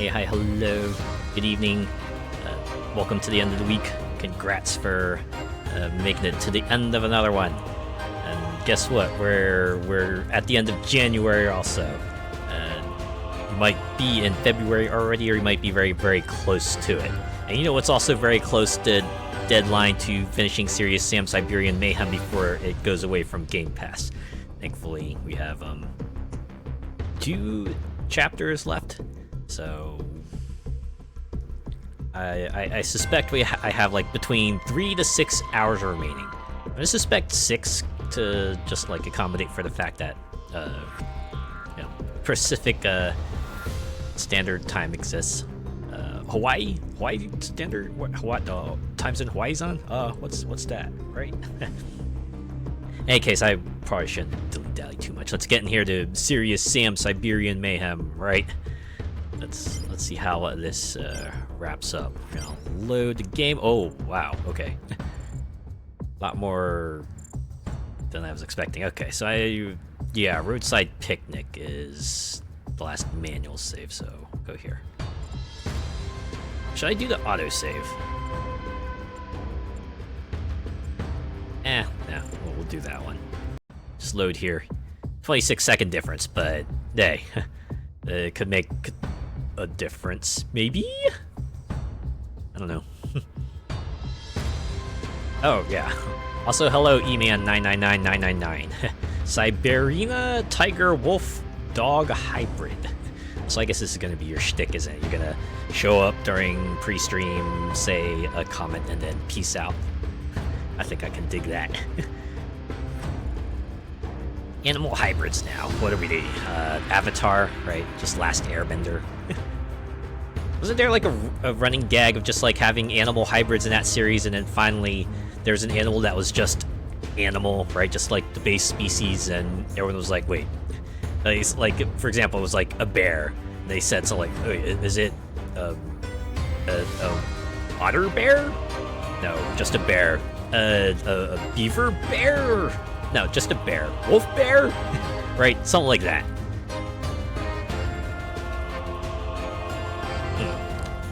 Hey, hi, hello, good evening. Welcome to the end of the week. Congrats for making it to the end of another one. And guess what? We're at the end of January also. You might be in February already, or you might be very, very close to it. And you know what's also very close to deadline to finishing Serious Sam Siberian Mayhem before it goes away from Game Pass. Thankfully, we have 2 chapters left. So I suspect I have like between 3 to 6 hours remaining. I suspect 6 to just like accommodate for the fact that Pacific Standard Time exists. Hawaii Standard what times in Hawaii's on? What's that, right? In any case, I probably shouldn't dilly-dally too much. Let's get in here to Serious Sam Siberian Mayhem, right? Let's see how this wraps up. Gonna load the game. Oh wow, okay. A lot more than I was expecting. Okay, so Roadside Picnic is the last manual save, so go here. Should I do the autosave? No, we'll do that one. Just load here. 26-second difference, but hey, it could make a difference, maybe? I don't know. Oh, yeah. Also, hello, E-Man999999. Siberian Tiger Wolf Dog Hybrid. So I guess this is going to be your shtick, isn't it? You're going to show up during pre-stream, say a comment, and then peace out. I think I can dig that. Animal hybrids now. What are we doing? Avatar, right? Just Last Airbender. Wasn't there like a running gag of just like having animal hybrids in that series, and then finally there's an animal that was just animal, right? Just like the base species, and everyone was like, wait. Like, for example, it was like a bear. They said, so like, is it a otter bear? No, just a bear. A beaver bear? No, just a bear. Wolf bear? Right, something like that.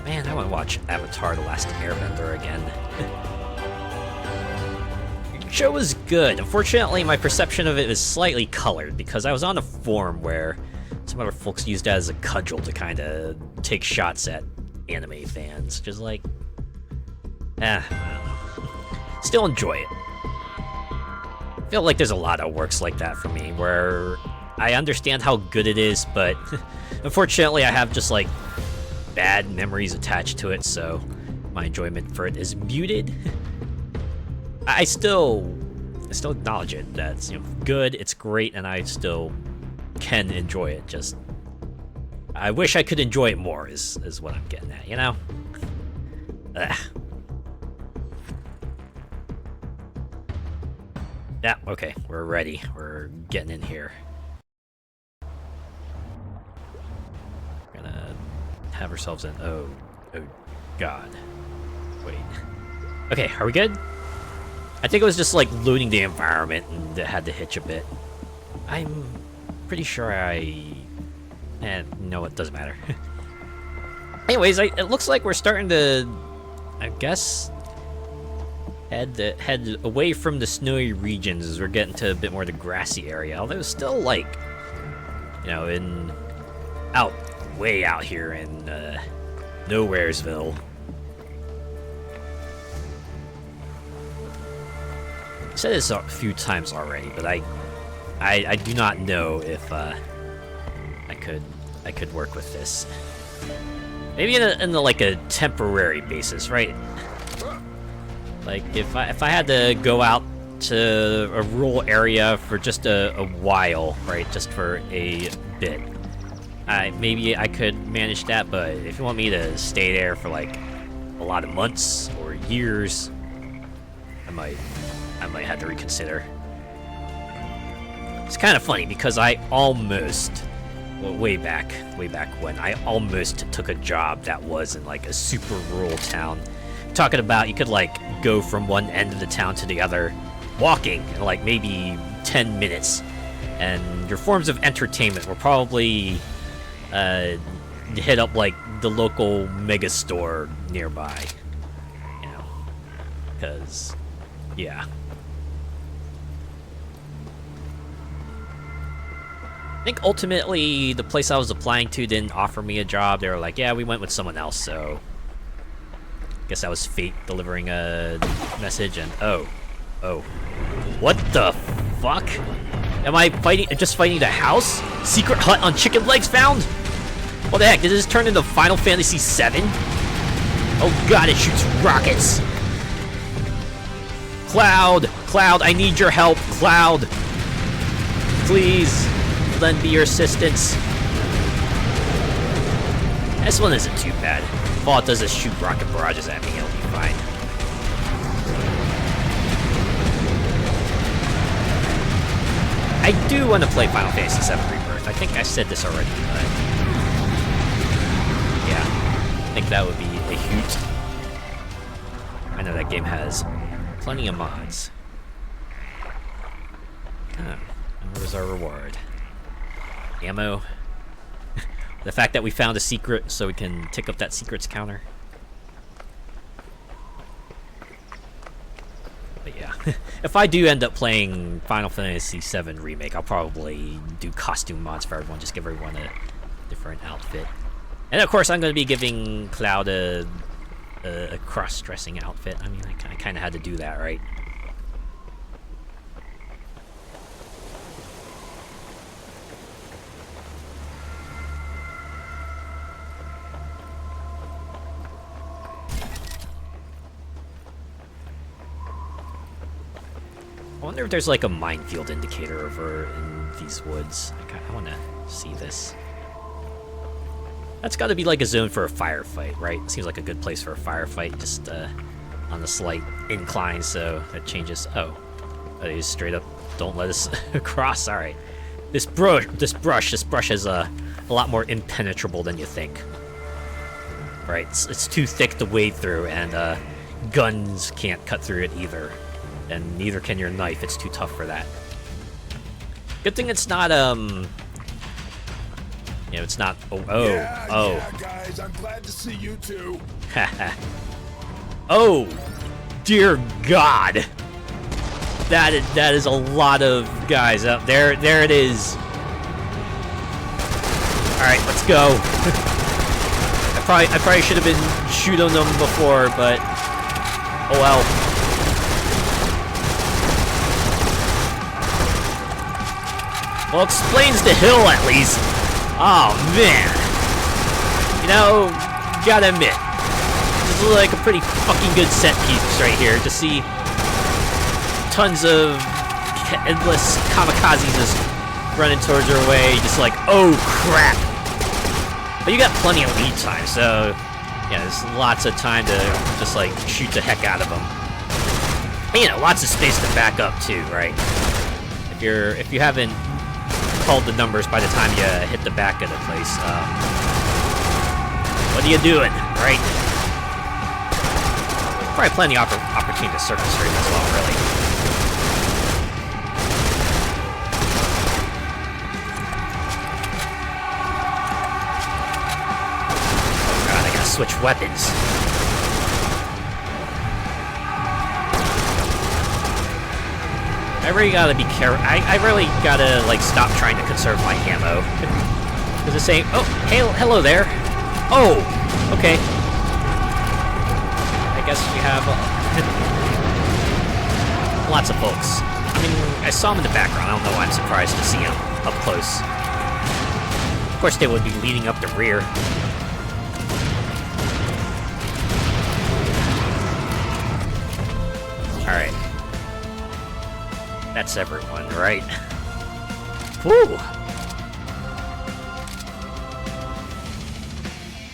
Man, I want to watch Avatar: The Last Airbender again. The show was good. Unfortunately, my perception of it is slightly colored because I was on a forum where some other folks used that as a cudgel to kind of take shots at anime fans. Just like, I don't know. Still enjoy it. I feel like there's a lot of works like that for me, where I understand how good it is, but unfortunately I have just like bad memories attached to it, so my enjoyment for it is muted. I still acknowledge it. That's good, it's great, and I still can enjoy it. Just I wish I could enjoy it more is what I'm getting at, Ugh. Yeah, okay, we're ready. We're getting in here. We're gonna have ourselves in. Oh God. Wait. Okay, are we good? I think it was just like looting the environment and it had to hitch a bit. I'm pretty sure no, it doesn't matter. Anyways, it looks like we're starting to, I guess, head away from the snowy regions as we're getting to a bit more of the grassy area. Although it's still like, way out here in Nowheresville. I said this a few times already, but I do not know if I could work with this. Maybe in like a temporary basis, right? Like if I had to go out to a rural area for just a while, right? Just for a bit, maybe I could manage that. But if you want me to stay there for like a lot of months or years, I might have to reconsider. It's kind of funny because I almost, way back when, I almost took a job that was in like a super rural town. Talking about you could like go from one end of the town to the other walking in like maybe 10 minutes, and your forms of entertainment were probably hit up like the local mega store nearby. You know, because yeah. I think ultimately the place I was applying to didn't offer me a job. They were like, yeah, we went with someone else, so I guess that was fate delivering a message. And oh, what the fuck? Am I just fighting the house? Secret hut on chicken legs found? What the heck, did this turn into Final Fantasy VII? Oh god, it shoots rockets. Cloud, I need your help, Cloud. Please, lend me your assistance. This one isn't too bad. All it does is shoot rocket barrages at me, it'll be fine. I do want to play Final Fantasy VII Rebirth. I think I said this already, but yeah, I think that would be a hoot. I know that game has plenty of mods. Oh, and where's our reward? Ammo. The fact that we found a secret so we can tick up that secrets counter. But yeah, if I do end up playing Final Fantasy VII Remake, I'll probably do costume mods for everyone, just give everyone a different outfit. And of course, I'm going to be giving Cloud a cross-dressing outfit. I mean, I kind of had to do that, right? I wonder if there's like a minefield indicator over in these woods. I want to see this. That's got to be like a zone for a firefight, right? Seems like a good place for a firefight, just on the slight incline, so that changes. Oh, they just straight up don't let us across. All right, this brush is a lot more impenetrable than you think. Right, it's too thick to wade through, and guns can't cut through it either. And neither can your knife, it's too tough for that. Good thing it's not, you know, it's not, Yeah, guys, I'm glad to see you too. Oh, dear God. That is a lot of guys up there. There it is. All right, let's go. I probably should have been shooting them before, but oh well. Well, explains the hill at least. Oh man. You know, gotta admit, this is like a pretty fucking good set piece right here to see tons of endless kamikazes just running towards our way, just like, oh crap. But you got plenty of lead time, so yeah, there's lots of time to just like shoot the heck out of them. And, you know, lots of space to back up too, right? If you haven't called the numbers by the time you hit the back of the place, what are you doing, right? Probably plenty of opportunity to circle stream as well, really. Oh god, I gotta switch weapons. I really gotta be careful. I really gotta, like, stop trying to conserve my ammo. Because it's saying, oh, hey, hello there. Oh, okay. I guess we have lots of folks. I mean, I saw them in the background. I don't know why I'm surprised to see them up close. Of course, they would be leading up the rear. Alright. That's everyone, right? Woo!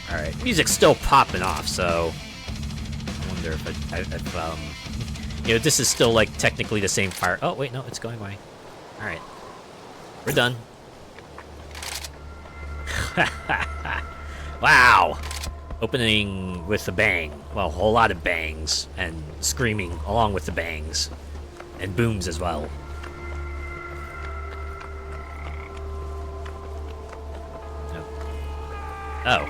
Alright, music's still popping off, so I wonder if you know, this is still like technically the same fire. Oh wait, no, it's going away. Alright. We're done. Wow! Opening with a bang. Well, a whole lot of bangs, and screaming along with the bangs. And booms as well. Oh.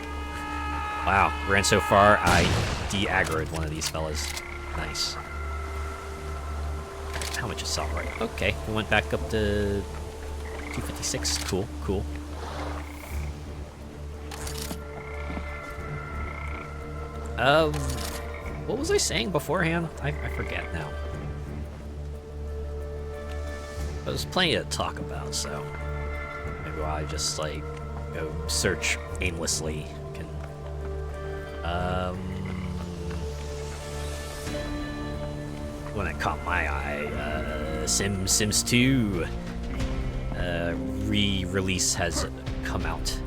Wow, ran so far, I de-aggroed one of these fellas. Nice. How much assault right? Okay, we went back up to 256. Cool, cool. What was I saying beforehand? I forget now. There's plenty to talk about, so maybe while I just like go search aimlessly, can one that caught my eye, Sims 2 re-release has come out.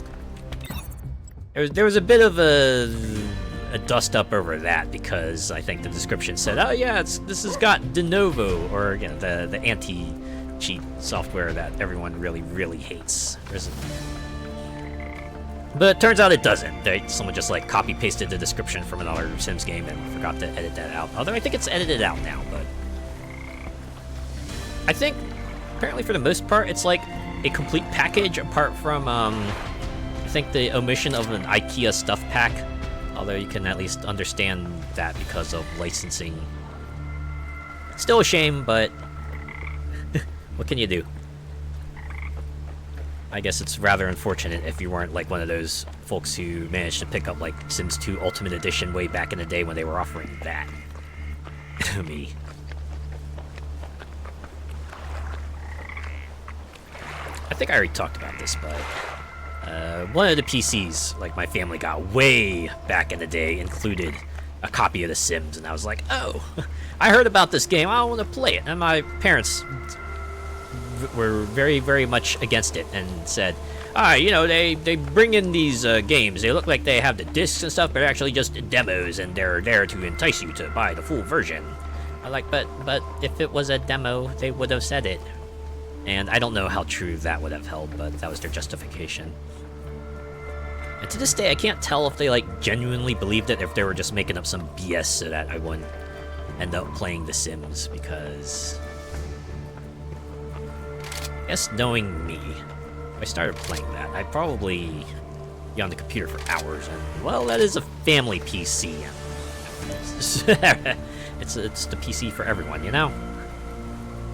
There was a bit of a dust up over that because I think the description said, "Oh yeah, this has got de novo," or you know, the anti-cheat software that everyone really hates. But it turns out it doesn't. Someone just like copy pasted the description from another Sims game and forgot to edit that out. Although I think it's edited out now, but I think apparently for the most part it's like a complete package apart from I think the omission of an IKEA stuff pack. Although you can at least understand that because of licensing. Still a shame, but what can you do? I guess it's rather unfortunate if you weren't like one of those folks who managed to pick up like Sims 2 Ultimate Edition way back in the day when they were offering that. Me. I think I already talked about this, but one of the PCs, like my family got way back in the day, included a copy of The Sims, and I was like, oh, I heard about this game, I want to play it. And my parents were very much against it and said, you know, they bring in these games, they look like they have the discs and stuff, but they're actually just demos, and they're there to entice you to buy the full version. I'm like, but if it was a demo, they would have said it. And I don't know how true that would have held, but that was their justification. And to this day, I can't tell if they like genuinely believed it, or if they were just making up some BS so that I wouldn't end up playing The Sims, because I guess knowing me, if I started playing that, I'd probably be on the computer for hours, and well, that is a family PC. It's the PC for everyone, you know?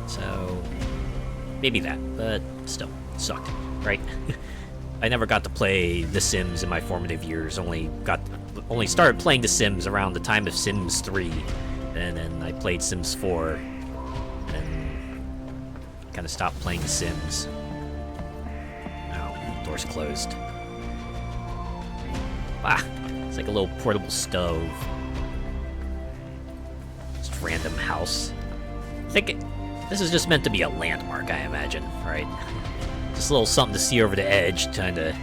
So maybe that, but still, sucked, right? I never got to play The Sims in my formative years. Only started playing The Sims around the time of Sims 3, and then I played Sims 4, and kind of stopped playing The Sims. Oh, door's closed. Ah, it's like a little portable stove. Just random house. I think this is just meant to be a landmark, I imagine, right? Just a little something to see over the edge, trying to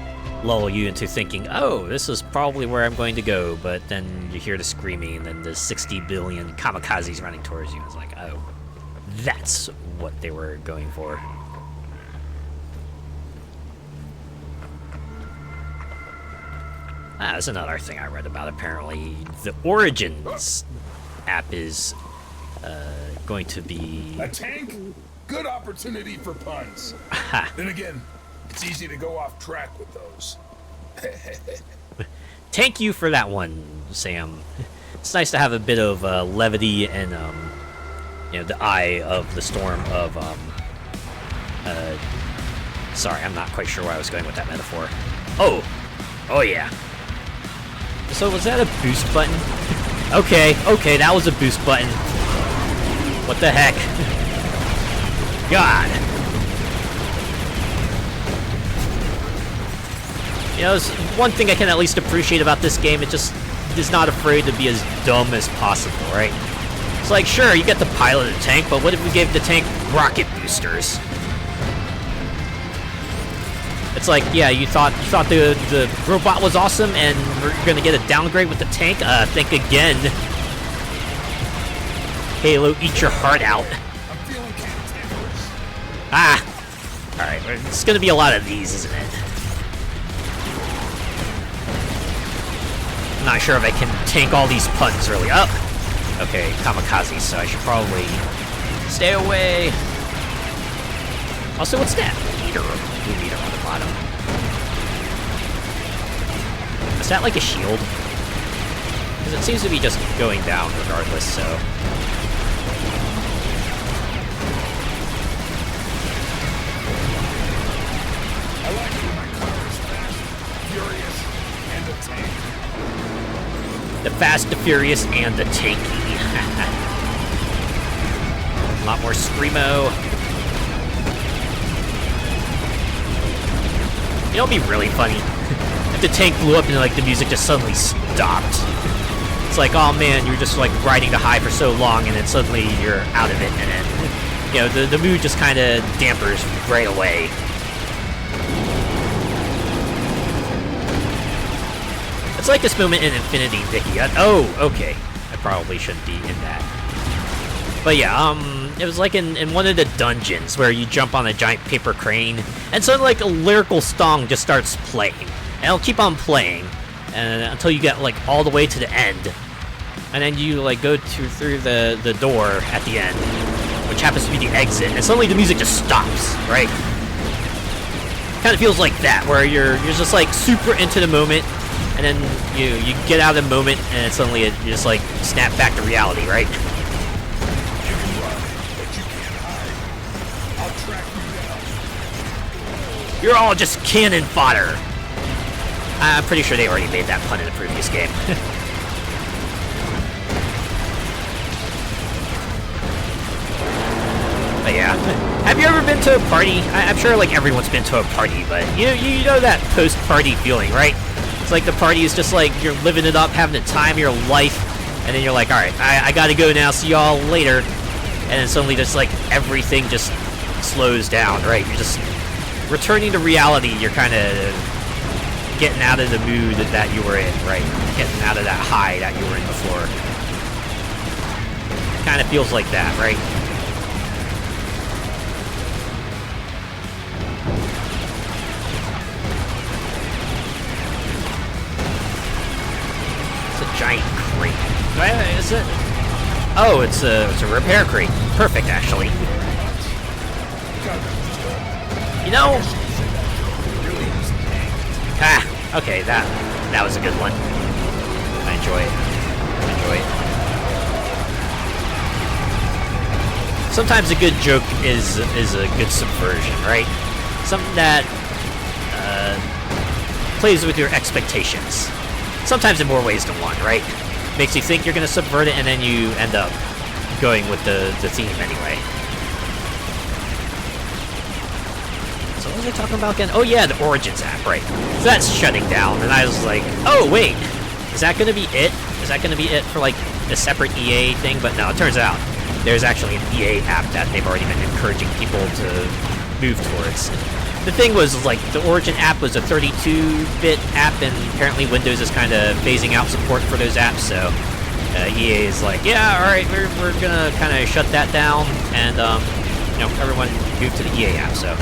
lull you into thinking, oh, this is probably where I'm going to go, but then you hear the screaming, and the 60 billion kamikazes running towards you. It's like, oh, that's what they were going for. That's another thing I read about, apparently. The Origins app is going to be... A tank? Good opportunity for puns. Then again, it's easy to go off track with those. Thank you for that one, Sam. It's nice to have a bit of levity and, you know, the eye of the storm of, sorry, I'm not quite sure where I was going with that metaphor. Oh yeah. So was that a boost button? Okay, that was a boost button. What the heck? God. You know, one thing I can at least appreciate about this game, it just is not afraid to be as dumb as possible, right? It's like, sure, you get to pilot a tank, but what if we gave the tank rocket boosters? It's like, yeah, you thought the robot was awesome and we're gonna get a downgrade with the tank? Think again. Halo, eat your heart out. I'm feeling cantankerous. Alright, it's gonna be a lot of these, isn't it? I'm not sure if I can tank all these puns, really. Oh! Okay, kamikaze, so I should probably stay away. Also, what's that? Meter on the bottom. Is that like a shield? Because it seems to be just going down regardless, so... I like it when my car is fast, furious, and a tank. The Fast, the Furious, and the tanky. A lot more screamo. You know, it'd be really funny if the tank blew up and like the music just suddenly stopped. It's like, oh man, you're just like riding the high for so long, and then suddenly you're out of it, and then you know the mood just kind of dampers right away. It's like this moment in Infinity, Vicky. Oh, okay. I probably shouldn't be in that. But yeah, it was like in one of the dungeons where you jump on a giant paper crane, and suddenly like a lyrical song just starts playing. And it'll keep on playing until you get like all the way to the end. And then you like go through the door at the end, which happens to be the exit, and suddenly the music just stops, right? Kind of feels like that, where you're just like super into the moment, and then you get out of the moment, and suddenly you just like snap back to reality, right? You can run, but you can't hide. I'll track you down. You're all just cannon fodder. I'm pretty sure they already made that pun in the previous game. But yeah, have you ever been to a party? I'm sure like everyone's been to a party, but you know that post-party feeling, right? It's like the party is just like you're living it up, having the time of your life, and then you're like, all right, I gotta go now, see y'all later, and then suddenly just like everything just slows down, right? You're just returning to reality. You're kind of getting out of the mood that you were in, right? Getting out of that high that you were in before. Kind of feels like that, right? Giant crate. Is it? Oh, it's a repair crate. Perfect, actually. You know. Okay, that was a good one. I enjoy it. Sometimes a good joke is a good subversion, right? Something that plays with your expectations. Sometimes in more ways than one, right? Makes you think you're going to subvert it, and then you end up going with the theme anyway. So what was I talking about again? Oh yeah, the Origins app, right. So that's shutting down, and I was like, oh wait, is that going to be it? Is that going to be it for like a separate EA thing? But no, it turns out there's actually an EA app that they've already been encouraging people to move towards. The thing was, like, the Origin app was a 32-bit app, and apparently Windows is kind of phasing out support for those apps, so EA is like, yeah, alright, we're gonna kind of shut that down, and, you know, everyone move to the EA app, so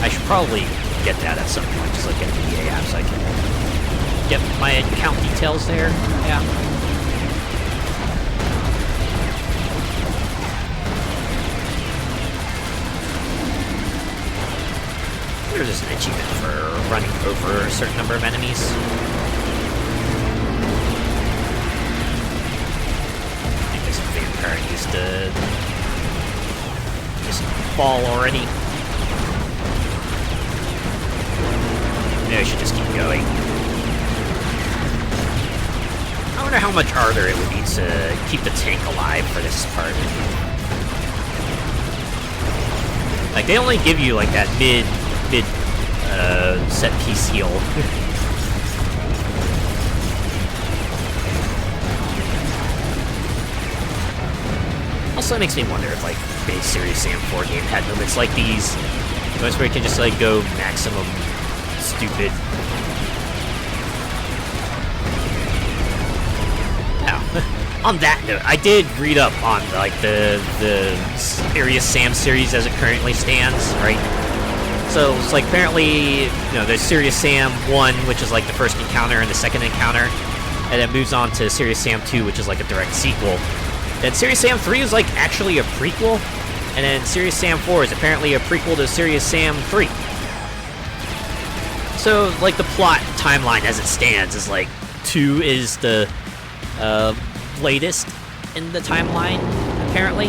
I should probably get that at some point, just like get the EA app so I can get my account details there, yeah. There's just an achievement for running over a certain number of enemies. I think this vampire used to just fall already. Maybe I should just keep going. I wonder how much harder it would be to keep the tank alive for this part. Like, they only give you, like, that mid set piece heal. Also, it makes me wonder if, like, a Serious Sam 4 game had moments like these. Moments where you can just, like, go maximum stupid. Now, on that note, I did read up on, like, the Serious Sam series as it currently stands, right? So it's like apparently, you know, there's Serious Sam 1, which is like the first encounter and the second encounter, and then moves on to Serious Sam 2, which is like a direct sequel. Then Serious Sam 3 is like actually a prequel, and then Serious Sam 4 is apparently a prequel to Serious Sam 3. So So, like, the plot timeline as it stands is, like, 2 is the latest in the timeline, apparently.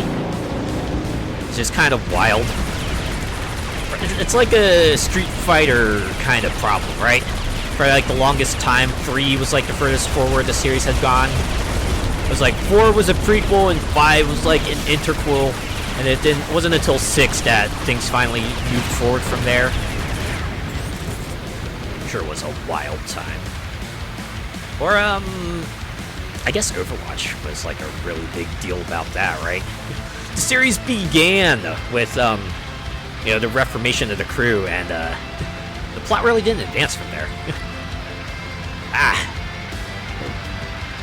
It's just kind of wild. It's like a Street Fighter kind of problem, right? For, like, the longest time, 3 was, like, the furthest forward the series had gone. It was like 4 was a prequel and 5 was, like, an interquel. And it wasn't until 6 that things finally moved forward from there. Sure was a wild time. Or, I guess Overwatch was like a really big deal about that, right? The series began with, you know, the reformation of the crew, and, the plot really didn't advance from there.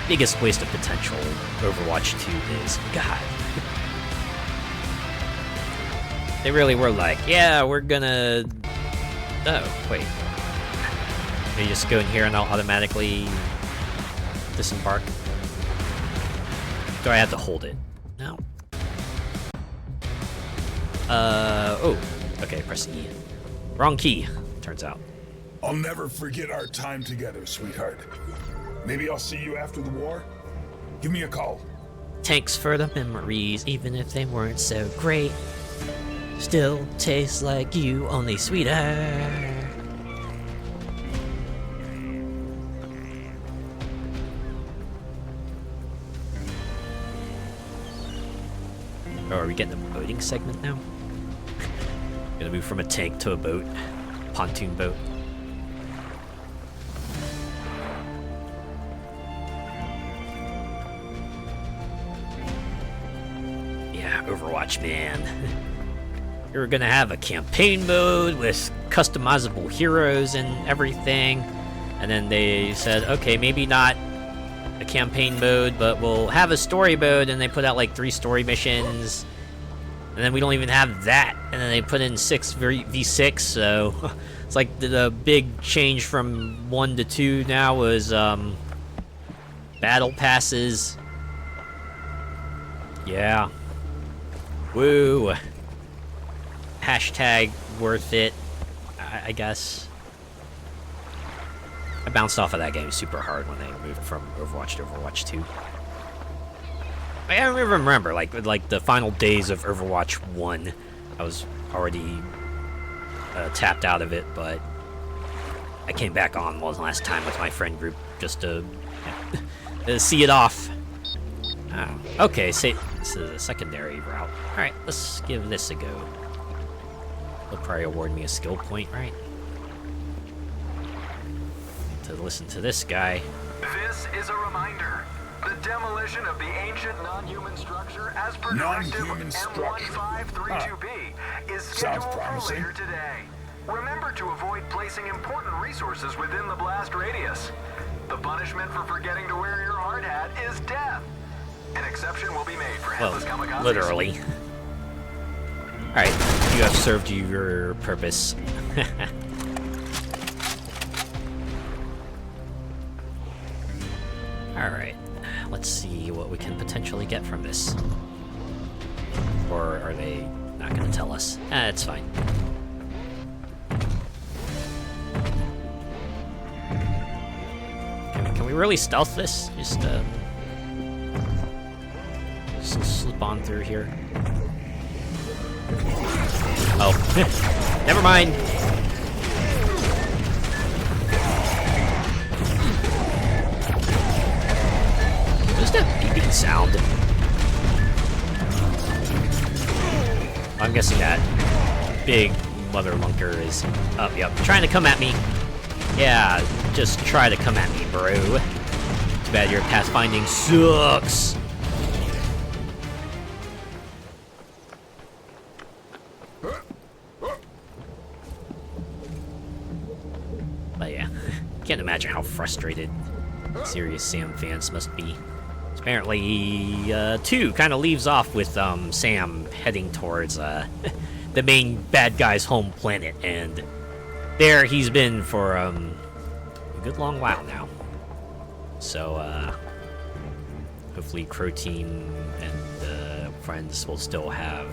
Biggest waste of potential Overwatch 2 is, God. They really were like, yeah, we're gonna... Oh, wait. You just go in here and I'll automatically disembark? Do I have to hold it? No. Oh. Okay, press E. Wrong key, turns out. I'll never forget our time together, sweetheart. Maybe I'll see you after the war? Give me a call. Thanks for the memories, even if they weren't so great. Still tastes like you, only sweeter. Oh, are we getting a boating segment now? Gonna move from a tank to a boat. Pontoon boat. Yeah, Overwatch, man. We were gonna have a campaign mode with customizable heroes and everything. And then they said, okay, maybe not a campaign mode, but we'll have a story mode, and they put out like 3 story missions. And then we don't even have that. And then they put in 6 v6, so it's like the big change from 1 to 2 now was battle passes. Yeah. Woo. Hashtag worth it, I guess. I bounced off of that game super hard when they moved from Overwatch to Overwatch 2. I don't even remember, like the final days of Overwatch 1, I was already tapped out of it, but I came back on one last time with my friend group just to see it off. Oh, okay, so this is a secondary route. Alright, let's give this a go. They'll probably award me a skill point, right? To listen to this guy. This is a reminder. The demolition of the ancient non-human structure as per directive M1532B is scheduled for later today. Remember to avoid placing important resources within the blast radius. The punishment for forgetting to wear your hard hat is death. An exception will be made for headless kamikazes. Literally. Alright, you have served your purpose. Alright, let's see what we can potentially get from this. Or are they not going to tell us? It's fine. Can we really stealth this? Just slip on through here. Oh, never mind. What is that beeping sound? I'm guessing that big mother lunker is up. Yep, trying to come at me. Yeah, just try to come at me, bro. Too bad your pathfinding sucks. But yeah, can't imagine how frustrated Serious Sam fans must be. Apparently, 2 kind of leaves off with Sam heading towards the main bad guy's home planet, and there he's been for a good long while now. So hopefully Crow Team and friends will still have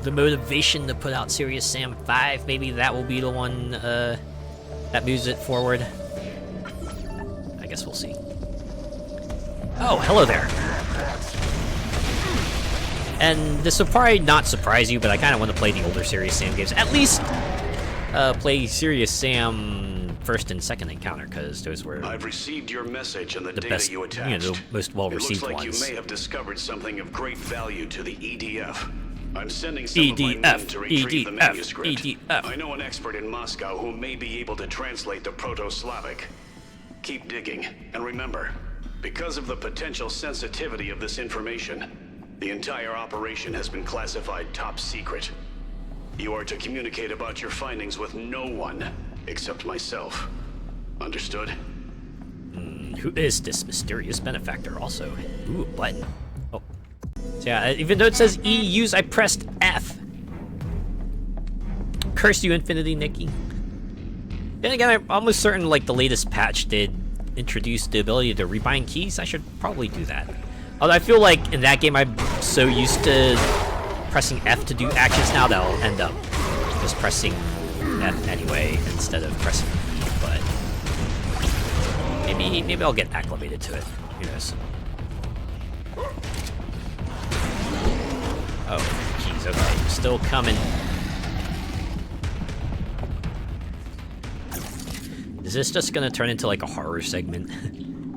the motivation to put out Serious Sam 5. Maybe that will be the one that moves it forward. I guess we'll see. Oh, hello there. And this will probably not surprise you, but I kind of want to play the older Serious Sam games. At least play Serious Sam first and second encounter, because those were I've received your message and the data best, you attached. the most well-received ones. It looks like ones. you may have discovered something of great value to the EDF. I'm sending some of my men to retrieve the manuscript. EDF. I know an expert in Moscow who may be able to translate the Proto-Slavic. Keep digging, and remember, because of the potential sensitivity of this information, the entire operation has been classified top secret. You are to communicate about your findings with no one except myself. Understood? Who is this mysterious benefactor also? Ooh, a button. Oh. So yeah, even though it says E use, I pressed F. Curse you, Infinity Nikki. Then again, I'm almost certain like the latest patch did introduce the ability to rebind keys. I should probably do that. Although I feel like in that game I'm so used to pressing F to do actions now that I'll end up just pressing F anyway instead of pressing E, but maybe I'll get acclimated to it. Who knows? Oh, jeez, okay, still coming. Is this just gonna turn into like a horror segment?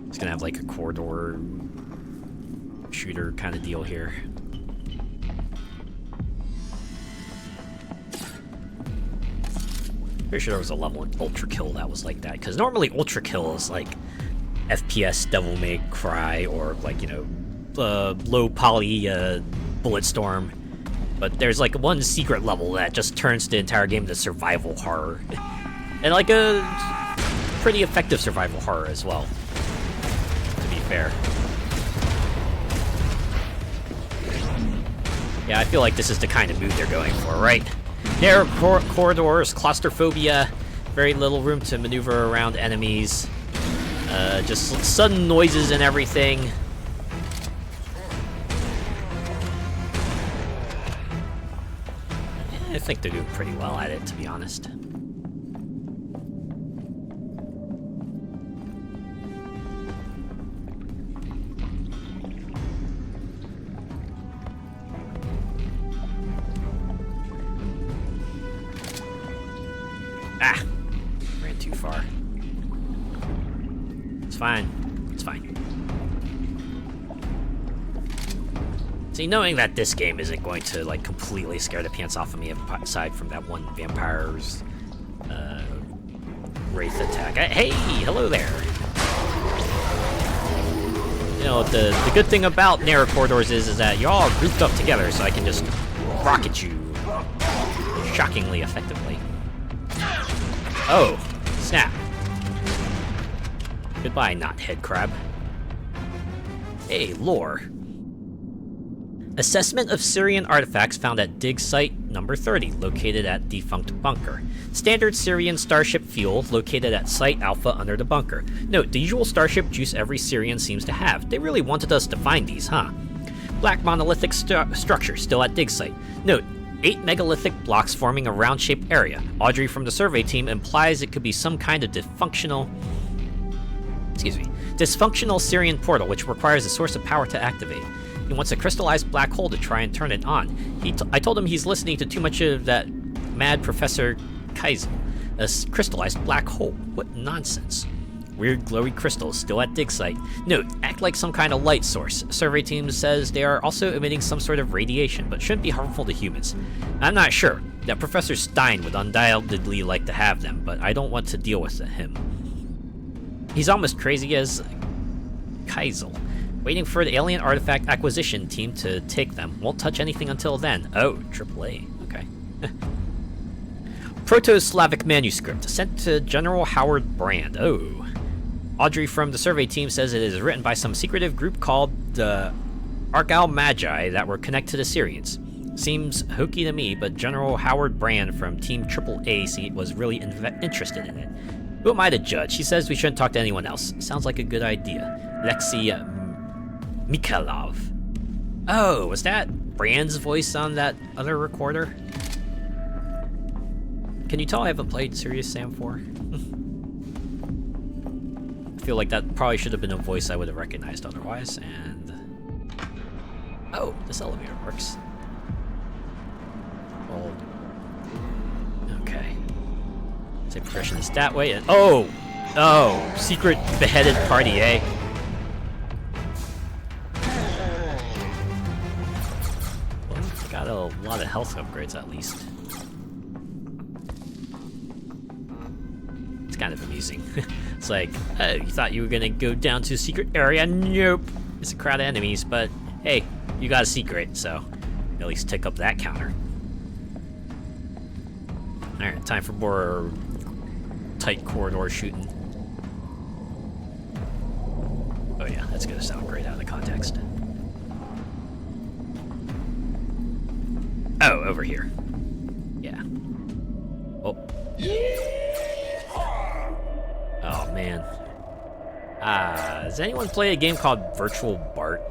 It's gonna have like a corridor shooter kind of deal here. Pretty sure there was a level in Ultra Kill that was like that, because normally Ultra Kill is like FPS Devil May Cry or like, you know, low poly Bulletstorm, but there's like one secret level that just turns the entire game into survival horror, and like a pretty effective survival horror as well, to be fair. Yeah, I feel like this is the kind of mood they're going for, right? Narrow corridors, claustrophobia, very little room to maneuver around enemies, just sudden noises and everything. I think they're doing pretty well at it, to be honest. Ah! Ran too far. It's fine. It's fine. See, knowing that this game isn't going to, like, completely scare the pants off of me, aside from that one vampire's, wraith attack. Hey! Hello there! You know, the good thing about narrow corridors is that you're all grouped up together, so I can just rocket you shockingly effectively. Oh, snap. Goodbye, not head crab. Hey, lore. Assessment of Syrian artifacts found at dig site number 30, located at defunct bunker. Standard Syrian starship fuel located at site Alpha under the bunker. Note, the usual starship juice every Syrian seems to have. They really wanted us to find these, huh? Black monolithic structure still at dig site. Note, 8 megalithic blocks forming a round-shaped area. Audrey from the survey team implies it could be some kind of dysfunctional Syrian portal which requires a source of power to activate. He wants a crystallized black hole to try and turn it on. I told him he's listening to too much of that mad Professor Kaiser. A crystallized black hole. What nonsense. Weird glowy crystals still at dig site. Note, act like some kind of light source. Survey team says they are also emitting some sort of radiation, but shouldn't be harmful to humans. I'm not sure. That Professor Stein would undoubtedly like to have them, but I don't want to deal with him. He's almost crazy as Kaisel. Waiting for the alien artifact acquisition team to take them. Won't touch anything until then. Oh, AAA. Okay. Proto-Slavic manuscript sent to General Howard Brand. Oh. Audrey from the survey team says it is written by some secretive group called the Argal Magi that were connected to the Syrians. Seems hokey to me, but General Howard Brand from Team AAA was really interested in it. Who am I to judge? He says we shouldn't talk to anyone else. Sounds like a good idea. Lexi Mikhailov. Oh, was that Brand's voice on that other recorder? Can you tell I haven't played Serious Sam 4? I feel like that probably should have been a voice I would have recognized otherwise, and... Oh, this elevator works. Well... Okay. Say progression is that way, and... Oh! Oh! Secret beheaded party, eh? Well, got a lot of health upgrades, at least. Kind of amusing. It's like, oh, you thought you were gonna go down to a secret area? Nope. It's a crowd of enemies, but hey, you got a secret, so at least tick up that counter. Alright, time for more tight corridor shooting. Oh yeah, that's gonna sound great out of the context. Oh, over here. Yeah. Oh. Oh man. Does anyone play a game called Virtual Bart?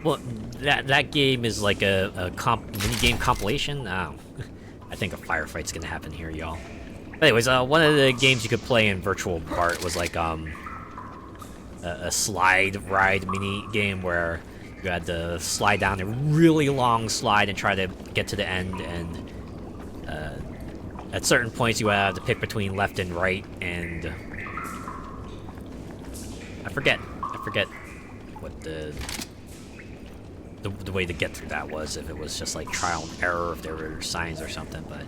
Well, that game is like a mini-game compilation. Oh, I think a firefight's gonna happen here, y'all. Anyways, one of the games you could play in Virtual Bart was like a slide ride mini game where you had to slide down a really long slide and try to get to the end, and at certain points you have to pick between left and right, and I forget what the way to get through that was, if it was just like trial and error, if there were signs or something, but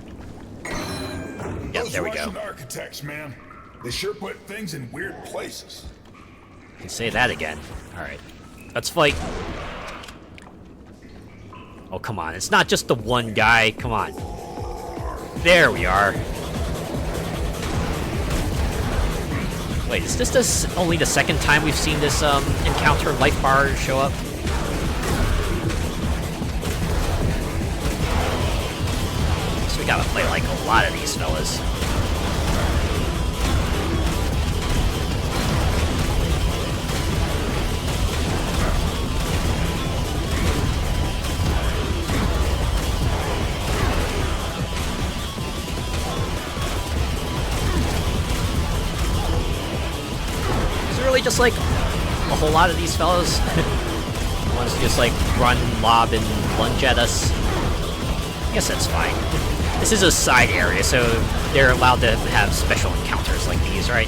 yeah, there we go. Russian architects, man. They sure put things in weird places. You can say that again. Alright. Let's fight. Oh, come on. It's not just the one guy. Come on. There we are. Wait, is this only the second time we've seen this encounter life bar show up? So we gotta play like a lot of these fellas. Just like a whole lot of these fellows ones just like run, lob, and lunge at us. I guess that's fine. This is a side area, so they're allowed to have special encounters like these, right?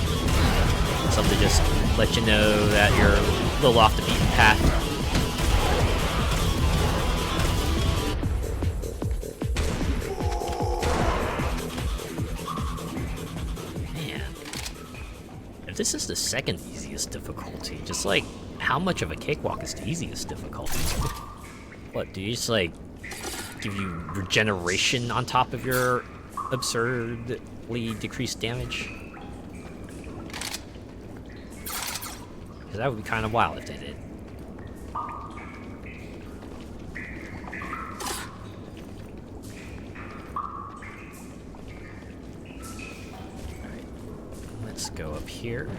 Something to just let you know that you're a little off the beaten path. This is the second easiest difficulty. Just like, how much of a cakewalk is the easiest difficulty? What, do you just like give you regeneration on top of your absurdly decreased damage? Because that would be kind of wild if they did. Let's go up here.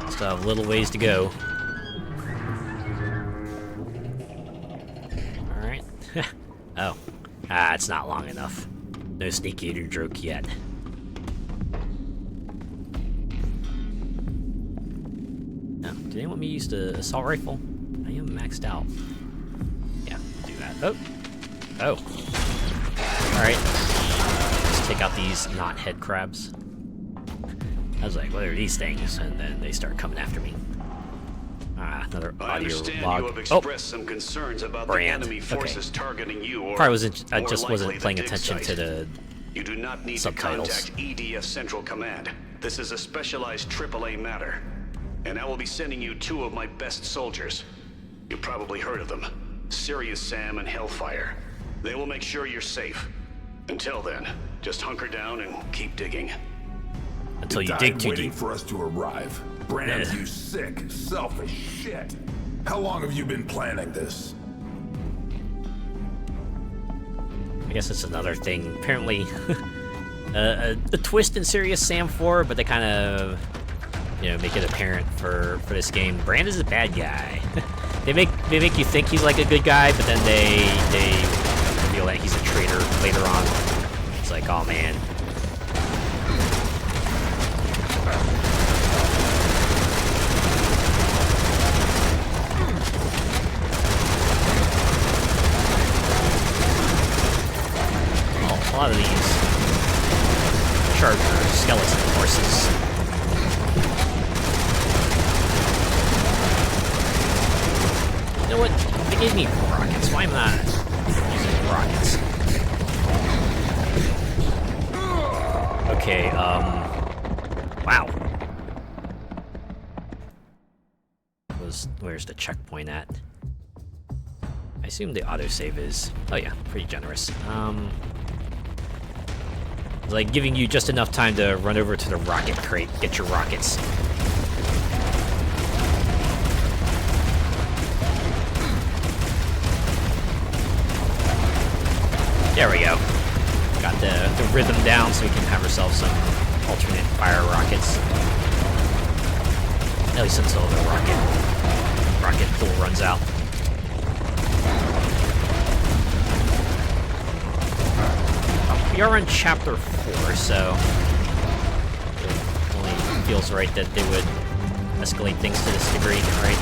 Still have a little ways to go. Alright. Oh. It's not long enough. No Snake Eater joke yet. No. Did anyone want me to use the assault rifle? I am maxed out. Yeah, do that. Oh. Oh. Alright. Take out these not head crabs. I was like, what are these things? And then they start coming after me. Another audio I understand log. You have expressed some concerns about Brand. the enemy forces targeting you, or probably wasn't. I more just wasn't likely paying the dig attention site. to the You do not need subtitles. to contact EDF Central Command. This is a specialized AAA matter, and I will be sending you two of my best soldiers. You probably heard of them, Serious Sam and Hellfire. They will make sure you're safe. Until then, just hunker down and keep digging. Until you dig too waiting deep. for us to arrive. Brand, you sick, selfish shit. How long have you been planning this? I guess it's another thing. Apparently, a twist in Serious Sam 4, but they kind of you know, make it apparent for this game. Brand is a bad guy. they make you think he's like a good guy, but then they reveal that he's a traitor later on. It's like, oh man. A lot of these charger skeleton horses. You know what? They gave me rockets. Why am I not using rockets? Okay, wow. Where's the checkpoint at? I assume the autosave is... Oh yeah, pretty generous. It's like giving you just enough time to run over to the rocket crate, get your rockets. There we go. Got the rhythm down so we can have ourselves some alternate fire rockets. At least until the rocket pool runs out. We are on Chapter 4, so it only feels right that they would escalate things to this degree, right?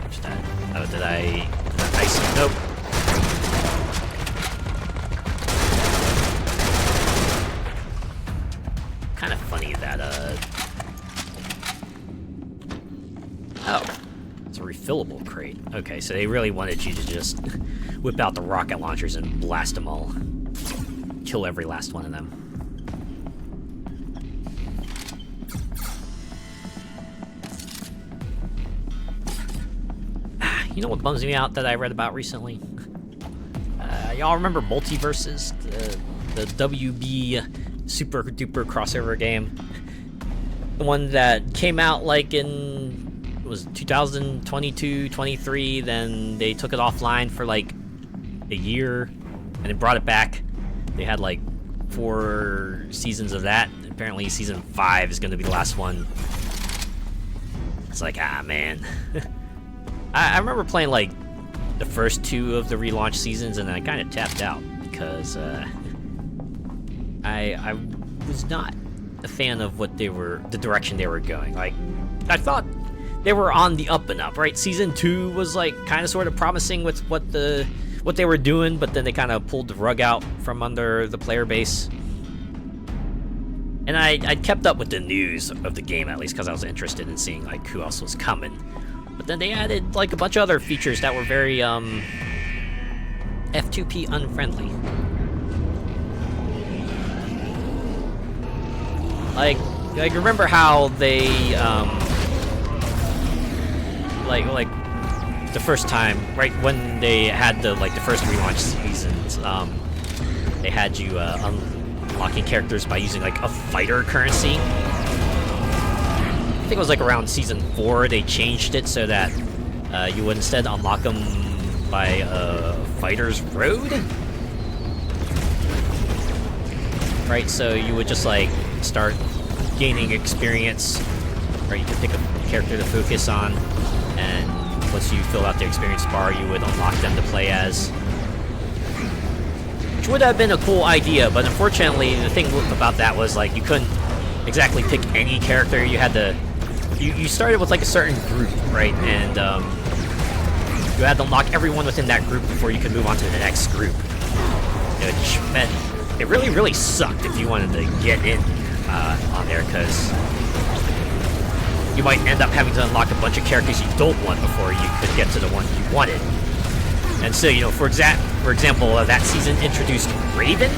What's that? Oh, did I ice? Nope. Kind of funny that, oh. It's a refillable crate. Okay, so they really wanted you to just whip out the rocket launchers and blast them all. Kill every last one of them. You know what bums me out that I read about recently? Y'all remember Multiverses? The WB super duper crossover game? The one that came out like in... It was 2022, 23, then they took it offline for like a year, and they brought it back. They had like 4 seasons of that. Apparently season 5 is going to be the last one. It's like, ah, man. I remember playing like the first 2 of the relaunch seasons, and then I kind of tapped out because I was not a fan of what the direction they were going. Like, I thought they were on the up and up, right? Season 2 was like kind of sort of promising with what they were doing, but then they kind of pulled the rug out from under the player base. And I kept up with the news of the game, at least because I was interested in seeing like who else was coming. But then they added like a bunch of other features that were very F2P unfriendly. Like remember how they like the first time, right when they had the first relaunch seasons, they had you unlocking characters by using like a fighter currency. I think it was like around season 4 they changed it so that you would instead unlock them by a fighter's road. Right, so you would just like start gaining experience, right? You could pick a character to focus on, and once you fill out the experience bar, you would unlock them to play as. Which would have been a cool idea, but unfortunately, the thing about that was like you couldn't exactly pick any character. You had to. You started with like a certain group, right? And you had to unlock everyone within that group before you could move on to the next group. Which meant it really, really sucked if you wanted to get in on there, because you might end up having to unlock a bunch of characters you don't want before you could get to the one you wanted. And so, you know, for example, that season introduced Raven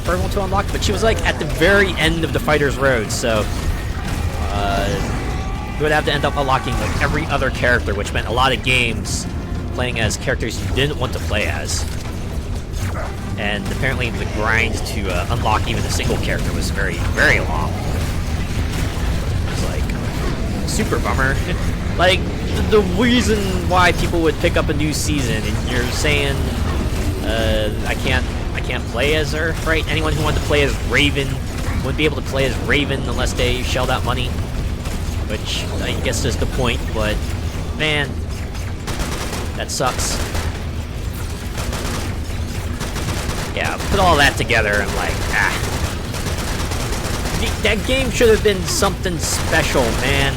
for everyone to unlock, but she was like at the very end of the fighter's road, so you would have to end up unlocking like every other character, which meant a lot of games playing as characters you didn't want to play as. And apparently the grind to unlock even a single character was very, very long. It was like super bummer. Like the reason why people would pick up a new season, and you're saying I can't can't play as her, right? Anyone who wanted to play as Raven wouldn't be able to play as Raven unless they shelled out money. Which, I guess is the point, but... Man... That sucks. Yeah, put all that together and like, That game should have been something special, man.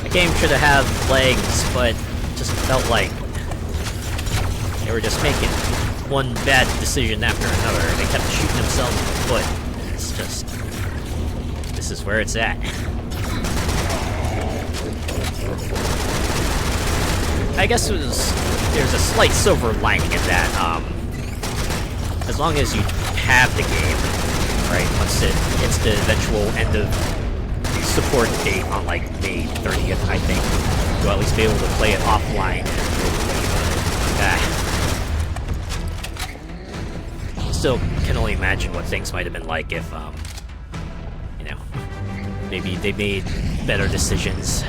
That game should have had legs, but it just felt like they were just making one bad decision after another. They kept shooting themselves in the foot. It's just... This is where it's at. I guess there's a slight silver lining in that, as long as you have the game, right, once it hits the eventual end of the support date on, like, May 30th, I think, you'll at least be able to play it offline. Still can only imagine what things might have been like if, you know, maybe they made better decisions.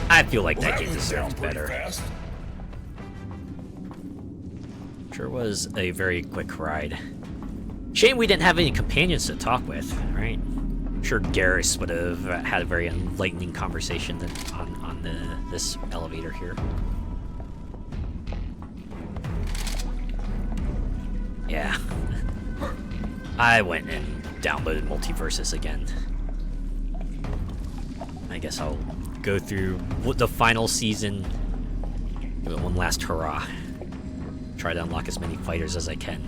I feel like that game deserved better. Sure was a very quick ride. Shame we didn't have any companions to talk with, right? I'm sure Garrus would have had a very enlightening conversation on this elevator here. Yeah. I went and downloaded Multiversus again. I guess I'll go through the final season, give it one last hurrah. Try to unlock as many fighters as I can.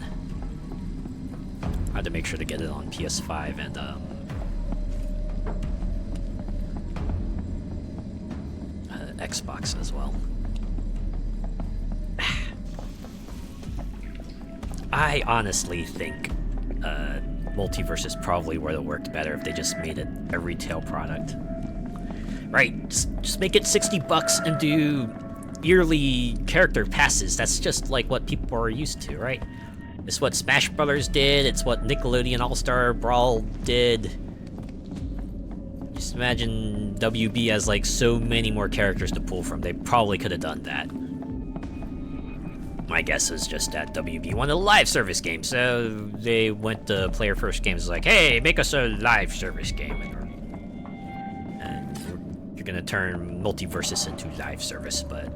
I had to make sure to get it on PS5 and Xbox as well. I honestly think Multiversus probably would have worked better if they just made it a retail product. Right, just make it $60 and do yearly character passes. That's just like what people are used to, right? It's what Smash Brothers did, it's what Nickelodeon All-Star Brawl did. Just imagine WB has like so many more characters to pull from. They probably could have done that. My guess is just that WB wanted a live service game, so they went to Player First Games like, hey, make us a live service game. And you're gonna turn Multiversus into live service, but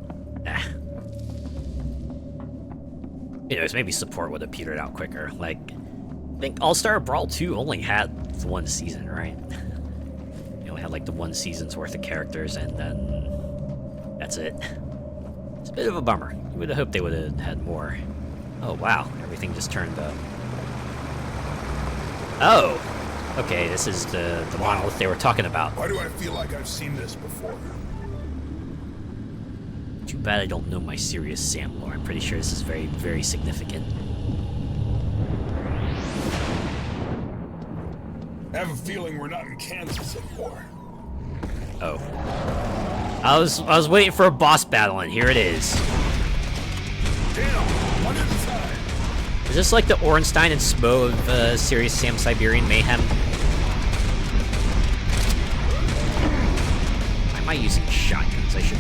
anyways, maybe support would have petered out quicker. Like, I think All-Star Brawl 2 only had one season, right? You only had like the one season's worth of characters, and then that's it. It's a bit of a bummer. You would have hoped they would have had more. Oh wow, everything just turned up. Oh! Okay, this is the monolith they were talking about. Why do I feel like I've seen this before? Too bad I don't know my Serious Sam lore. I'm pretty sure this is very, very significant. I have a feeling we're not in Kansas anymore. Oh. I was waiting for a boss battle, and here it is. Damn, one at a time. Is this like the Ornstein and Smo of Serious Sam Siberian Mayhem? Why am I using shotguns? I should...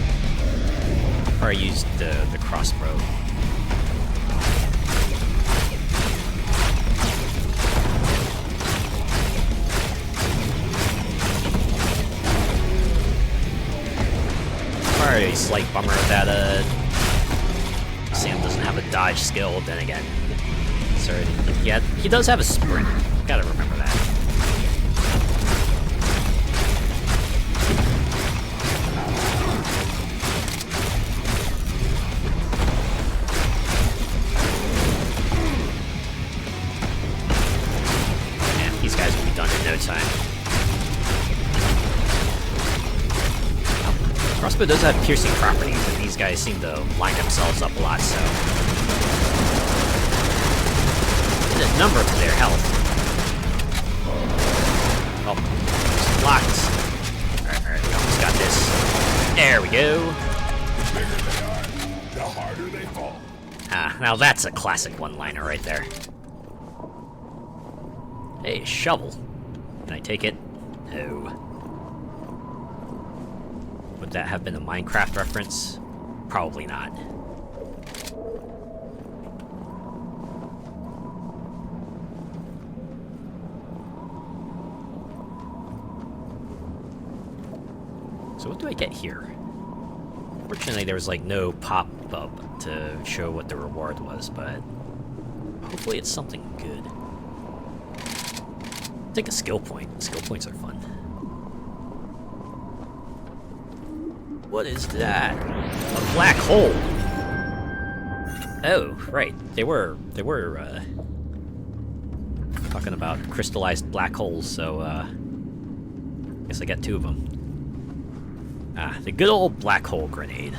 Or I used the crossbow. Alright, a slight bummer that Sam doesn't have a dodge skill, then again. Sorry, yeah, he does have a sprint. Gotta remember that. Yeah, these guys will be done in no time. Crossbow does have piercing properties, and these guys seem to line themselves up a lot, so... There's a number to their health. Oh, it's locked. Alright, we almost got this. There we go. The bigger they are, the harder they fall. Ah, now that's a classic one-liner right there. Hey, shovel. Can I take it? No. Would that have been a Minecraft reference? Probably not. So what do I get here? Fortunately, there was like no pop-up to show what the reward was, but hopefully it's something good. Take a skill point. Skill points are fun. What is that? A black hole. Oh, right. They were talking about crystallized black holes, so guess I got 2 of them. Ah, the good old black hole grenade.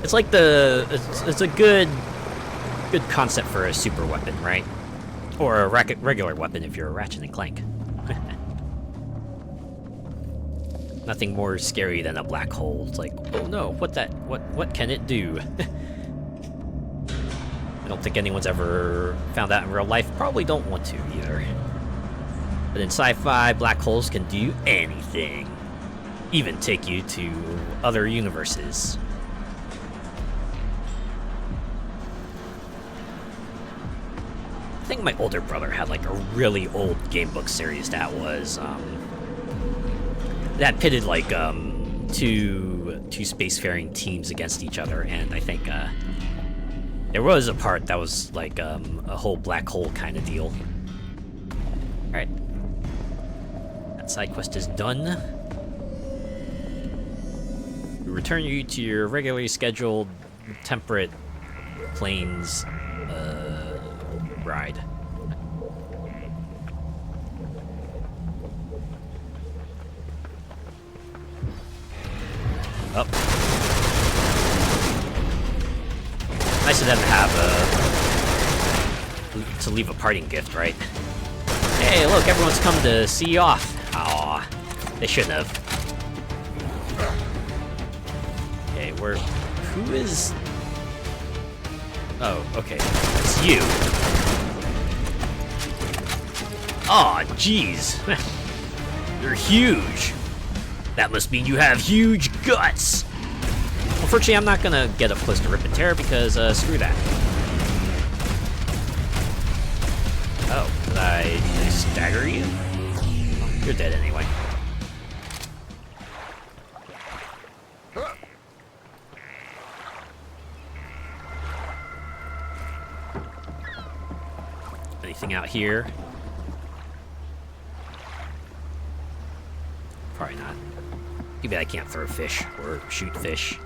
It's like it's a good concept for a super weapon, right? Or a regular weapon if you're a Ratchet and Clank. Nothing more scary than a black hole. It's like, oh no, what can it do? I don't think anyone's ever found that in real life. Probably don't want to either. But in sci-fi, black holes can do anything. Even take you to other universes. I think my older brother had like a really old game book series that was that pitted like two spacefaring teams against each other, and I think there was a part that was like a whole black hole kind of deal. All right, that side quest is done. We return you to your regularly scheduled temperate plains ride. Up. Nice of them to have to leave a parting gift, right? Hey, look, everyone's come to see you off. Aw, they shouldn't have. Okay, who is? Oh, okay, it's you. Aw, jeez. You're huge. That must mean you have huge guts. Unfortunately, I'm not gonna get up close to Rip and Tear because, screw that. Oh, did I stagger you? Oh, you're dead anyway. Anything out here? Probably not. Too bad I can't throw fish or shoot fish.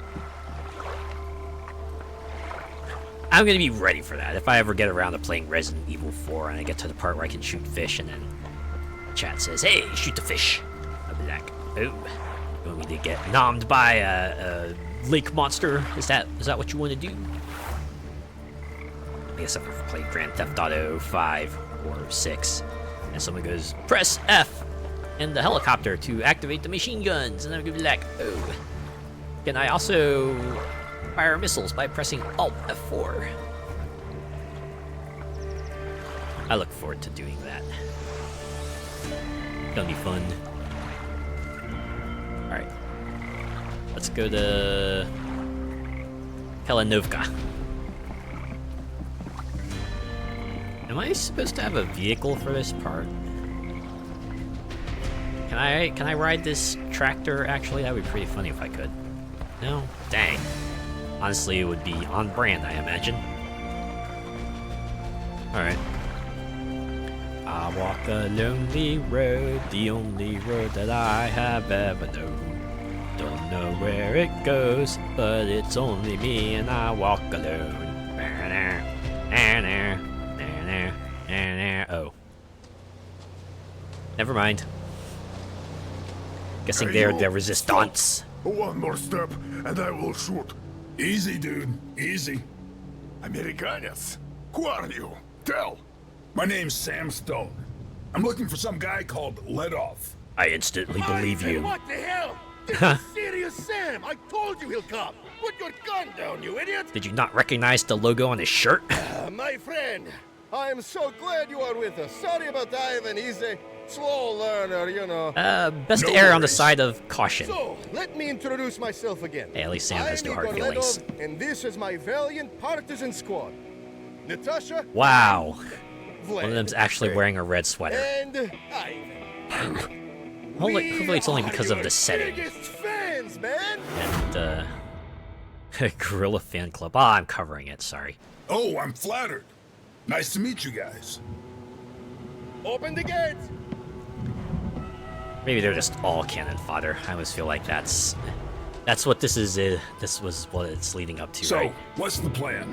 I'm gonna be ready for that. If I ever get around to playing Resident Evil 4 and I get to the part where I can shoot fish and then chat says, hey, shoot the fish. I'll be like, oh, you want me to get nommed by a lake monster? Is that what you want to do? I guess I've ever played Grand Theft Auto 5 or 6 and someone goes, press F and the helicopter to activate the machine guns, and I'm gonna be like, oh. Can I also fire missiles by pressing Alt F4? I look forward to doing that. It's gonna be fun. Alright. Let's go to Kalinovka. Am I supposed to have a vehicle for this part? Can I ride this tractor, actually? That would be pretty funny if I could. No? Dang. Honestly, it would be on brand, I imagine. Alright. I walk a lonely road, the only road that I have ever known. Don't know where it goes, but it's only me and I walk alone. Oh. Never mind. Guessing they're the resistance. One more step, and I will shoot. Easy, dude. Easy. Americanos, who are you? Tell. My name's Sam Stone. I'm looking for some guy called Ledoff. I instantly believe you. What the hell? This is serious Sam. I told you he'll come. Put your gun down, you idiot. Did you not recognize the logo on his shirt? My friend, I am so glad you are with us. Sorry about Ivan. He's a slow learner, you know. Best No err on the worries. side of caution. So, let me introduce myself again. Hey, at least Sam has I'm no hard Igor feelings. Ledov, and this is my valiant partisan squad. Natasha. Wow. Vlad, One of them's actually wearing a red sweater. And Ivan. Hopefully it's only because of the setting. Biggest fan. fans, man! And, Gorilla Fan Club. Ah, I'm covering it, sorry. Oh, I'm flattered. Nice to meet you guys. Open the gates! Maybe they're just all cannon fodder. I always feel like that's what this is. This was what it's leading up to, So, right? what's the plan?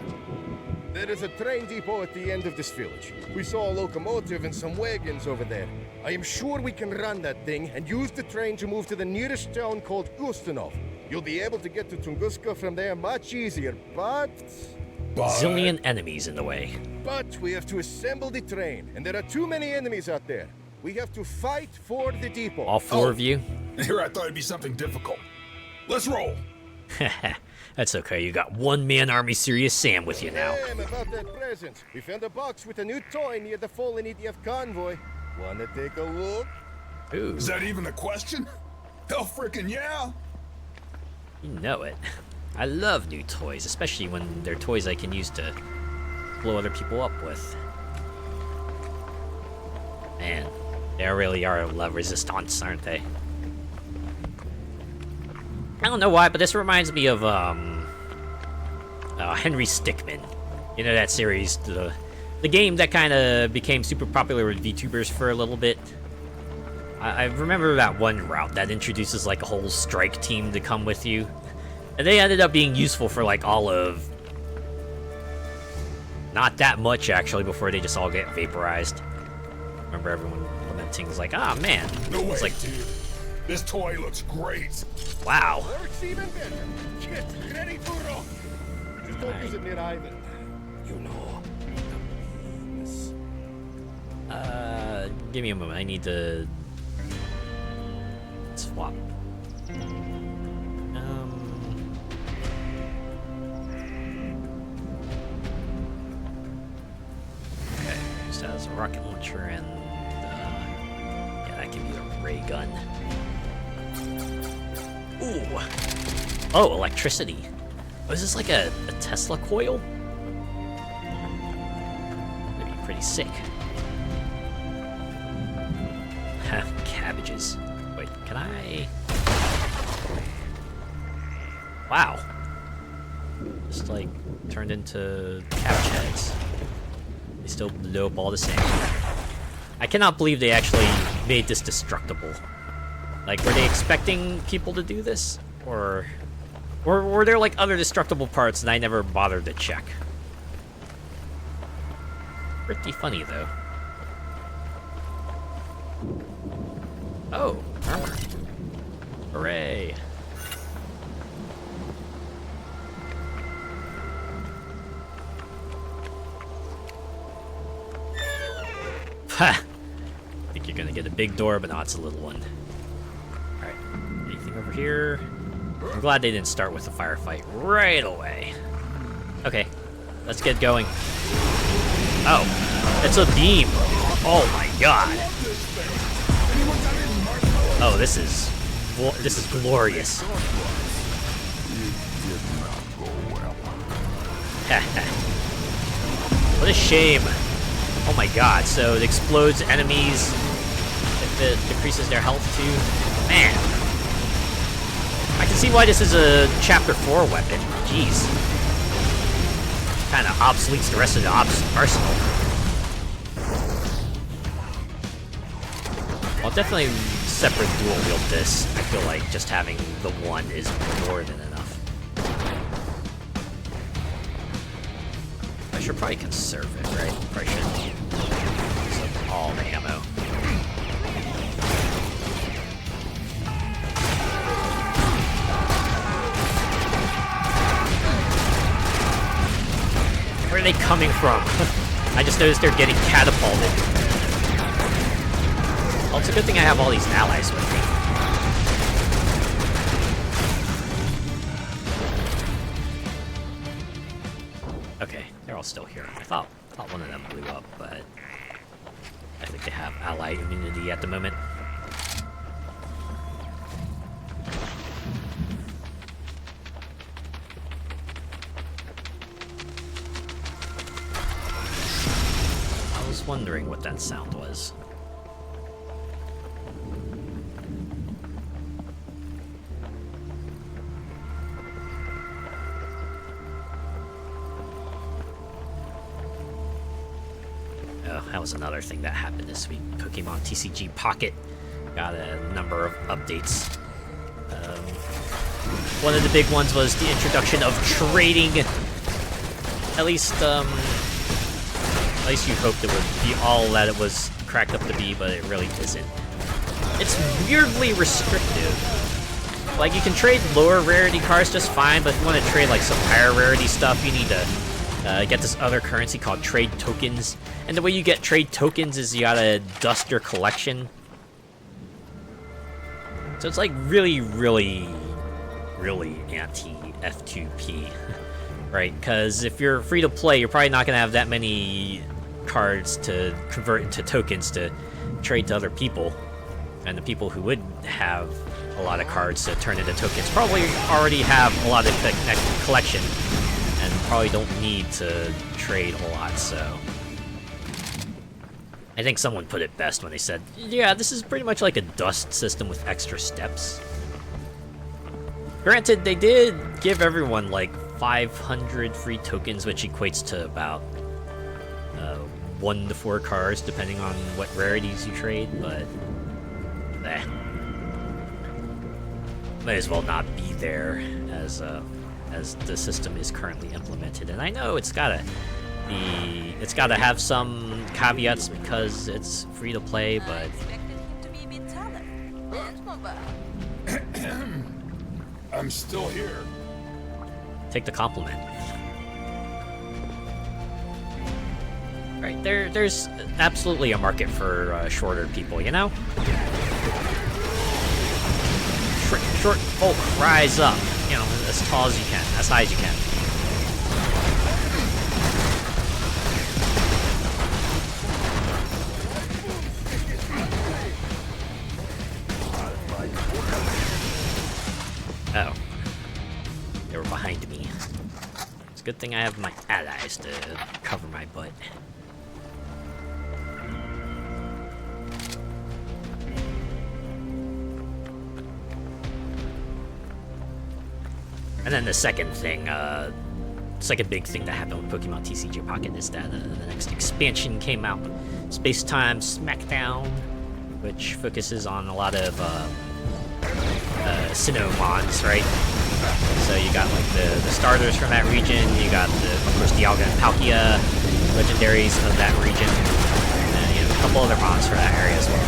There is a train depot at the end of this village. We saw a locomotive and some wagons over there. I am sure we can run that thing and use the train to move to the nearest town called Ustanov. You'll be able to get to Tunguska from there much easier, but Zillion enemies in the way. But we have to assemble the train, and there are too many enemies out there. We have to fight for the depot. All four of you? Here I thought it'd be something difficult. Let's roll. That's okay, you got one-man Army Serious Sam with you now. Damn, about that present. We found a box with a new toy near the fallen EDF convoy. Wanna take a look? Ooh, Is that even a question? Hell frickin' yeah! you know it. I love new toys, especially when they're toys I can use to blow other people up with. Man, they really are La Resistance, aren't they? I don't know why, but this reminds me of Henry Stickmin. You know that series, the game that kind of became super popular with VTubers for a little bit. I remember that one route that introduces like a whole strike team to come with you, and they ended up being useful for like all of not that much actually before they just all get vaporized. Remember everyone lamenting was like, ah man, No way, it's like, dude. This toy looks great. wow. Works even better. Get ready to rock. Just don't use it near Ivan. You know. Give me a moment. I need to swap. Okay, just has a rocket launcher and yeah, that can be a ray gun. Ooh. Oh, electricity. Oh, is this like a Tesla coil? That'd be pretty sick. Cabbages. Wait, can I? Wow. Just like turned into cabbage heads. They still blow up all the same. I cannot believe they actually made this destructible. Like, were they expecting people to do this? Or were there like other destructible parts and I never bothered to check? Pretty funny though. Oh, armor. Hooray. Ha! Think you're gonna get a big door, but no, it's a little one. Alright, anything over here? I'm glad they didn't start with a firefight right away. Okay, let's get going. Oh, it's a beam. Oh my god. Oh, this is glorious. What a shame. Oh my god, so it explodes enemies if it decreases their health too. Man. I can see why this is a Chapter 4 weapon. Jeez. Kinda obsoletes the rest of the arsenal. I'll definitely separate dual wield this. I feel like just having the one is more than enough. I should probably conserve it, right? Probably shouldn't use up all the ammo. Where are they coming from? I just noticed they're getting catapulted. Well, it's a good thing I have all these allies with me. Okay, they're all still here. I thought one of them blew up, but I think they have ally immunity at the moment. I was wondering what that sound was. was another thing that happened this week. Pokemon TCG Pocket got a number of updates. One of the big ones was the introduction of trading. At least you hoped it would be all that it was cracked up to be, but it really isn't. It's weirdly restrictive. Like, you can trade lower rarity cards just fine, but if you want to trade like some higher rarity stuff, you need to get this other currency called trade tokens. And the way you get trade tokens is you gotta dust your collection. So it's like really, really, really anti-F2P, right? Because if you're free to play, you're probably not gonna have that many cards to convert into tokens to trade to other people. And the people who would have a lot of cards to turn into tokens probably already have a lot of collection and probably don't need to trade a lot, so... I think someone put it best when they said, yeah, this is pretty much like a dust system with extra steps. Granted, they did give everyone like 500 free tokens, which equates to about 1 to 4 cards, depending on what rarities you trade, but... Might as well not be there as the system is currently implemented. And I know it's gotta have some caveats because it's free to play, but I'm still here. take the compliment. Right, there's absolutely a market for shorter people, you know? Short folk, rise up. You know, as tall as you can, as high as you can. Oh. They were behind me. It's a good thing I have my allies to cover my butt. And then the second thing, second big thing that happened with Pokemon TCG Pocket is that the next expansion came out, Space-Time Smackdown, which focuses on a lot of Sinnoh mons, right? So you got like the starters from that region, you got of course Dialga and Palkia, legendaries of that region, and you know, a couple other mons from that area as well.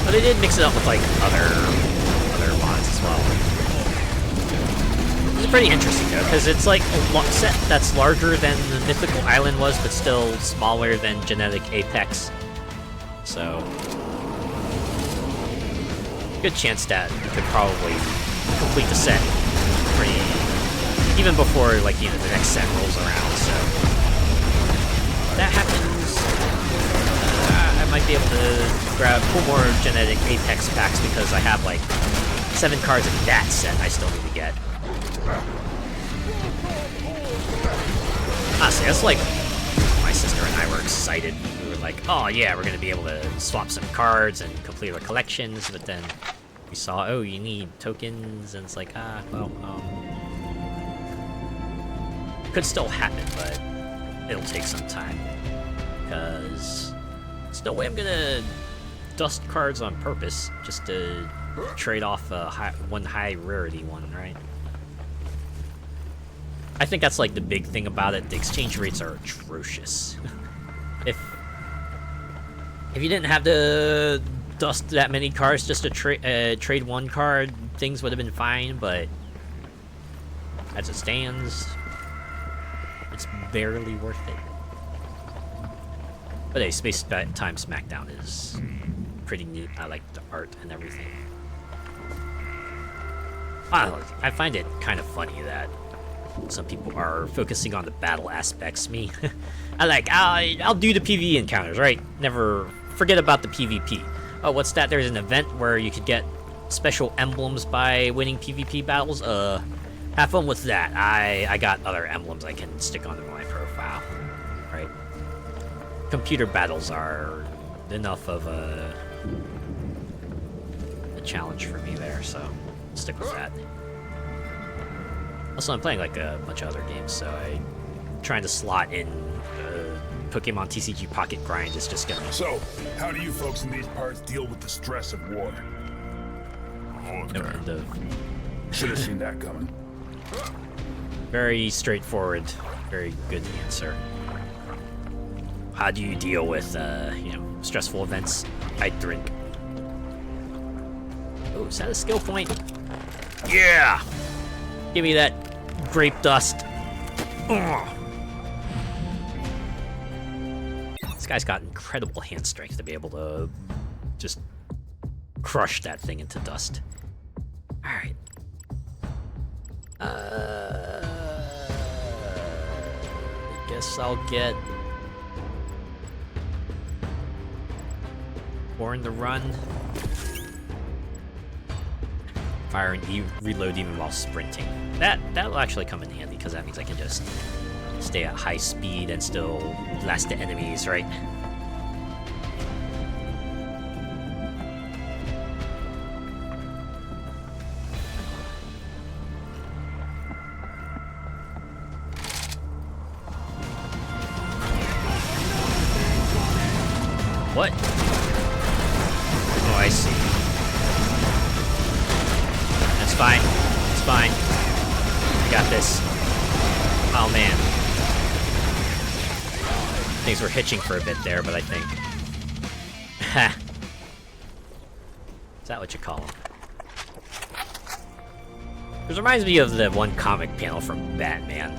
But they did mix it up with like other mons as well. It's pretty interesting though, because it's like a set that's larger than the Mythical Island was, but still smaller than Genetic Apex. So, good chance that you could probably complete the set pretty even before, like, you know, the next set rolls around. So, if that happens, I might be able to grab 2 more Genetic Apex packs because I have like 7 cards in that set I still need to get. Honestly, that's like my sister and I were excited. We were like, oh yeah, we're gonna be able to swap some cards and complete our collections, but then we saw, oh, you need tokens, and it's like, could still happen, but it'll take some time, because there's no way I'm gonna dust cards on purpose just to trade off one high rarity one, right? I think that's like the big thing about it. The exchange rates are atrocious. If you didn't have to dust that many cards just to trade one card, things would have been fine, but as it stands, it's barely worth it. But hey, Space-Time Smackdown is pretty neat. I like the art and everything. I find it kind of funny that some people are focusing on the battle aspects. Me, I'll do the PvE encounters, right? Never forget about the PvP. Oh, what's that? There's an event where you could get special emblems by winning PvP battles. Have fun with that. I got other emblems I can stick onto my profile, right? Computer battles are enough of a challenge for me there, so I'll stick with that. Also, I'm playing like a bunch of other games, so I'm trying to slot in Pokemon TCG Pocket grind is just gonna... So, how do you folks in these parts deal with the stress of war? Should have seen that coming. Very straightforward, very good answer. How do you deal with, stressful events? I drink. Oh, is that a skill point? Yeah! Give me that grape dust. Ugh. This guy's got incredible hand strength to be able to just crush that thing into dust. Alright. I guess I'll get... Born to run. Fire and reload even while sprinting. That'll actually come in handy, because that means I can just stay at high speed and still blast the enemies, right? What? Oh, I see. That's fine. It's fine. I got this. Oh, man. Things were hitching for a bit there, but I think... Ha! Is that what you call them? This reminds me of the one comic panel from Batman.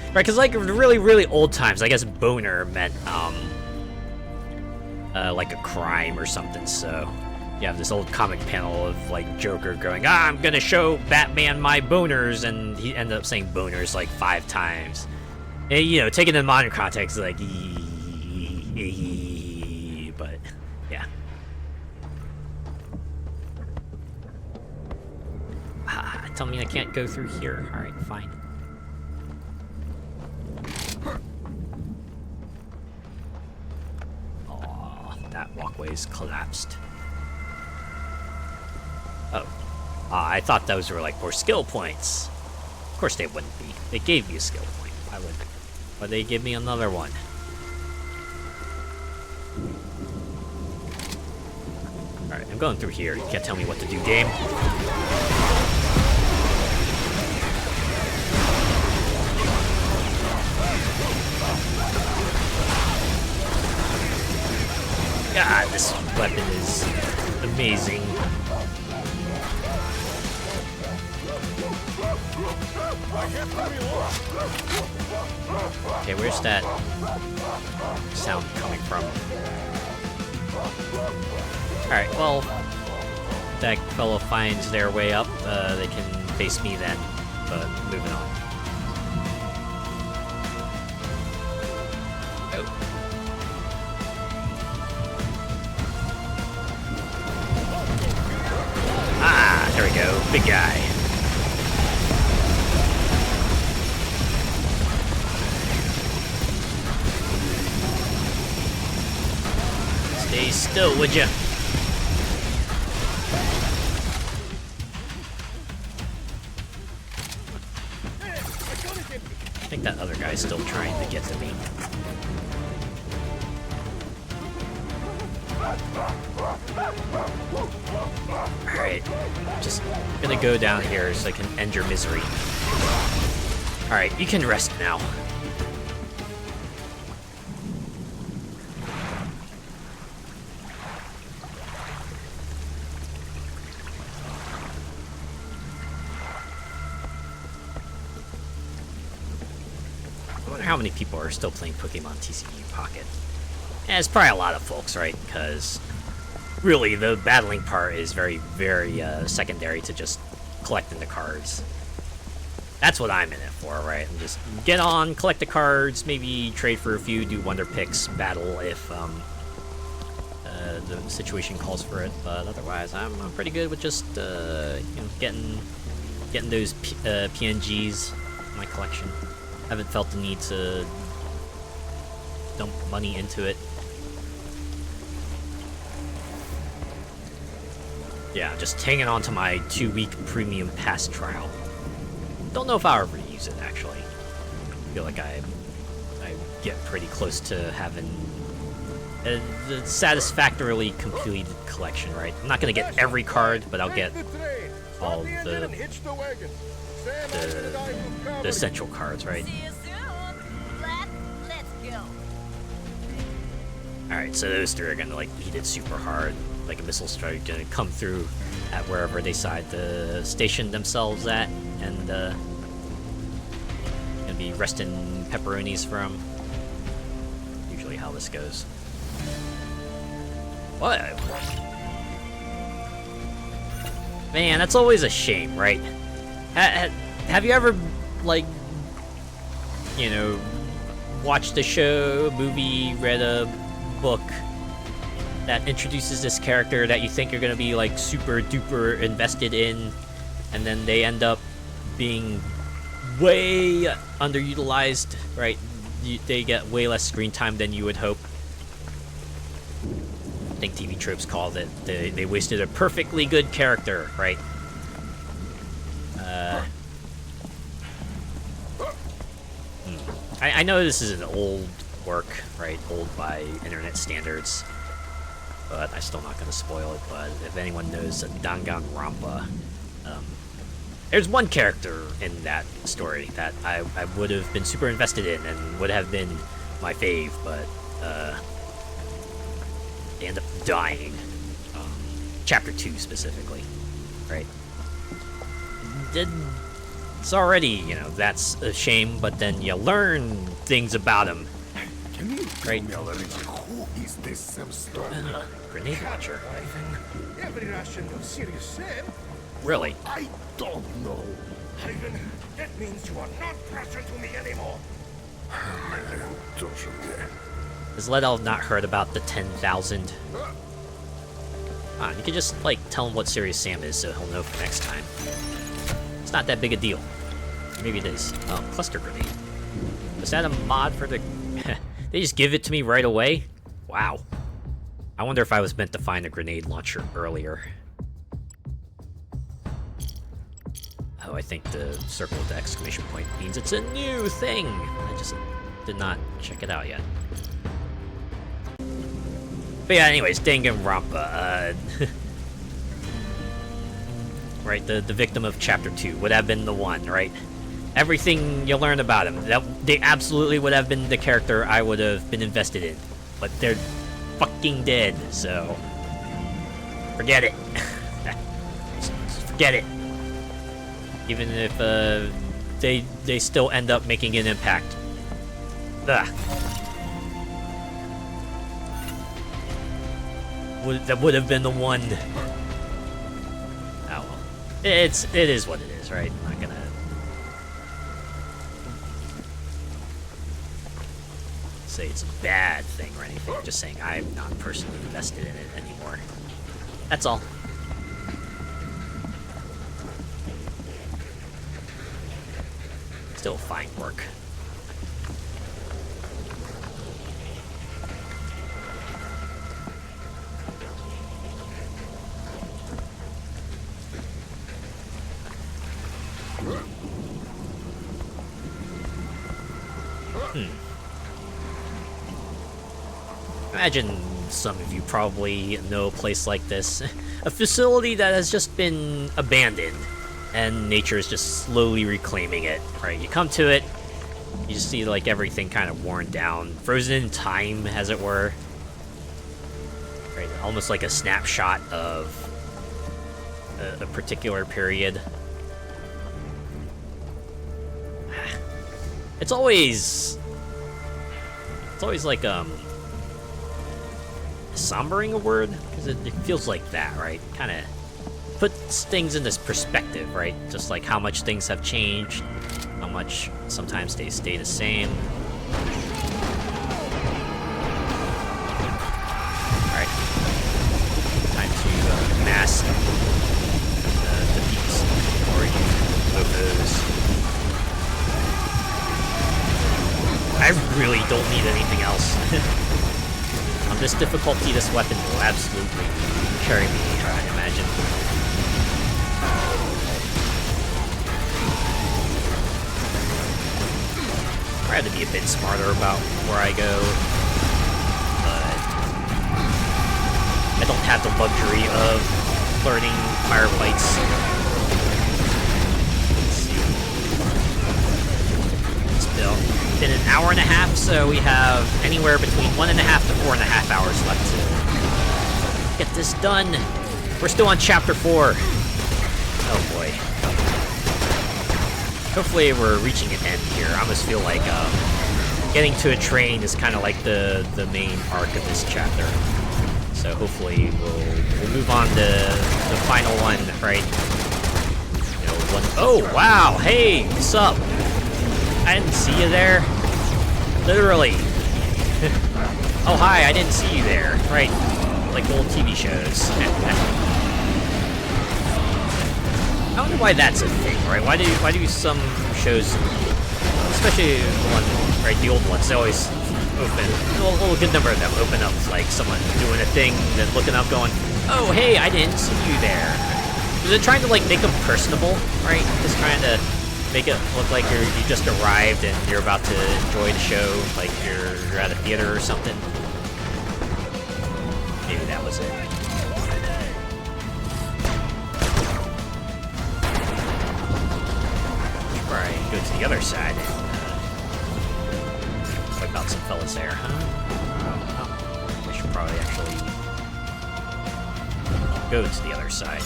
Right, because like really, really old times, I guess boner meant, like a crime or something, so... You have this old comic panel of, like, Joker going, I'm gonna show Batman my boners, and he ended up saying boners, like, 5 times. And, you know, taken in modern context, like, but, yeah. Tell me I can't go through here. Alright, fine. That walkway's collapsed. Oh. I thought those were like more skill points. Of course they wouldn't be. They gave me a skill point. Why would they? But they give me another one. Alright, I'm going through here. You can't tell me what to do, game. God, this weapon is amazing. Okay, where's that sound coming from? Alright, well, if that fellow finds their way up, they can face me then, but moving on. Ah, there we go. Big guy. Stay still, would ya? I think that other guy's still trying to get to me. Alright, just gonna go down here so I can end your misery. Alright, you can rest now. I wonder how many people are still playing Pokemon TCG Pocket. Yeah, it's probably a lot of folks, right? Because really, the battling part is very, very secondary to just collecting the cards. That's what I'm in it for, right? And just get on, collect the cards, maybe trade for a few, do wonder picks, battle if the situation calls for it. But otherwise, I'm pretty good with just getting those PNGs in my collection. Haven't felt the need to dump money into it. Yeah, just hanging on to my 2-week premium pass trial. Don't know if I'll ever use it, actually. I feel like I get pretty close to having a satisfactorily completed collection, right? I'm not gonna get every card, but I'll get all the essential cards, right? See you soon. Let's go. Alright, so those three are gonna like eat it super hard. Like a missile strike gonna come through at wherever they decide to station themselves at, and gonna be resting pepperonis from. Usually how this goes. What? Man, that's always a shame, right? Have you ever, like, you know, watched a show, movie, read a book that introduces this character that you think you're gonna be, like, super duper invested in, and then they end up being way underutilized, right? They get way less screen time than you would hope. I think TV Tropes called it, they wasted a perfectly good character, right? I know this is an old work, right? Old by internet standards, but I'm still not going to spoil it. But if anyone knows Danganronpa, there's one character in that story that I would have been super invested in and would have been my fave, but they end up dying. Chapter 2 specifically, right? It's already, you know, that's a shame, but then you learn things about him. Can you Right. tell me already who is this Sam Stone? Grenade launcher. Every Russian of Serious Sam. Really? I don't know. Ivan, that means you are not Russian to me anymore. Has Ledell not heard about the 10,000? You can just, like, tell him what Serious Sam is so he'll know for next time. It's not that big a deal. Maybe it is. Oh, cluster grenade. Was that a mod for the... They just give it to me right away? Wow. I wonder if I was meant to find a grenade launcher earlier. Oh, I think the circle with the exclamation point means it's a new thing! I just did not check it out yet. But yeah, anyways, Danganronpa, right, the victim of Chapter 2 would have been the one, right? Everything you learn about him, they absolutely would have been the character I would have been invested in. But they're fucking dead, so... Forget it. Just forget it. Even if, they still end up making an impact. Ugh. That would have been the one. Oh well. It is what it is, right? I'm not gonna say it's a bad thing or anything. I'm just saying I'm not personally invested in it anymore. That's all. Still fine work. Imagine some of you probably know a place like this. A facility that has just been abandoned, and nature is just slowly reclaiming it, right? You come to it, you just see like everything kind of worn down, frozen in time, as it were. Right, almost like a snapshot of a particular period. It's always like, sombering a word? Because it feels like that, right? Kind of puts things in this perspective, right? Just like how much things have changed, how much sometimes they stay the same. Alright. Time to mask the peaks or logos. I really don't need anything else. On this difficulty, this weapon will absolutely carry me, I imagine. Alright, to be a bit smarter about where I go, but I don't have the luxury of flirting firefights. Let's see. It's been an hour and a half, so we have anywhere between 1.5 to 4.5 hours left to get this done. We're still on chapter 4. Oh boy. Hopefully we're reaching an end here. I almost feel like getting to a train is kind of like the main arc of this chapter. So hopefully we'll move on to the final one, right? You know, oh wow, hey, what's up? I didn't see you there. Literally. Oh hi, I didn't see you there. Right, like old TV shows. I wonder why that's a thing, right? Why do some shows, especially the one, right, the old ones, they always open, a good number of them open up with, like, someone doing a thing, then looking up going, oh, hey, I didn't see you there. Is it trying to, like, make them personable, right? Just trying to make it look like you just arrived and you're about to enjoy the show, like you're at a theater or something. Maybe that was it. Right, go to the other side and wipe out some fellas there, huh? Oh, I should probably actually go to the other side.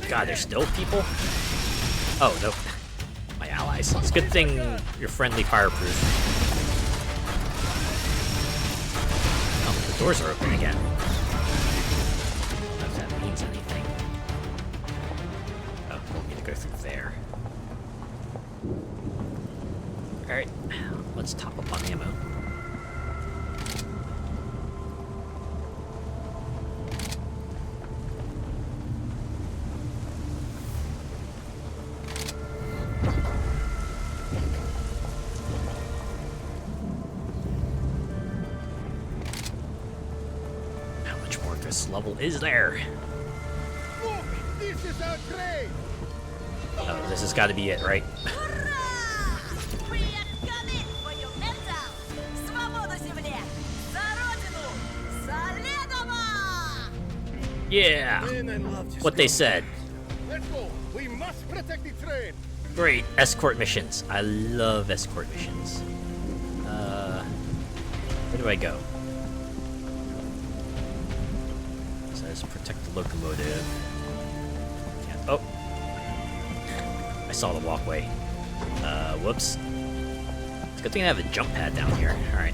God, there's still people? Oh, nope. Allies. It's a good thing you're friendly fireproof. Oh, the doors are open again. I don't know if that means anything. Oh, we'll need to go through there. Alright, let's top up on ammo. Level is there. Look, this is our train. Oh, this has got to be it, right? Ура! Мы coming for your mental! Свободу земле! За родину! За Ледово! Yeah! What they said. Let's go. We must protect the train. Great. Escort missions. I love escort missions. Where do I go? Protect the locomotive. Can't. Oh! I saw the walkway. Whoops. It's a good thing I have a jump pad down here. Alright.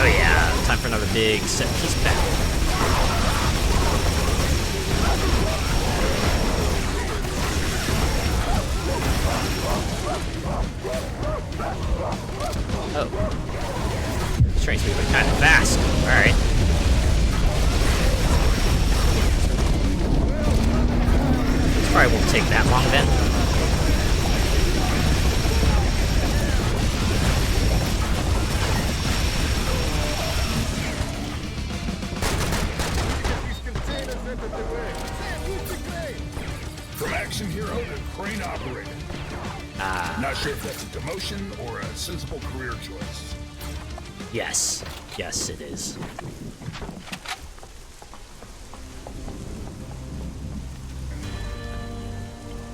Oh yeah, time for another big set-piece battle. Oh. This train's moving kind of fast. Alright. This probably won't take that long then. From action hero to crane operator. Not sure if that's a demotion or a sensible career choice. Yes. Yes, it is.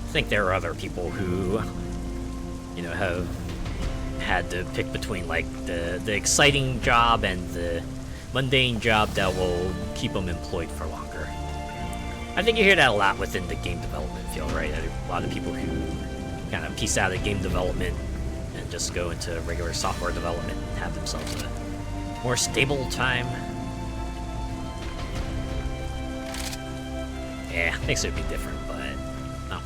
I think there are other people who, you know, have had to pick between, like, the exciting job and the mundane job that will keep them employed for longer. I think you hear that a lot within the game development field, right? A lot of people who kind of piece out of game development and just go into regular software development and have themselves a more stable time. Yeah, things would be different, but no.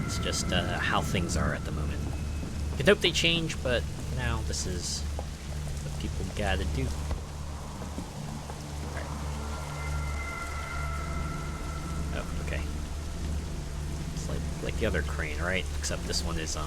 It's just how things are at the moment. I hope they change, but for now, this is what people gotta do. like the other crane, right? Except this one is,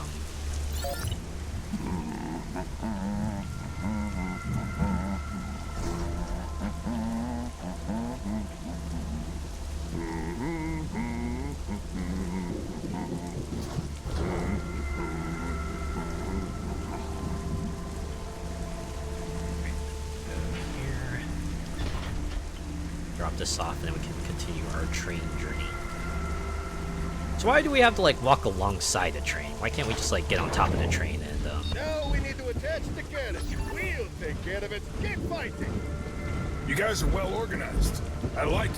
drop this off, and then we can continue our train journey. So why do we have to, like, walk alongside a train? Why can't we just, like, get on top of the train and, Now we need to attach the carriage. We'll take care of it. Keep fighting. You guys are well organized. I like it.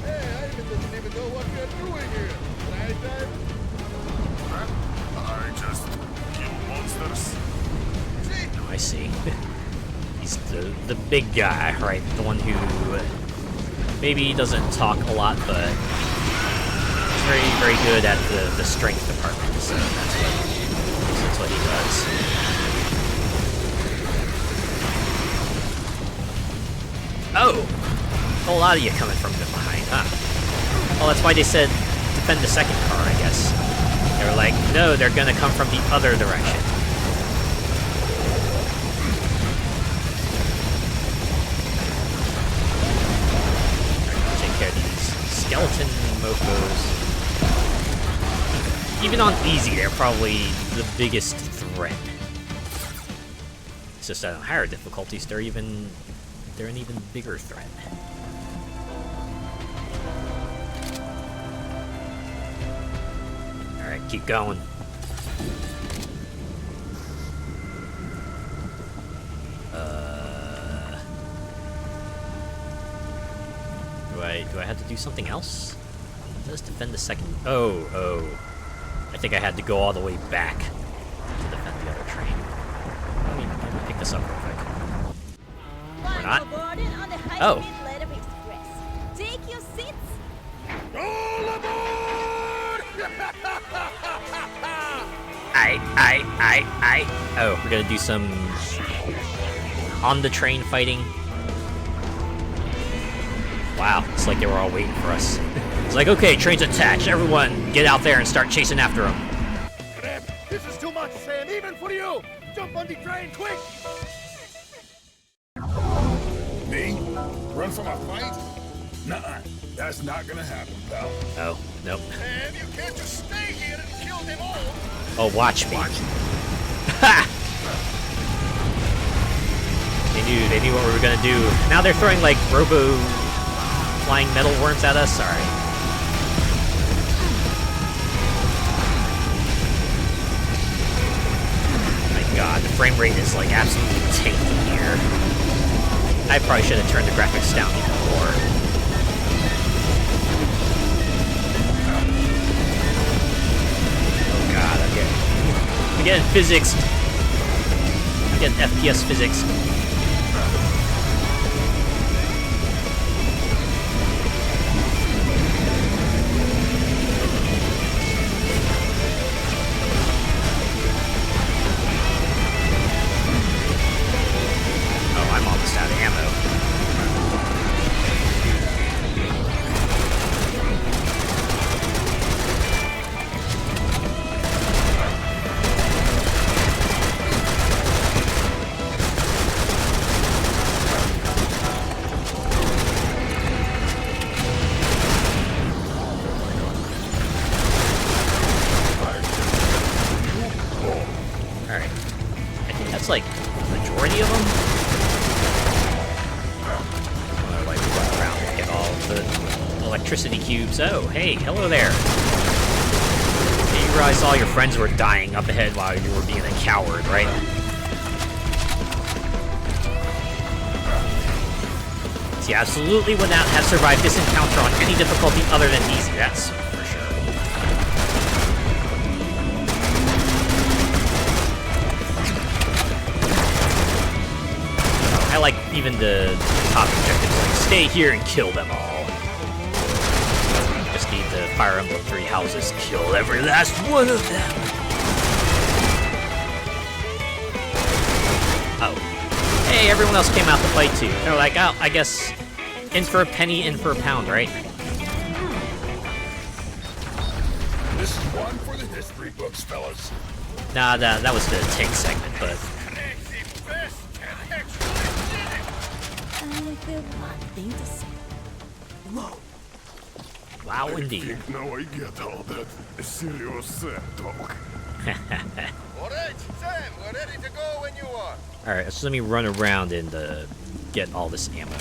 Hey, I didn't even know what you're doing here. Right, Dad? I just kill monsters. See? I see. He's the big guy, right? The one who maybe doesn't talk a lot, but he's very, very good at the strength department. So that's what he does. Oh! A whole lot of you coming from behind, huh? Well, that's why they said defend the second car, I guess. They were like, no, they're gonna come from the other direction. Skeleton mofos. Even on easy, they're probably the biggest threat. It's just on higher difficulties, they're an even bigger threat. Alright, keep going. Do I have to do something else? Let's defend the second. Oh. I think I had to go all the way back to defend the other train. Let me pick this up real quick. We're not. Oh. Take your seats. All aboard! Oh, we're gonna do some on the train fighting. Wow, it's like they were all waiting for us. It's like, okay, train's attached. Everyone, get out there and start chasing after them. Crap, this is too much, Sam, even for you! Jump on the train, quick! Me? Run from a fight? Nuh-uh. That's not gonna happen, pal. Oh, nope. Sam, you can't just stay here and kill them all! Oh, watch me. Ha! They knew what we were gonna do. Now they're throwing, like, flying metal worms at us? Alright. My god, the frame rate is like absolutely tanking here. I probably should have turned the graphics down even more. Oh god, I'm getting physics. I'm getting FPS physics. Like majority of them. Like run around and get all the electricity cubes. Oh, hey, hello there. You realize all your friends were dying up ahead while you were being a coward, right? See, absolutely would not have survived this encounter on any difficulty other than easy. That's for sure. I like even the top objectives, like stay here and kill them all. Just need the Fire Emblem 3 houses, kill every last one of them. Oh. Hey, everyone else came out to fight too. They're like, oh, I guess in for a penny, in for a pound, right? This One for the history books, fellas. Nah, that was the tank segment, but I feel one thing to say. wow, indeed. Now I get all that serious talk. All right, Sam, we're ready to go when you are. Alright, so let me run around and get all this ammo.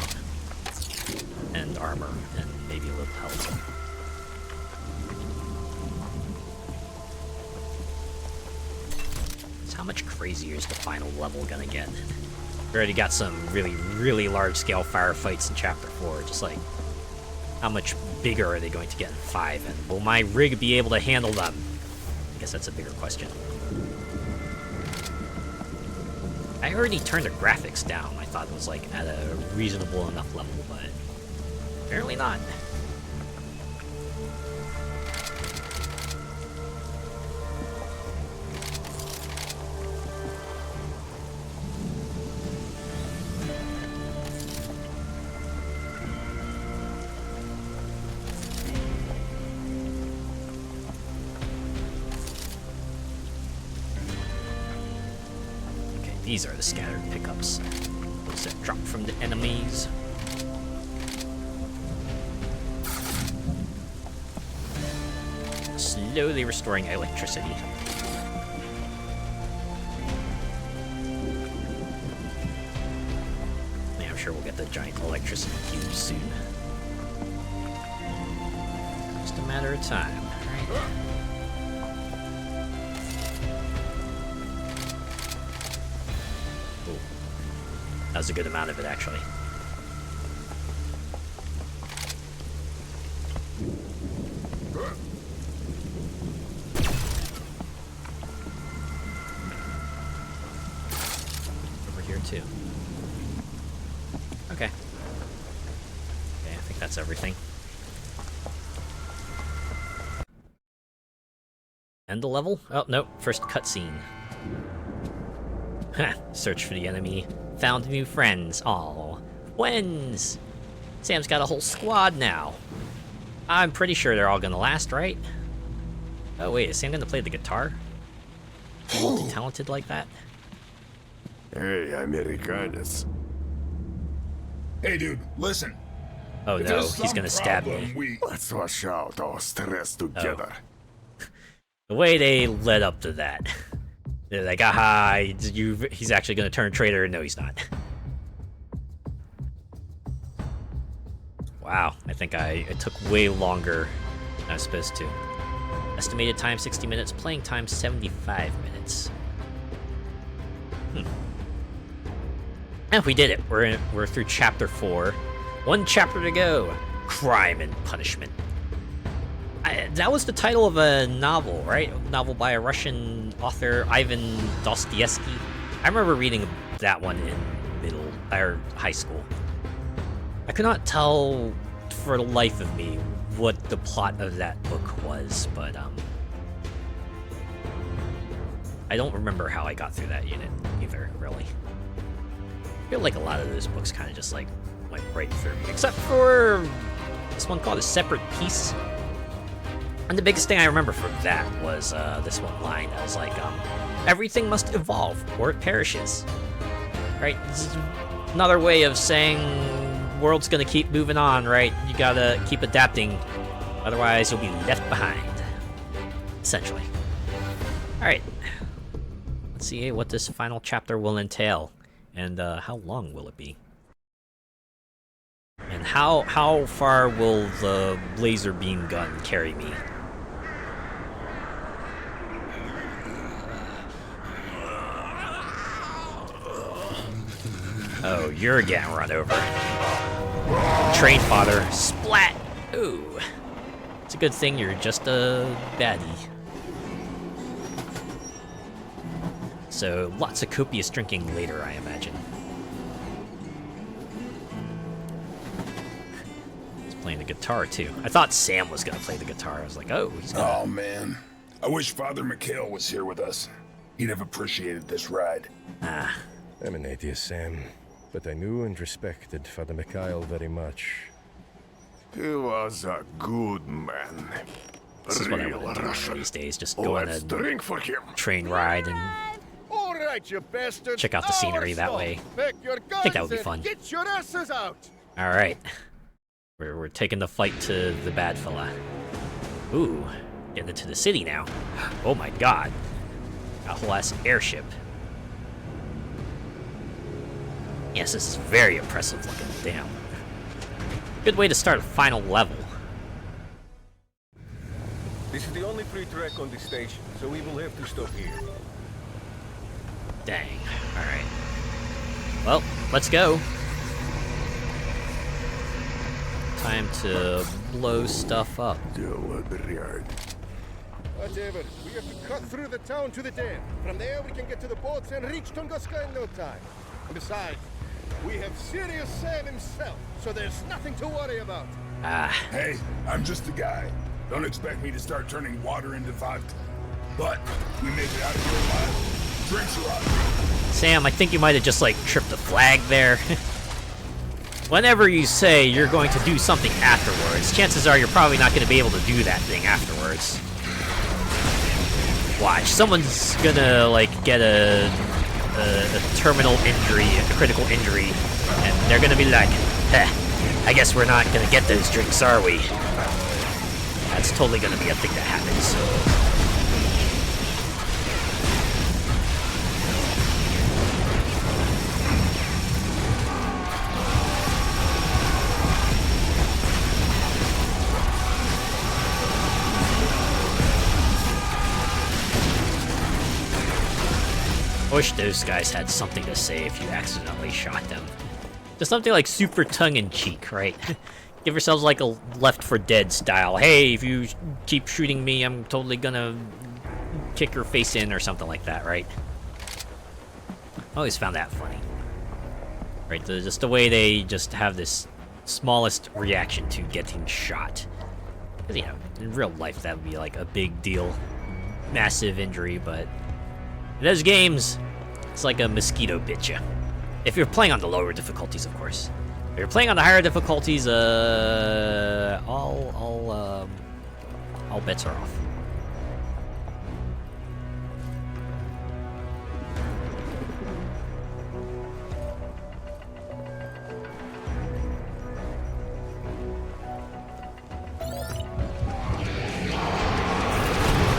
And armor, and maybe a little health. So how much crazier is the final level gonna get? We already got some really, really large-scale firefights in Chapter 4, just like, how much bigger are they going to get in 5, and will my rig be able to handle them? I guess that's a bigger question. I already turned the graphics down. I thought it was like at a reasonable enough level, but apparently not. These are the scattered pickups. Those that drop from the enemies. Slowly restoring electricity. Yeah, I'm sure we'll get the giant electricity cube soon. Just a matter of time, right? That was a good amount of it, actually. Over here, too. Okay. Okay, I think that's everything. End the level? Oh, nope. First cutscene. Ha! Search for the enemy. Found new friends. Aw. Wins! Sam's got a whole squad now. I'm pretty sure they're all gonna last, right? Oh wait, is Sam gonna play the guitar? Multi-talented like that? Hey, Americanus. Hey, dude, listen. Oh If no, there's he's some gonna stab problem, me. Let's wash out our stress together. The way they led up to that. They're like, aha, he's actually gonna turn traitor. No, he's not. Wow, I think it took way longer than I was supposed to. Estimated time 60 minutes, playing time 75 minutes. And we did it. We're through Chapter 4. One chapter to go. Crime and Punishment. That was the title of a novel, right? A novel by a Russian author, Ivan Dostoevsky. I remember reading that one in middle or high school. I could not tell for the life of me what the plot of that book was, but I don't remember how I got through that unit either, really. I feel like a lot of those books kind of just like went right through me, except for this one called A Separate Peace. And the biggest thing I remember from that was this one line that was like, everything must evolve or it perishes. Right? This is another way of saying world's gonna keep moving on, right? You gotta keep adapting, otherwise you'll be left behind. Essentially. Alright. Let's see what this final chapter will entail. And how long will it be? And how far will the laser beam gun carry me? Oh, you're getting run over. Train fodder. Splat! Ooh. It's a good thing you're just a baddie. So, lots of copious drinking later, I imagine. He's playing the guitar, too. I thought Sam was gonna play the guitar. I was like, oh, he's gonna... Oh, man. I wish Father Mikhail was here with us. He'd have appreciated this ride. Ah. I'm an atheist, Sam, but I knew and respected Father Mikhail very much. He was a good man. This is what I Real want to do Russian. these days. Just go on Let's a drink for him. train ride and All right, you bastards. check out the scenery that Our way. stuff. Pack your guns think that would be and fun. Get your asses out. All right, we're taking the fight to the bad fella. Ooh, getting into the city now. Oh my God, a whole ass airship. Yes, this is very impressive looking. Damn. Good way to start a final level. This is the only free track on the station, so we will have to stop here. Dang. All right. Well, let's go. Time to blow stuff up. Whatever. We have to cut through the town to the dam. From there, we can get to the boats and reach Tunguska in no time. And besides, we have Serious Sam himself, so there's nothing to worry about. Ah, Hey, I'm just a guy. Don't expect me to start turning water into vodka. But we make it out of here alive. Drinks are out. Sam, I think you might have just like tripped a flag there. Whenever you say you're going to do something afterwards, chances are you're probably not going to be able to do that thing afterwards. Watch, someone's gonna like get a terminal injury, a critical injury, and they're gonna be like, "Heh, I guess we're not gonna get those drinks, are we?" That's totally gonna be a thing that happens. I wish those guys had something to say if you accidentally shot them. Just something like super tongue-in-cheek, right? Give yourselves like a Left 4 Dead style. Hey, if you keep shooting me, I'm totally gonna kick your face in or something like that, right? I always found that funny. Right, just the way they just have this smallest reaction to getting shot. 'Cause, you know, in real life that would be like a big deal. Massive injury, but in those games, it's like a mosquito bit you. If you're playing on the lower difficulties, of course. If you're playing on the higher difficulties, all bets are off.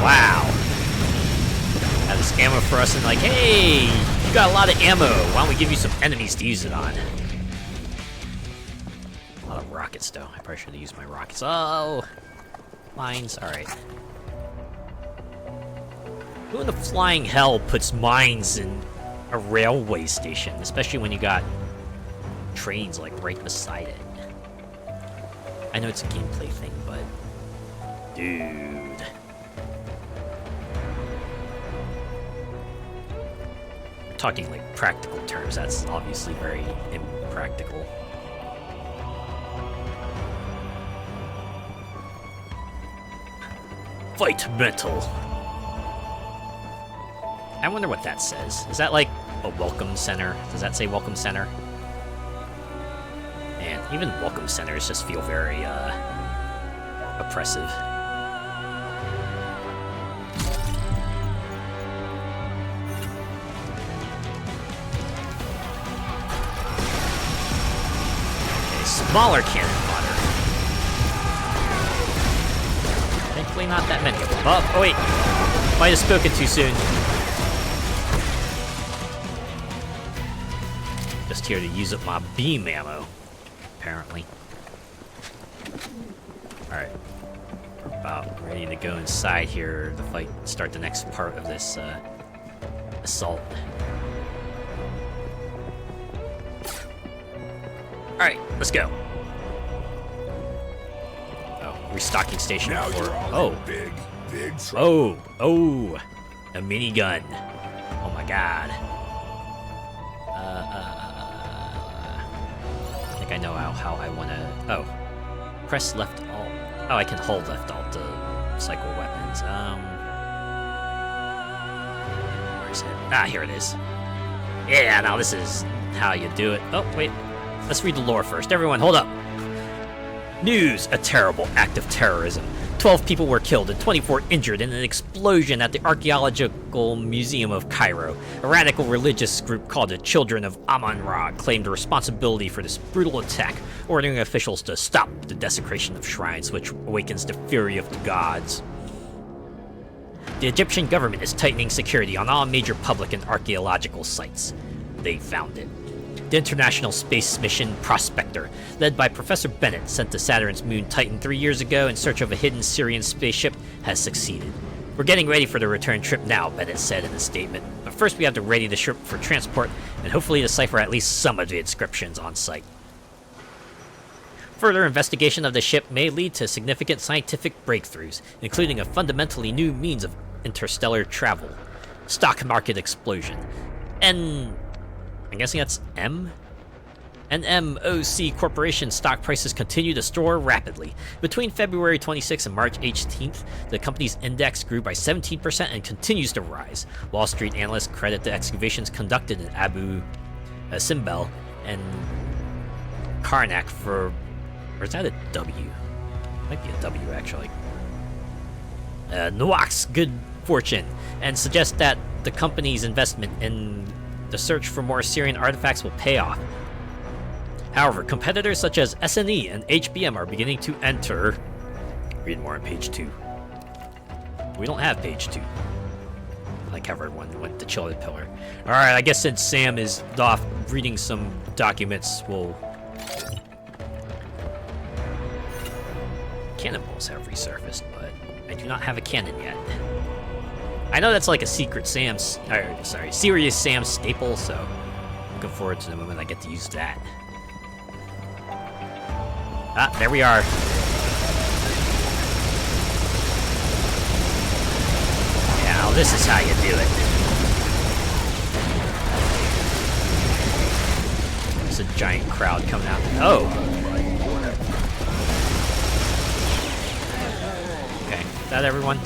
Wow. Have this ammo for us and like, hey, you got a lot of ammo. Why don't we give you some enemies to use it on? A lot of rockets, though. I probably should have used my rockets. Oh, mines. All right. Who in the flying hell puts mines in a railway station, especially when you got trains like right beside it? I know it's a gameplay thing, but dude. Talking like practical terms, that's obviously very impractical. Fight metal. I wonder what that says. Is that like a welcome center? Does that say welcome center? Man, even welcome centers just feel very oppressive. Smaller cannon fodder. Thankfully not that many of them. Oh wait. Might have spoken too soon. Just here to use up my beam ammo, apparently. Alright. We're about ready to go inside here to fight, start the next part of this assault. Alright, let's go. Oh, restocking station Now for. you're all Oh. in big trouble. Oh, a minigun. Oh my god. I think I know how I wanna. Oh. Press left alt. Oh, I can hold left alt to cycle weapons. Where is it? Ah, here it is. Yeah, now this is how you do it. Oh, wait. Let's read the lore first. Everyone, hold up. News: a terrible act of terrorism. 12 people were killed and 24 injured in an explosion at the Archaeological Museum of Cairo. A radical religious group called the Children of Amun-Ra claimed responsibility for this brutal attack, ordering officials to stop the desecration of shrines, which awakens the fury of the gods. The Egyptian government is tightening security on all major public and archaeological sites. They found it. The International Space Mission Prospector, led by Professor Bennett, sent to Saturn's moon Titan 3 years ago in search of a hidden Syrian spaceship, has succeeded. We're getting ready for the return trip now, Bennett said in a statement. But first we have to ready the ship for transport and hopefully decipher at least some of the inscriptions on site. Further investigation of the ship may lead to significant scientific breakthroughs, including a fundamentally new means of interstellar travel. Stock market explosion. I'm guessing that's M? NMOC Corporation stock prices continue to soar rapidly. Between February 26th and March 18th, the company's index grew by 17% and continues to rise. Wall Street analysts credit the excavations conducted in Abu Simbel and Karnak for... or is that a W? Might be a W, actually. Nuak's good fortune, and suggest that the company's investment in the search for more Syrian artifacts will pay off. However, competitors such as SNE and HBM are beginning to enter. Read more on page 2. We don't have page 2. Like how everyone went to chill at the pillar. Alright, I guess since Sam is off reading some documents, we'll... Cannonballs have resurfaced, but I do not have a cannon yet. I know that's like a secret Sam's, Serious Sam staple, so looking forward to the moment I get to use that. Ah, there we are. Now this is how you do it. There's a giant crowd coming out. Oh! Okay, is that everyone?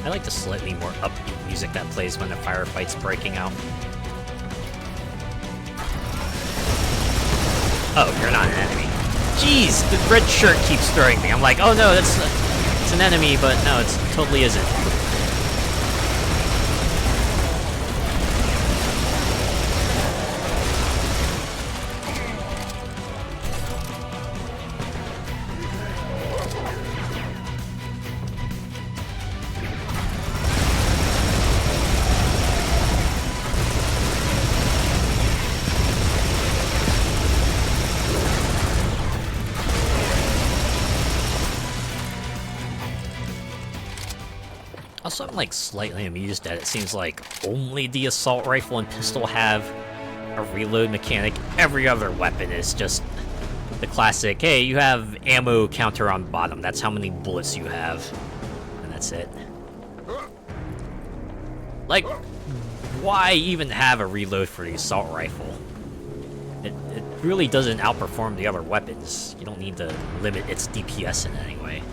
I like the slightly more upbeat music that plays when the firefight's breaking out. Oh, you're not an enemy. Jeez, the red shirt keeps throwing me. I'm like, oh no, it's an enemy, but no, it totally isn't. Also, I'm like slightly amused that it seems like only the assault rifle and pistol have a reload mechanic. Every other weapon is just the classic, hey, you have ammo counter on bottom, that's how many bullets you have, and that's it. Like, why even have a reload for the assault rifle? It really doesn't outperform the other weapons. You don't need to limit its DPS in any way.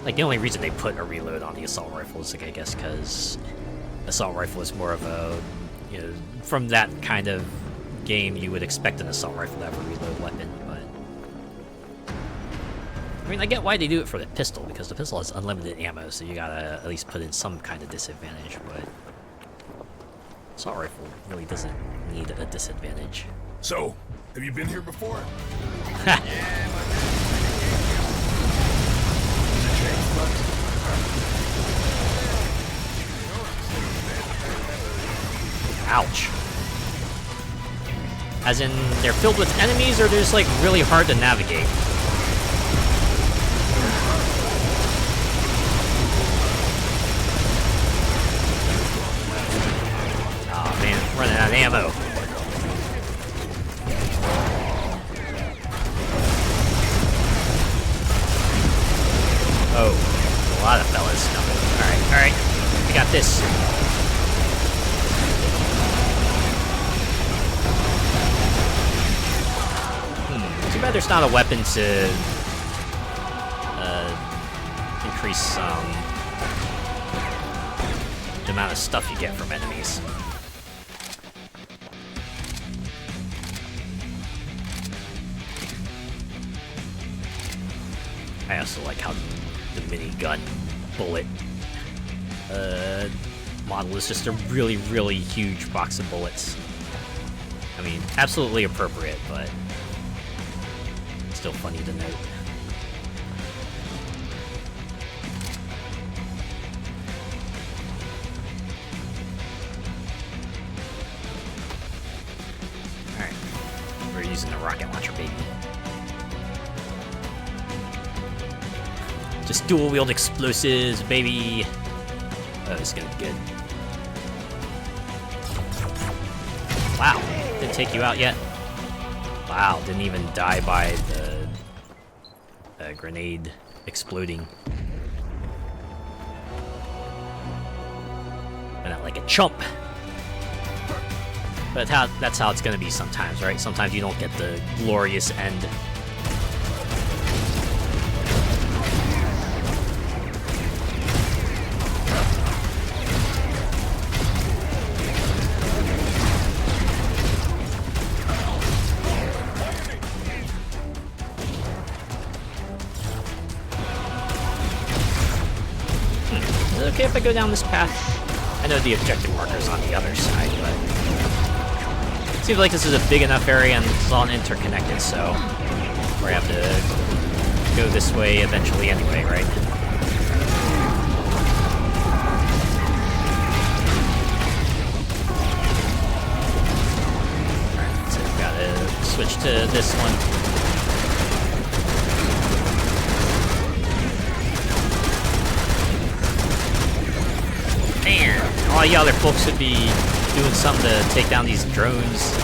Like, the only reason they put a reload on the assault rifle is, like, I guess, because assault rifle is more of a, you know, from that kind of game, you would expect an assault rifle to have a reload weapon, but... I mean, I get why they do it for the pistol, because the pistol has unlimited ammo, so you gotta at least put in some kind of disadvantage, but... assault rifle really doesn't need a disadvantage. So, have you been here before? Ouch. As in, they're filled with enemies, or they're just, like, really hard to navigate? Aw, man, running out of ammo. Oh, a lot of fellas coming. Alright, we got this. Too bad there's not a weapon to increase the amount of stuff you get from enemies. I also like how the minigun bullet model is just a really, really huge box of bullets. I mean, absolutely appropriate, but still funny to note. Alright, we're using the rocket launcher, baby. Just dual-wield explosives, baby. Oh, this is gonna be good. Wow, didn't take you out yet. Wow, didn't even die by the grenade exploding. And not like a chump. But that's how it's gonna be sometimes, right? Sometimes you don't get the glorious end. Okay if I go down this path? I know the objective marker's on the other side, but it seems like this is a big enough area and it's all interconnected, so we're gonna have to go this way eventually anyway, right? Alright, so we've gotta switch to this one. Man, all you other folks should be doing something to take down these drones.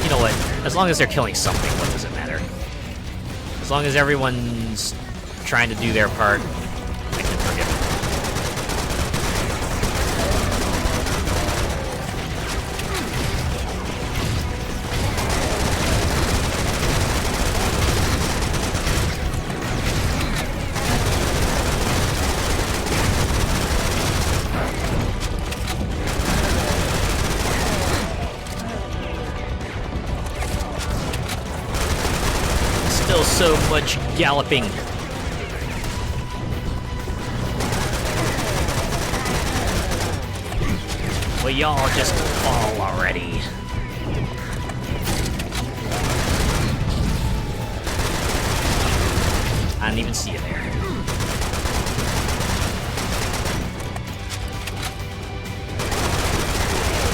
You know what? As long as they're killing something, what does it matter? As long as everyone's trying to do their part, I can forgive them. So much galloping. Will y'all just fall already? I didn't even see you there.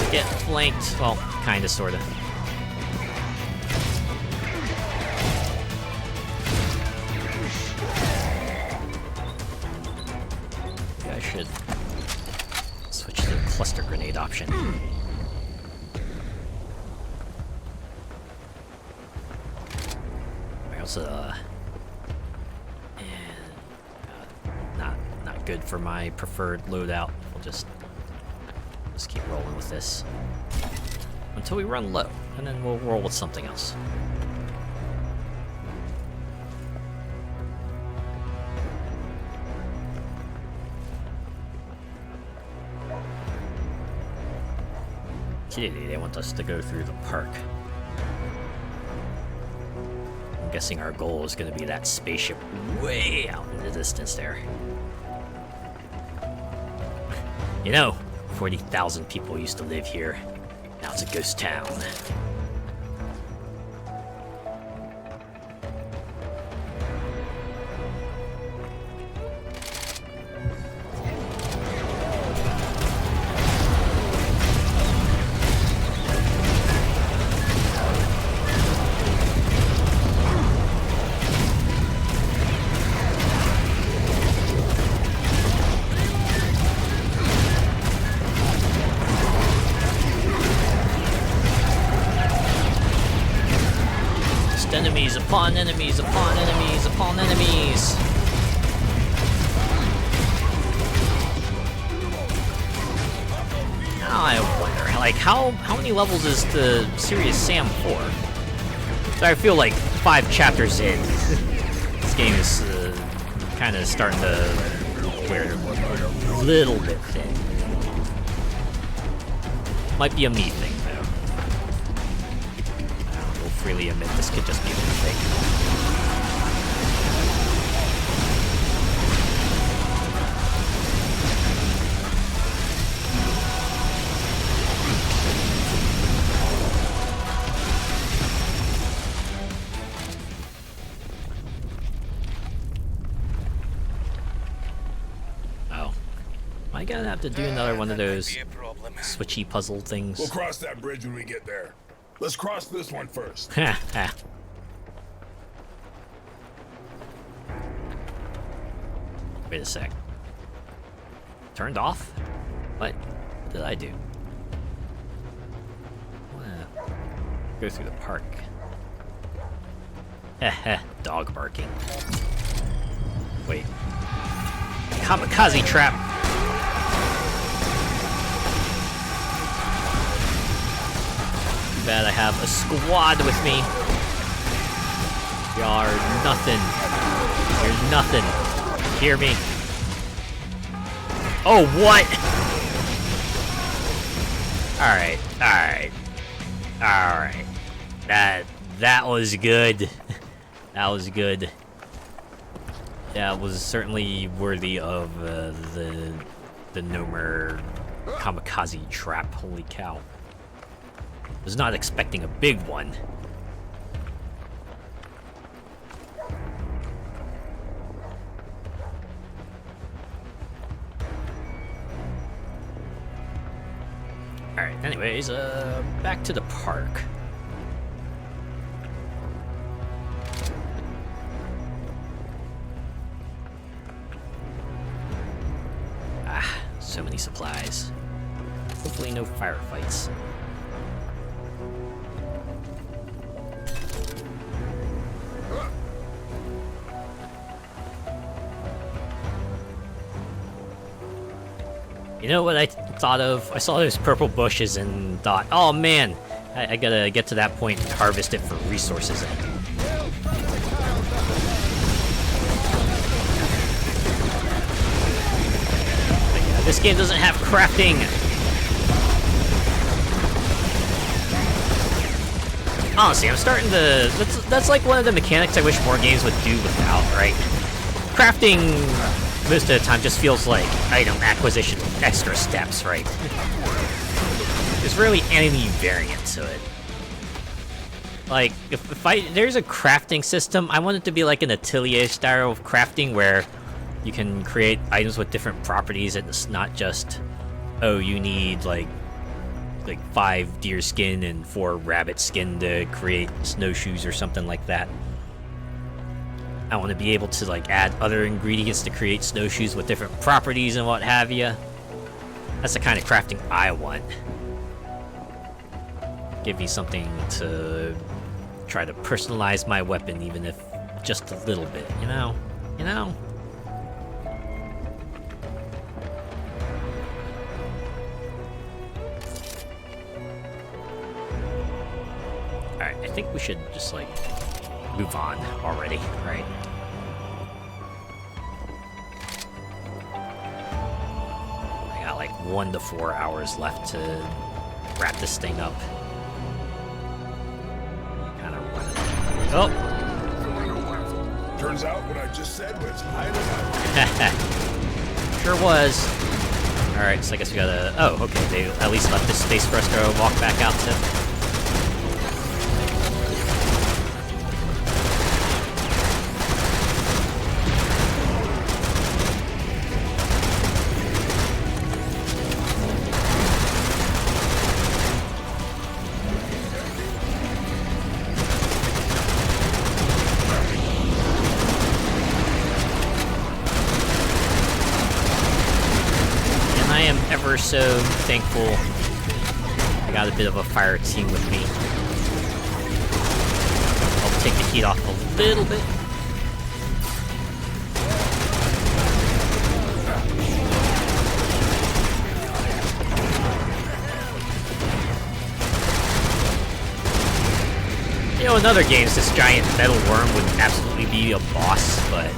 Get flanked. Well, kinda, sorta. Switch to the cluster grenade option. Also, not good for my preferred loadout. We'll just keep rolling with this until we run low, and then we'll roll with something else. Clearly, they want us to go through the park. I'm guessing our goal is going to be that spaceship way out in the distance there. You know, 40,000 people used to live here. Now it's a ghost town. Enemies upon enemies upon enemies upon enemies. Now I wonder, like, how many levels is the Serious Sam for? So I feel like 5 chapters in, this game is kind of starting to wear a little bit thin. Might be a me thing, though. freely admit this could just be a mistake. Am I gonna have to do another one of those switchy puzzle things? We'll cross that bridge when we get there. Let's cross this one first. Ha ha. Wait a sec. Turned off? What did I do? Wanna go through the park. Heh dog barking. Wait. Kamikaze trap! Too bad I have a squad with me. Y'all are nothing. You're nothing. Hear me? Oh, what? Alright, alright. Alright. That was good. That was good. That was certainly worthy of the Nomer kamikaze trap. Holy cow. Was not expecting a big one. Alright, anyways, back to the park. Ah, so many supplies. Hopefully no firefights. You know what I thought of? I saw those purple bushes and thought, oh man, I gotta get to that point and harvest it for resources. But yeah, this game doesn't have crafting. Honestly, I'm starting to... That's like one of the mechanics I wish more games would do without, right? Crafting... most of the time just feels like item acquisition with extra steps, right? There's really any variant to it. Like, if there's a crafting system, I want it to be like an atelier style of crafting where you can create items with different properties and it's not just, oh, you need like 5 deer skin and 4 rabbit skin to create snowshoes or something like that. I want to be able to like add other ingredients to create snowshoes with different properties and what have you. That's the kind of crafting I want. Give me something to try to personalize my weapon, even if just a little bit, you know? You know? Alright, I think we should just like move on already, right? I got like 1 to 4 hours left to wrap this thing up. Kind of running. Oh! Turns out what I just said was highly Sure was. Alright, so I guess we gotta... Oh, okay, they at least left this space for us to walk back out to. So thankful I got a bit of a fire team with me. I'll take the heat off a little bit. You know, in other games, this giant metal worm would absolutely be a boss, but...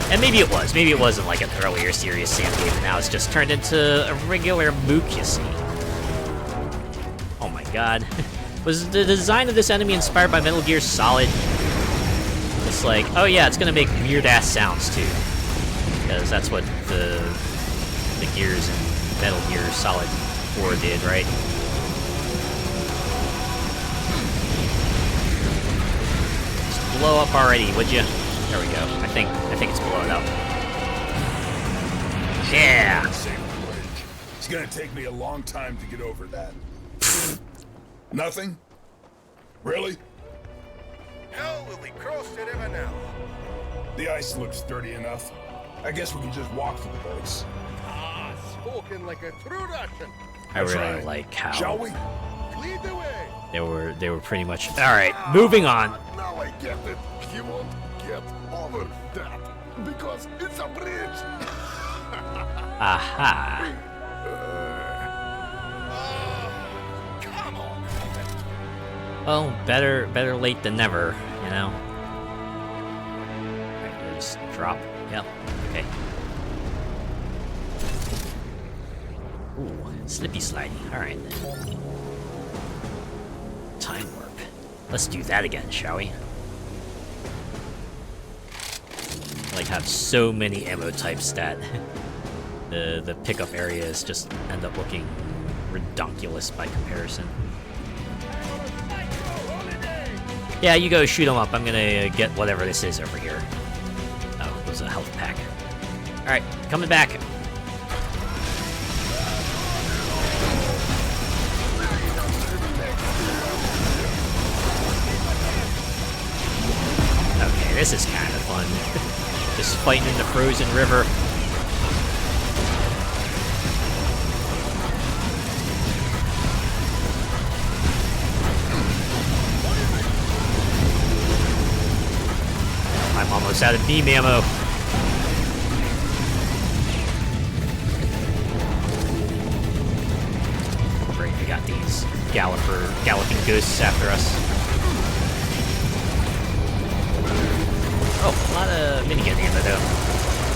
And maybe it was. Maybe it wasn't like an earlier serious Sam game, and now it's just turned into a regular mook, you see. Oh my god. Was the design of this enemy inspired by Metal Gear Solid? It's like, oh yeah, it's gonna make weird-ass sounds too. Because that's what the Gears in Metal Gear Solid 4 did, right? Just blow up already, would you? There we go. I think it's blowing up. Yeah! It's gonna take me a long time to get over that. Nothing? Really? How will we cross the river now? The ice looks sturdy enough. I guess we can just walk to the place. Ah, spoken like a true Russian. I That's really right. like how Shall we? Lead the way. they were pretty much alright, moving on. Now I get it. You won't get over that because it's a bridge. Aha. Come on. Well, better late than never, you know? Alright, just drop. Yep, okay. Ooh, slippy slidey, alright. Time warp. Let's do that again, shall we? I like have so many ammo types that the pickup areas just end up looking redonkulous by comparison. Yeah, you go shoot them up. I'm gonna get whatever this is over here. Oh, it was a health pack. Alright, coming back. Okay, this is kind of fun. Just fighting in the frozen river. I'm almost out of beam ammo. Great, we got these galloping ghosts after us. Oh, a lot of minigun ammo though.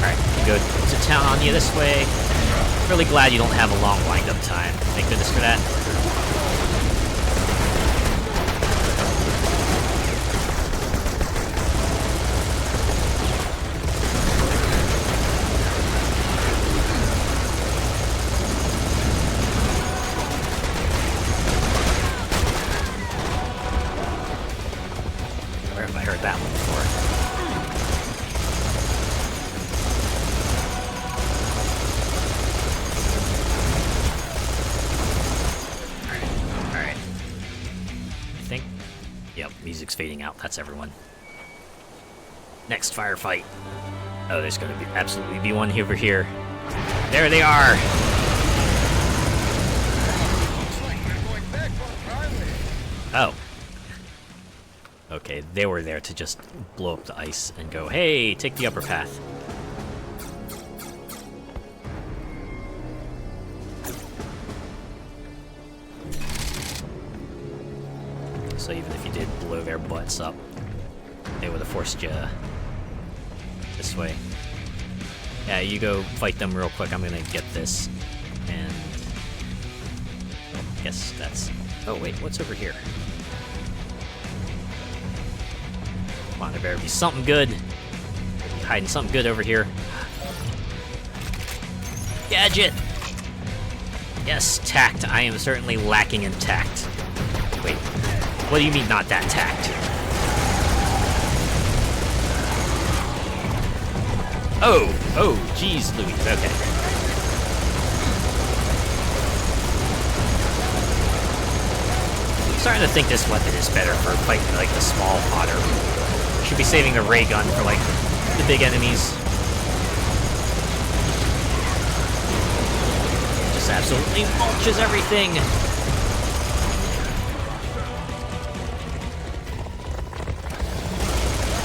Alright, you go to town on you this way. Really glad you don't have a long wind-up time. Thank goodness for that. Where have I heard that one before? Alright. I think. Yep, music's fading out. That's everyone. Next firefight. Oh, there's gonna be absolutely be one over here. There they are! Looks like we're going back on highway. Oh. Okay, they were there to just blow up the ice and go, hey, take the upper path. So even if you did blow their butts up, they would have forced you this way. Yeah, you go fight them real quick. I'm gonna get this. And oh, I guess that's... Oh, wait, what's over here? Come on, there better be something good. Better be hiding something good over here. Gadget! Yes, tact. I am certainly lacking in tact. Wait, what do you mean not that tact? Oh, geez, Louis. Okay. I'm starting to think this weapon is better for fighting like the small fodder. Should be saving the ray gun for like the big enemies. Just absolutely mulches everything.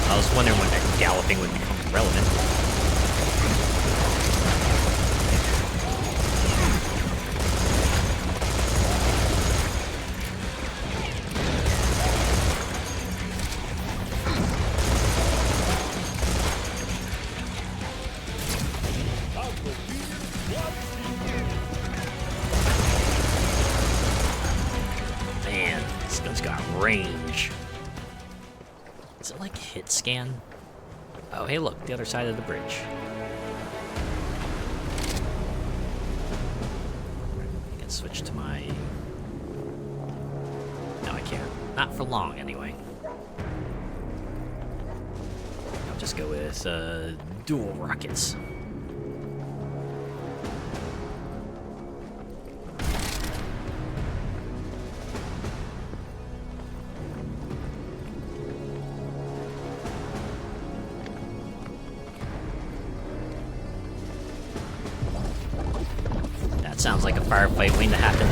I was wondering when that galloping would become relevant. scan. Oh, hey, look, the other side of the bridge. I can switch to my... No, I can't. Not for long, anyway. I'll just go with dual rockets. Sounds like a firefight waiting to happen.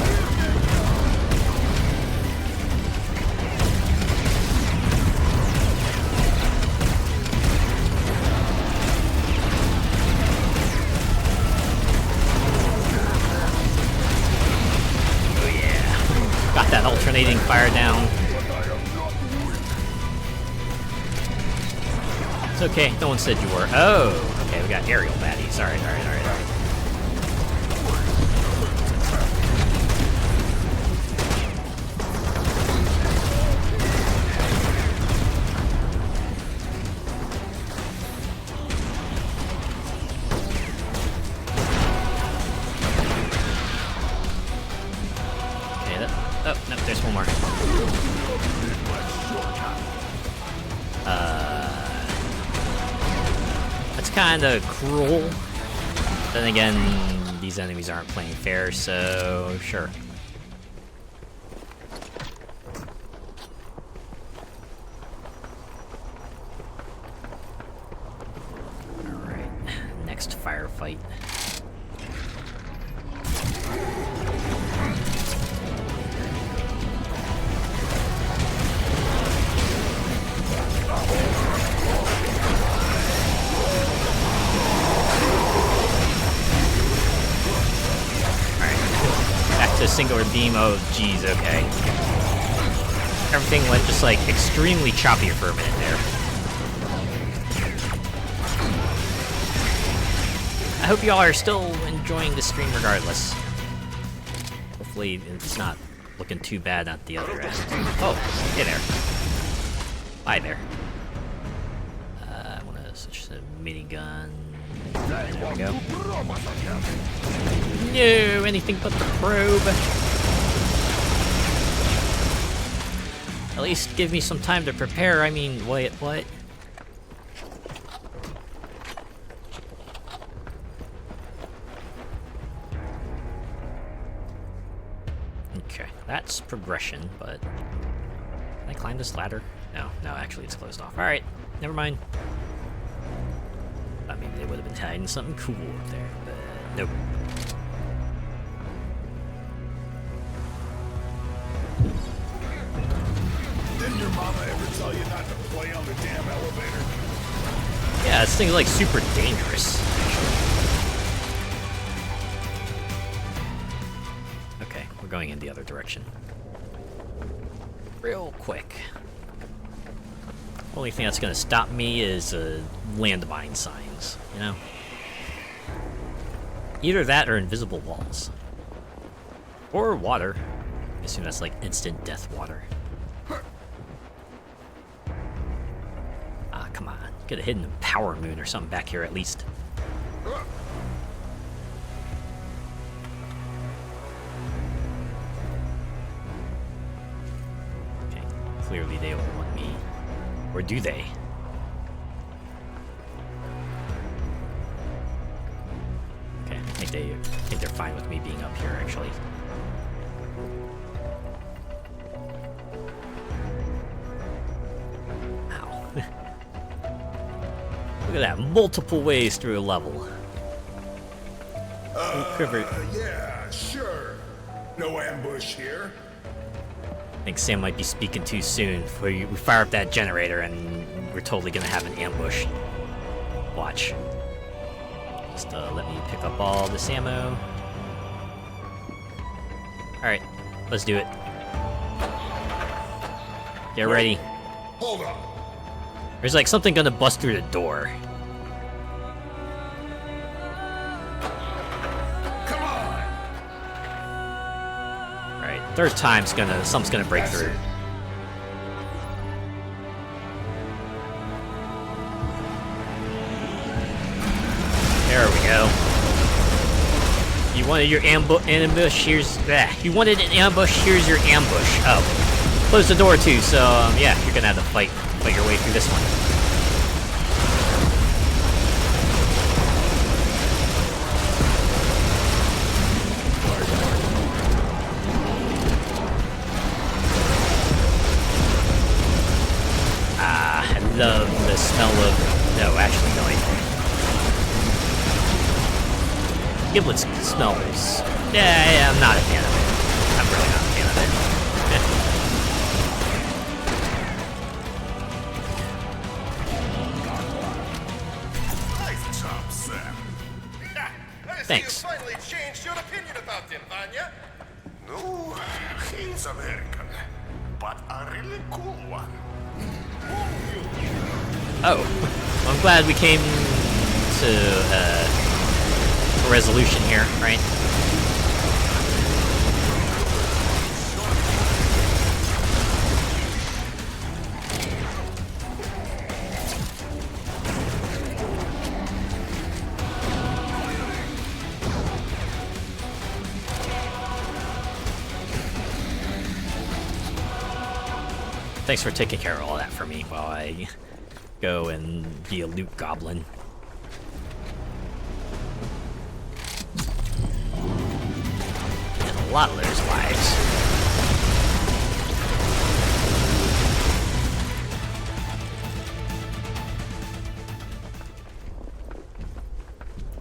Oh yeah. Got that alternating fire down. It's okay, no one said you were. Oh, okay, we got aerial baddies. Alright. Oh, no, there's one more. That's kind of cruel. Then again, these enemies aren't playing fair, so sure. Alright, next firefight. Singular beam, oh geez, okay. Everything went just like extremely choppy for a minute there. I hope y'all are still enjoying the stream regardless. Hopefully it's not looking too bad at the other end. Oh, hey there. Hi there. I want to switch to minigun. There we go. No, anything but the probe. At least give me some time to prepare. I mean, wait, what? Okay, that's progression, but... Can I climb this ladder? No, actually it's closed off. Alright, never mind. I mean, they would have been hiding something cool up there, but nope. Didn't your mama ever tell you not to play on the damn elevator? Yeah, this thing's like super dangerous. Okay, we're going in the other direction. Real quick. Only thing that's gonna stop me is landmine signs, you know? Either that or invisible walls. Or water. I assume that's like instant death water. Ah, come on. Could have hidden a power moon or something back here at least. Okay, clearly they don't want me. Or do they? Okay, I think they're fine with me being up here, actually. Ow. Look at that, multiple ways through a level. Yeah, sure. No ambush here. I think Sam might be speaking too soon. We fire up that generator and we're totally gonna have an ambush. Watch. Just let me pick up all this ammo. Alright, let's do it. Get ready. Hold on. There's like something gonna bust through the door. Come on. Alright, third time's something's gonna break through. You wanted your ambush, here's that. You wanted an ambush, here's your ambush. Oh. Close the door too, so yeah, you're gonna have to fight your way through this one. I love the smell of... No, actually, no, I don't. Giblets smells... Yeah, I'm not a fan of it. I'm really not a fan of it. Nice job, Sam. Thanks. You finally changed your opinion about him, Vanya. No, he's American, but a really cool one. Oh, well, I'm glad we came to a resolution here, right? Thanks for taking care of all that for me while I go and be a loot goblin. And a lot of those lives.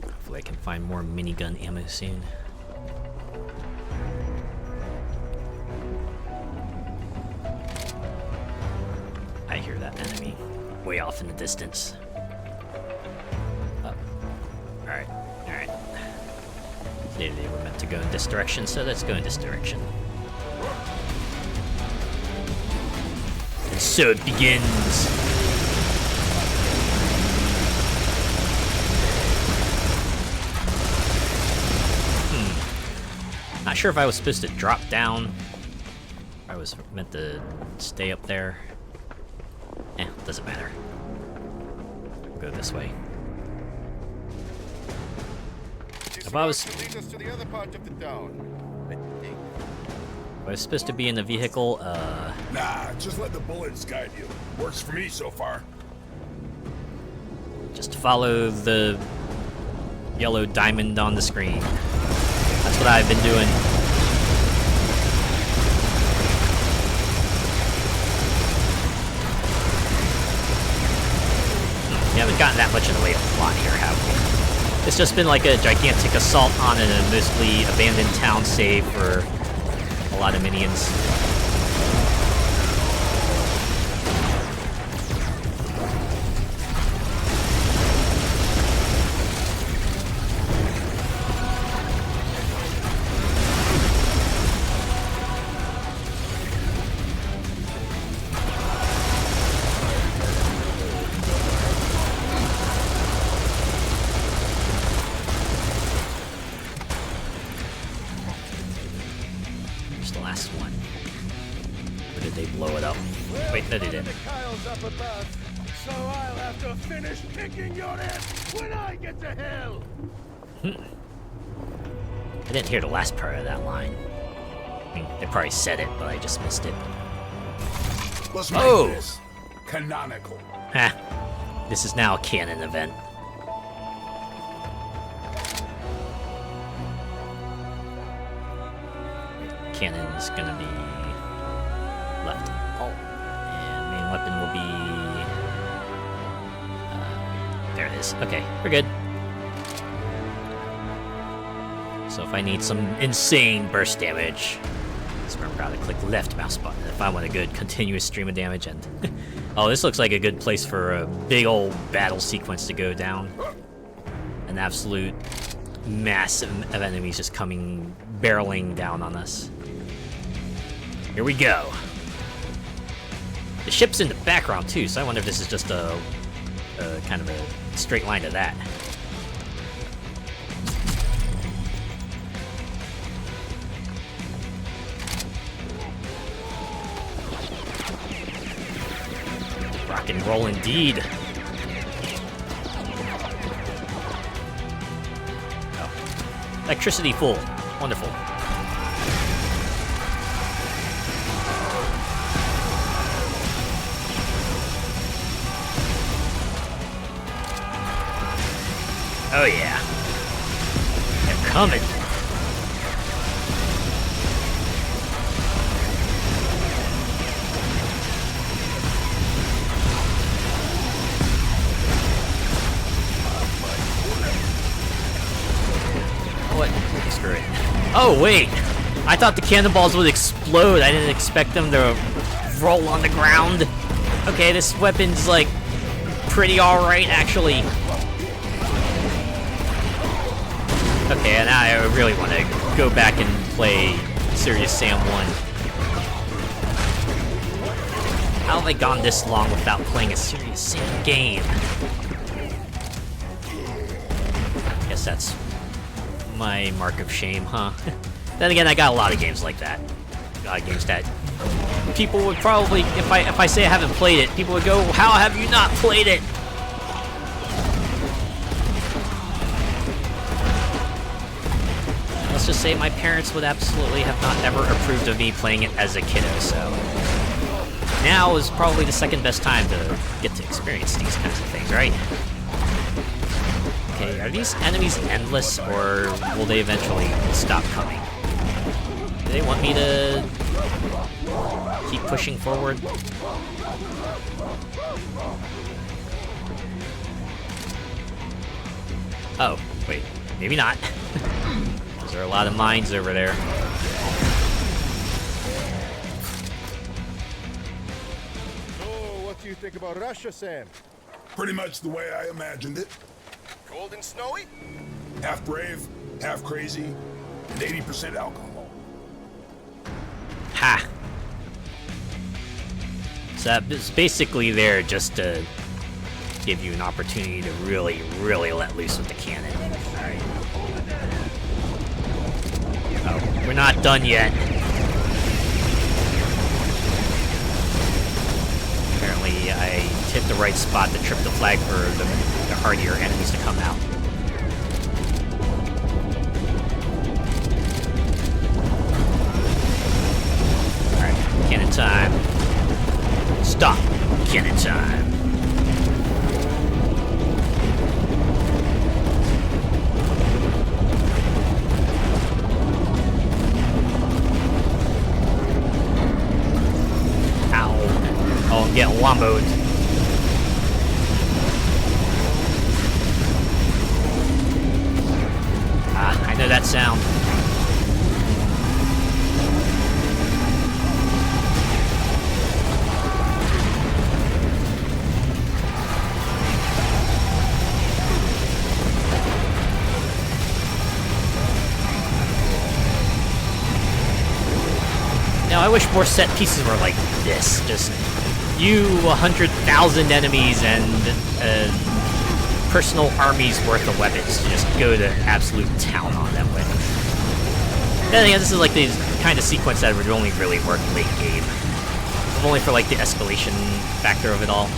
Hopefully I can find more minigun ammo soon. I hear that enemy way off in the distance. Oh. Alright, alright. Maybe they were meant to go in this direction, so let's go in this direction. And so it begins! Not sure if I was supposed to drop down. I was meant to stay up there. Doesn't matter. We'll go this way. If I was... lead us to the other part of the town. I think. If I was supposed to be in the vehicle, Nah, just let the bullets guide you. Works for me so far. just follow the yellow diamond on the screen. That's what I've been doing. We haven't gotten that much in the way of plot here, have we? It's just been like a gigantic assault on a mostly abandoned town save for a lot of minions. Kyle's up above, so I'll have to finish kicking your ass when I get to hell. I didn't hear the last part of that line. I mean, they probably said it, but I just missed it. Let's make this canonical. Ha! This is now a canon event. Cannon is gonna be left alt, and main weapon will be. There it is. Okay, we're good. So if I need some insane burst damage, just remember how to click left mouse button if I want a good continuous stream of damage. And oh, this looks like a good place for a big old battle sequence to go down. An absolute mass of enemies just coming barreling down on us. Here we go. The ship's in the background too, so I wonder if this is just a kind of a straight line to that. Rock and roll indeed. Oh. Electricity full. Wonderful. Oh yeah. They're coming. What? Screw it. Oh wait! I thought the cannonballs would explode. I didn't expect them to roll on the ground. Okay, this weapon's like pretty alright actually. Okay, now I really want to go back and play Serious Sam 1. How have I gone this long without playing a Serious Sam game? Guess that's my mark of shame, huh? Then again, I got a lot of games like that. A lot of games that people would probably, if I say I haven't played it, people would go, "How have you not played it?" Let's just say my parents would absolutely have not ever approved of me playing it as a kiddo, so now is probably the second best time to get to experience these kinds of things, right? Okay, are these enemies endless, or will they eventually stop coming? Do they want me to keep pushing forward? Oh, wait, maybe not. There are a lot of mines over there. So, what do you think about Russia, Sam? Pretty much the way I imagined it. Cold and snowy? Half brave, half crazy, and 80% alcohol. Ha! So it's basically there just to give you an opportunity to really, really let loose with the cannon. Alright. Oh, we're not done yet. Apparently I hit the right spot to trip the flag for the hardier enemies to come out. Alright, cannon time. Stop! Cannon time. Oh, I'm getting womboed. Ah, I know that sound. Now, I wish more set pieces were like this. Just you 100,000 enemies and personal armies worth of weapons to just go to absolute town on them with. Then again, this is like the kind of sequence that would only really work late game. Only for like the escalation factor of it all.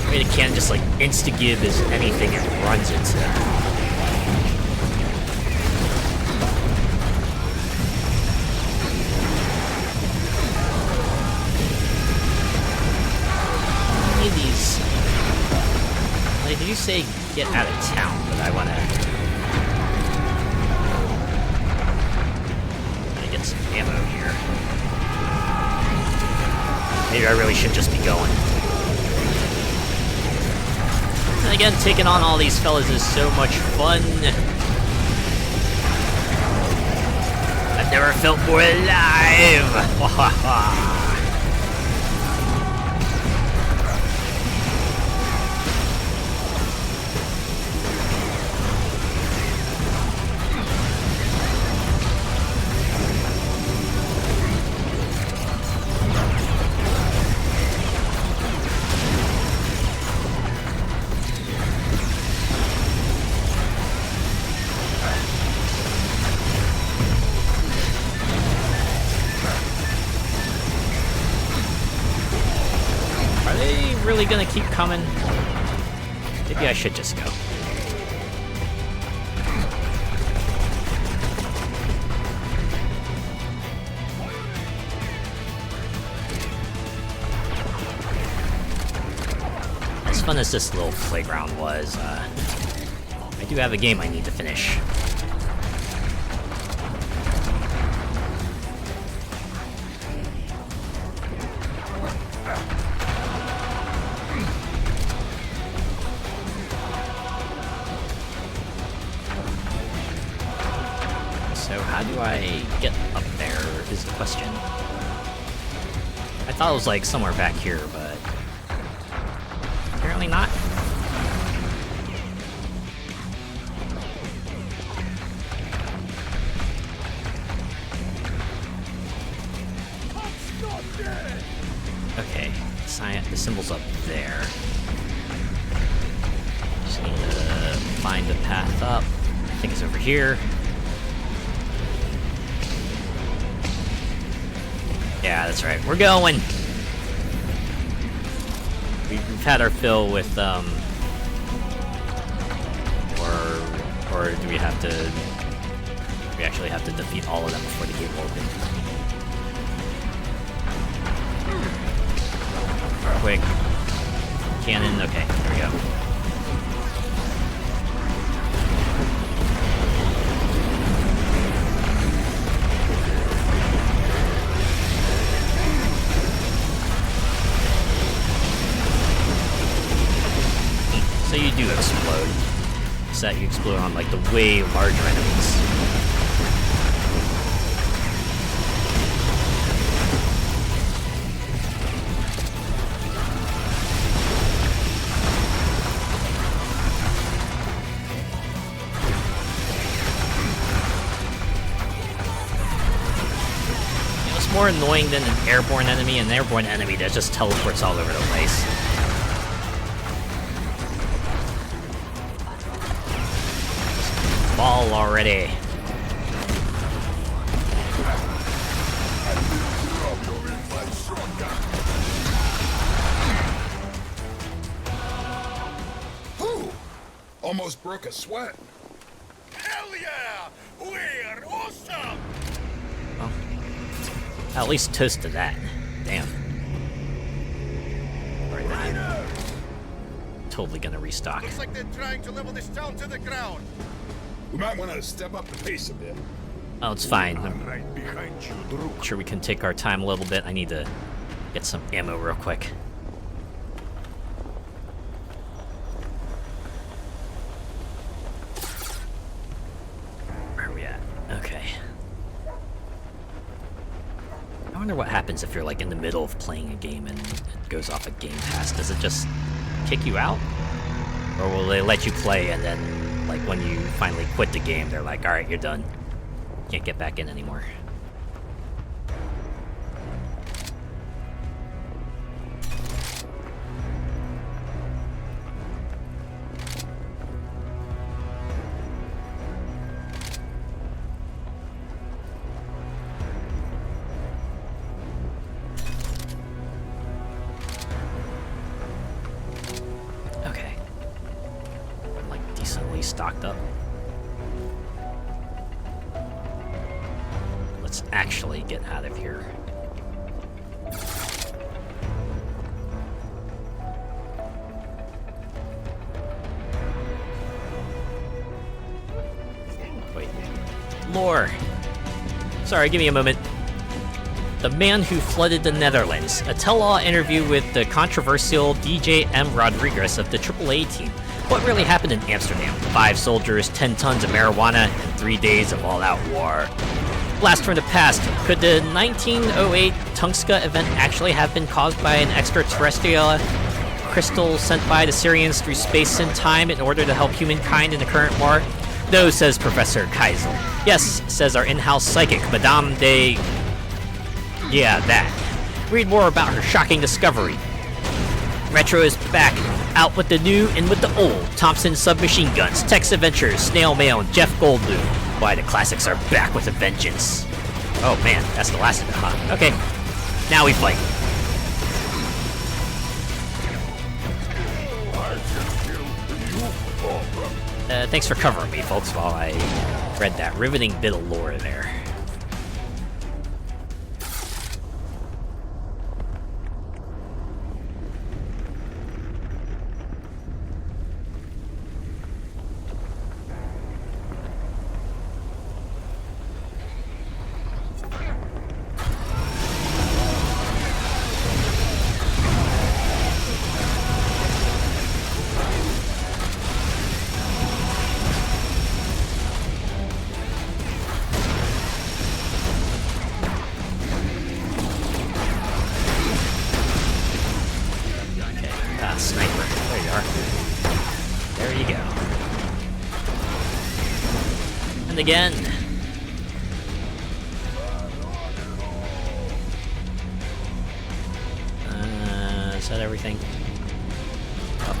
It can just like insta-give as anything it runs into. Any of these, like, did you say get out of town? But I wanna get some ammo here. Maybe I really should just be going. And again, taking on all these fellas is so much fun. I've never felt more alive! really gonna keep coming? Maybe I should just go. As fun as this little playground was, I do have a game I need to finish. So how do I get up there is the question. I thought it was like somewhere back here, but apparently not. Okay, the symbol's up there. Just need to find the path up. I think it's over here. Yeah, that's right. We're going! We've had our fill with, or do we have to... We actually have to defeat all of them before the game will open. Quick. Cannon, okay, there we go. So you do explode. It's that you explode on like the way larger enemies. It's more annoying than an airborne enemy. An airborne enemy that just teleports all over the place. Fall already. Whew! Almost broke a sweat. Hell yeah! We're awesome! Well, at least toast to that. Damn. Alright then. Totally gonna restock. Looks like they're trying to level this town to the ground. We might want to step up the pace a bit. Oh, it's fine. I'm right behind you, Druk. I'm sure we can take our time a little bit. I need to get some ammo real quick. Where are we at? Okay. I wonder what happens if you're like in the middle of playing a game and it goes off a Game Pass. Does it just kick you out? Or will they let you play and then, like, when you finally quit the game, they're like, alright, you're done. Can't get back in anymore. Okay. I'm, like, decently stocked up. Let's actually get out of here. Wait. Lore! Sorry, give me a moment. The Man Who Flooded the Netherlands. A tell-all interview with the controversial DJ M. Rodriguez of the AAA team. What really happened in Amsterdam? 5 soldiers, 10 tons of marijuana, and 3 days of all-out war. Blast from the past. Could the 1908 Tungska event actually have been caused by an extraterrestrial crystal sent by the Syrians through space and time in order to help humankind in the current war? No, says Professor Keisel. Yes, says our in-house psychic, Madame de... Yeah, that. Read more about her shocking discovery. Retro is back, out with the new and with the old. Thompson submachine guns, Tex Adventures, Snail Mail, and Jeff Goldblum. Why, the classics are back with a vengeance. Oh man, that's the last of it, huh? Okay, now we fight. thanks for covering me, folks, while I read that riveting bit of lore there. Sniper. There you are. There you go. And again. Is that everything? Oh.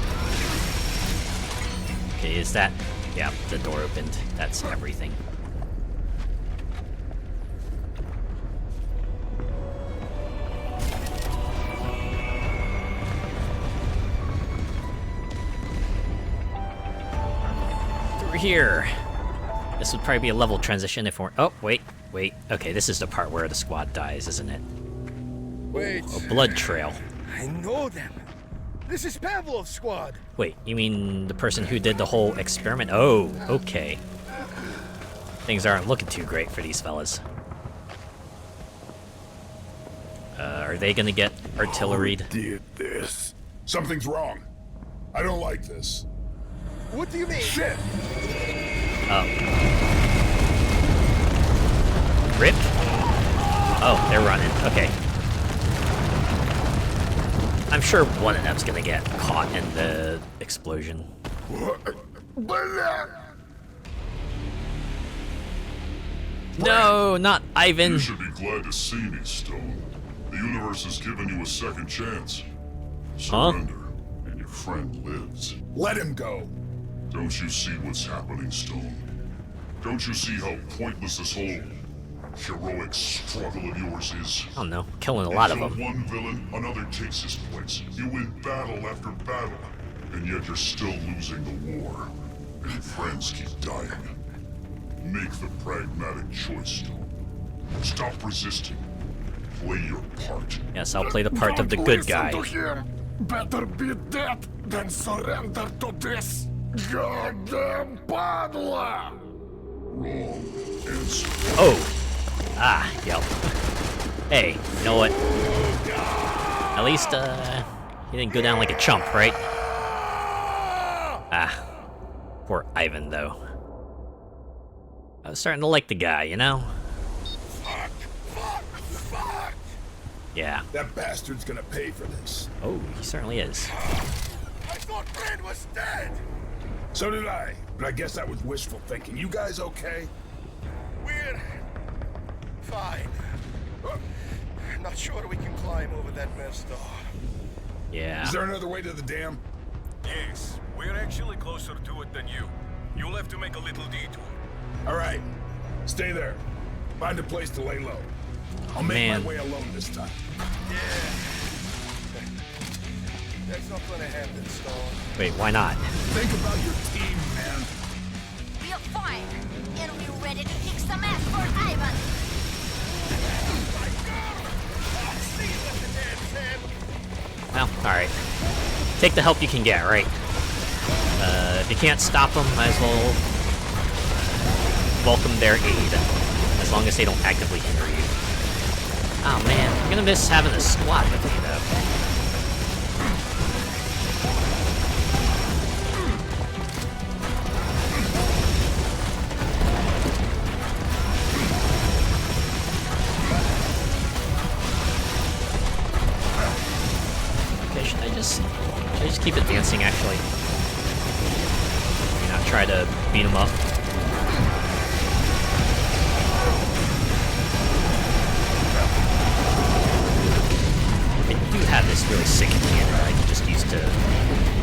Okay, is that... Yeah, the door opened. That's everything. Here. This would probably be a level transition if we're... Oh, wait. Okay, this is the part where the squad dies, isn't it? Wait. A blood trail. I know them. This is Pavlov's squad. Wait, you mean the person who did the whole experiment? Oh, okay. Things aren't looking too great for these fellas. Are they gonna get artilleried? Who did this? Something's wrong. I don't like this. What do you mean? Shit! Oh. Rip? Oh, they're running. Okay. I'm sure one of them's gonna get caught in the explosion. No, not Ivan. You should be glad to see me, Stone. The universe has given you a second chance. Surrender, and your friend lives. Let him go. Don't you see what's happening, Stone? Don't you see how pointless this whole heroic struggle of yours is? I don't know, killing a lot of Kill them. one villain, another takes his place. You win battle after battle, and yet you're still losing the war. And your friends keep dying. Make the pragmatic choice, Stone. Stop resisting. Play your part. Yes, I'll play the part of the good guy. To him. Better be dead than surrender to this goddamn padla. Wrong answer. Oh! Ah, yep. Hey, you know what? At least, he didn't go down like a chump, right? Ah. Poor Ivan, though. I was starting to like the guy, you know? Fuck! Yeah. That bastard's gonna pay for this. Oh, he certainly is. I thought Fred was dead! So did I, but I guess that was wishful thinking. You guys okay? We're fine. Not sure we can climb over that mess, though. Yeah. Is there another way to the dam? Yes, we're actually closer to it than you. You'll have to make a little detour. Alright. Stay there. Find a place to lay low. I'll make Man. my way alone this time. Yeah. That's not gonna happen, Stone. Wait, why not? Think about your team, man. We are fine, and we're ready to kick some ass for Ivan. Well, alright. Take the help you can get, right? If you can't stop them, might as well welcome their aid. As long as they don't actively hinder you. Oh man, I'm gonna miss having a squad with me, though. Should I just keep advancing, actually? Maybe not try to beat him up. I do have this really sick cannon that I can just use to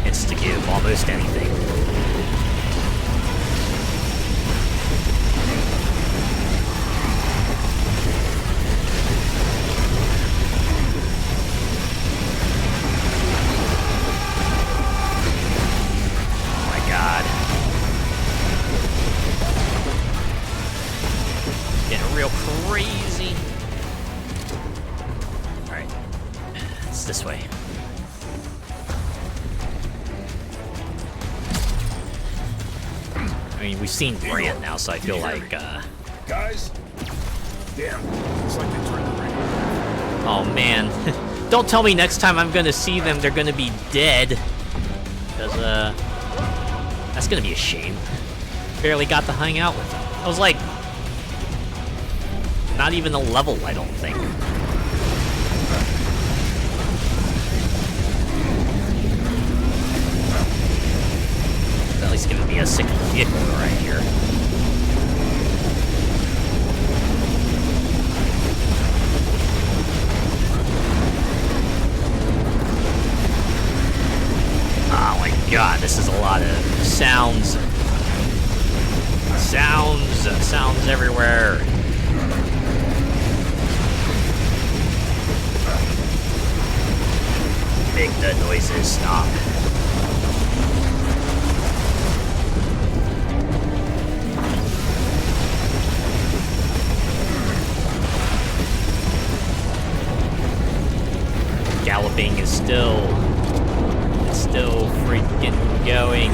insta-give almost anything. mean, we've seen Grant now, so I feel like, Guys? Damn, it's like they turned the ring. oh man. Don't tell me next time I'm gonna see them, they're gonna be dead. Because, that's gonna be a shame. Barely got to hang out with them. I was like, not even a level, I don't think. At least giving me a sick vehicle right here. Oh my god, this is a lot of sounds. Sounds everywhere. Make the noises stop. Galloping is still freaking going.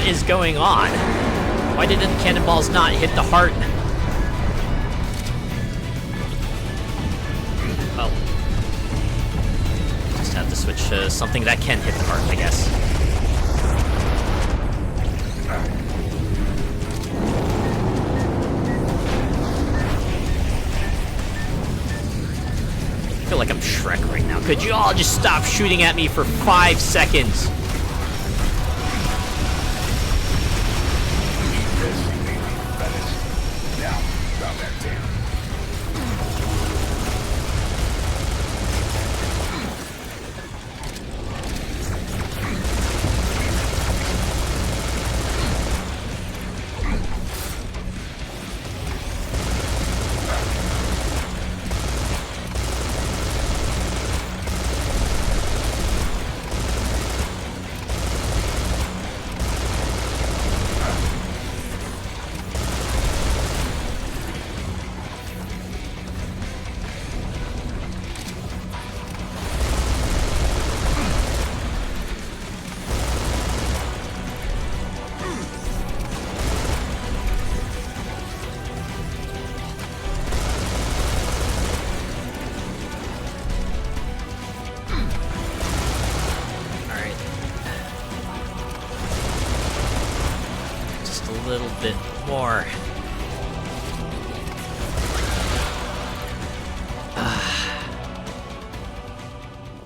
Is going on? Why did the cannonballs not hit the heart? Well, just have to switch to something that can hit the heart, I guess. I feel like I'm Shrek right now. Could you all just stop shooting at me for 5 seconds? Little bit more.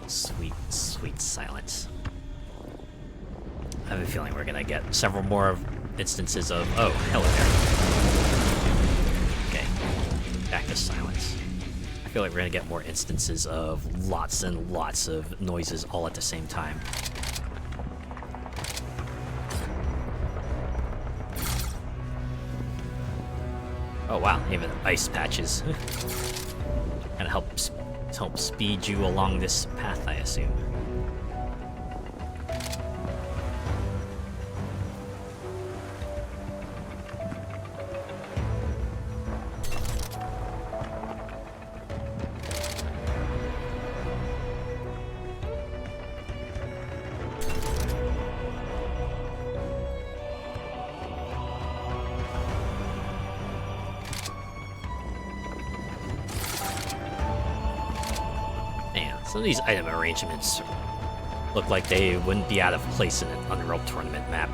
Sweet silence. I have a feeling we're gonna get several more instances of, oh, hello there. Okay, back to silence. I feel like we're gonna get more instances of lots and lots of noises all at the same time. Oh wow, even ice patches. Kinda help speed you along this path, I assume. Some of these item arrangements look like they wouldn't be out of place in an Unreal Tournament map.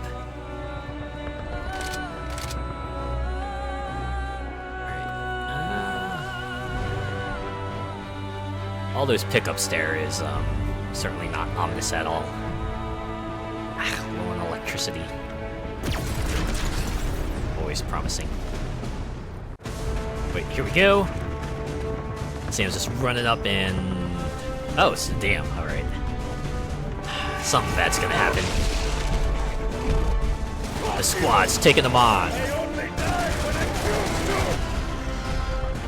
Alright. All those pickups there is certainly not ominous at all. Low on electricity. Always promising. Wait, here we go. Sam's just running up and... Oh, it's a dam, alright. Something bad's gonna happen. The squad's taking them on.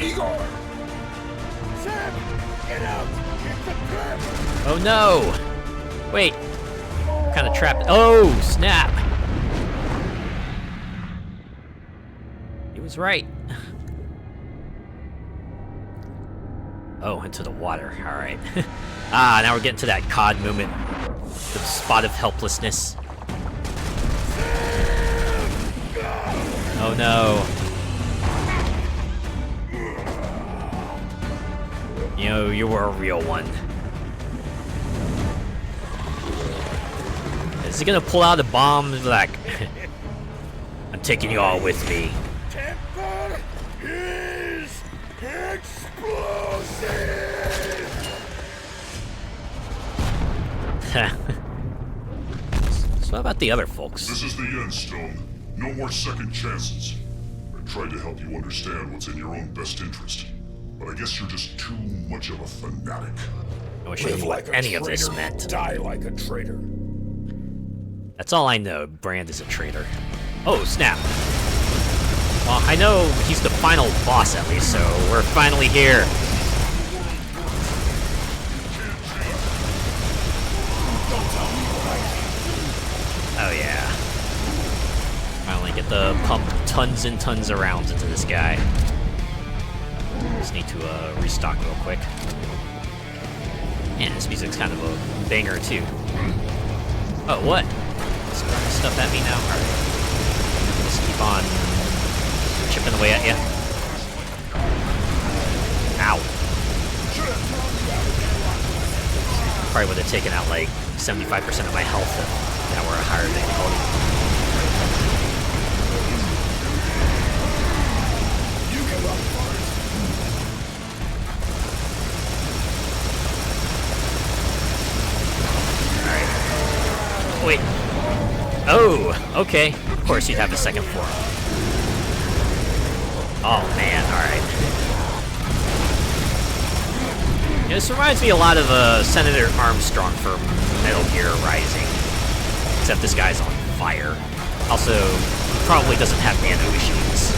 Igor! Sam! Get out! It's a trap! Oh no! Wait. What kind of trap? Oh, snap! He was right. Oh, into the water. Alright. Ah, now we're getting to that COD moment. The spot of helplessness. Oh no. You know, you were a real one. Is he gonna pull out a bomb and be like, I'm taking you all with me? Temple is explosive! So what about the other folks? This is the end, Stone. No more second chances. I tried to help you understand what's in your own best interest, but I guess you're just too much of a fanatic. I wish I knew what any of this meant. Die like a traitor. That's all I know. Brand is a traitor. Oh, snap. Well, I know he's the final boss at least, so we're finally here. Oh yeah. Finally get to pump tons and tons of rounds into this guy. Just need to restock real quick. Man, this music's kind of a banger too. Oh, what? Is throwing stuff at me now? Alright. Just keep on chipping away at you. Ow. Probably would have taken out like 75% of my health if that were a higher difficulty. You give up first. Alright. Wait. Oh, okay. Of course you'd have a second form. Oh man, alright. Yeah, this reminds me a lot of Senator Armstrong from Metal Gear Rising. Except this guy's on fire. Also, he probably doesn't have nano issues.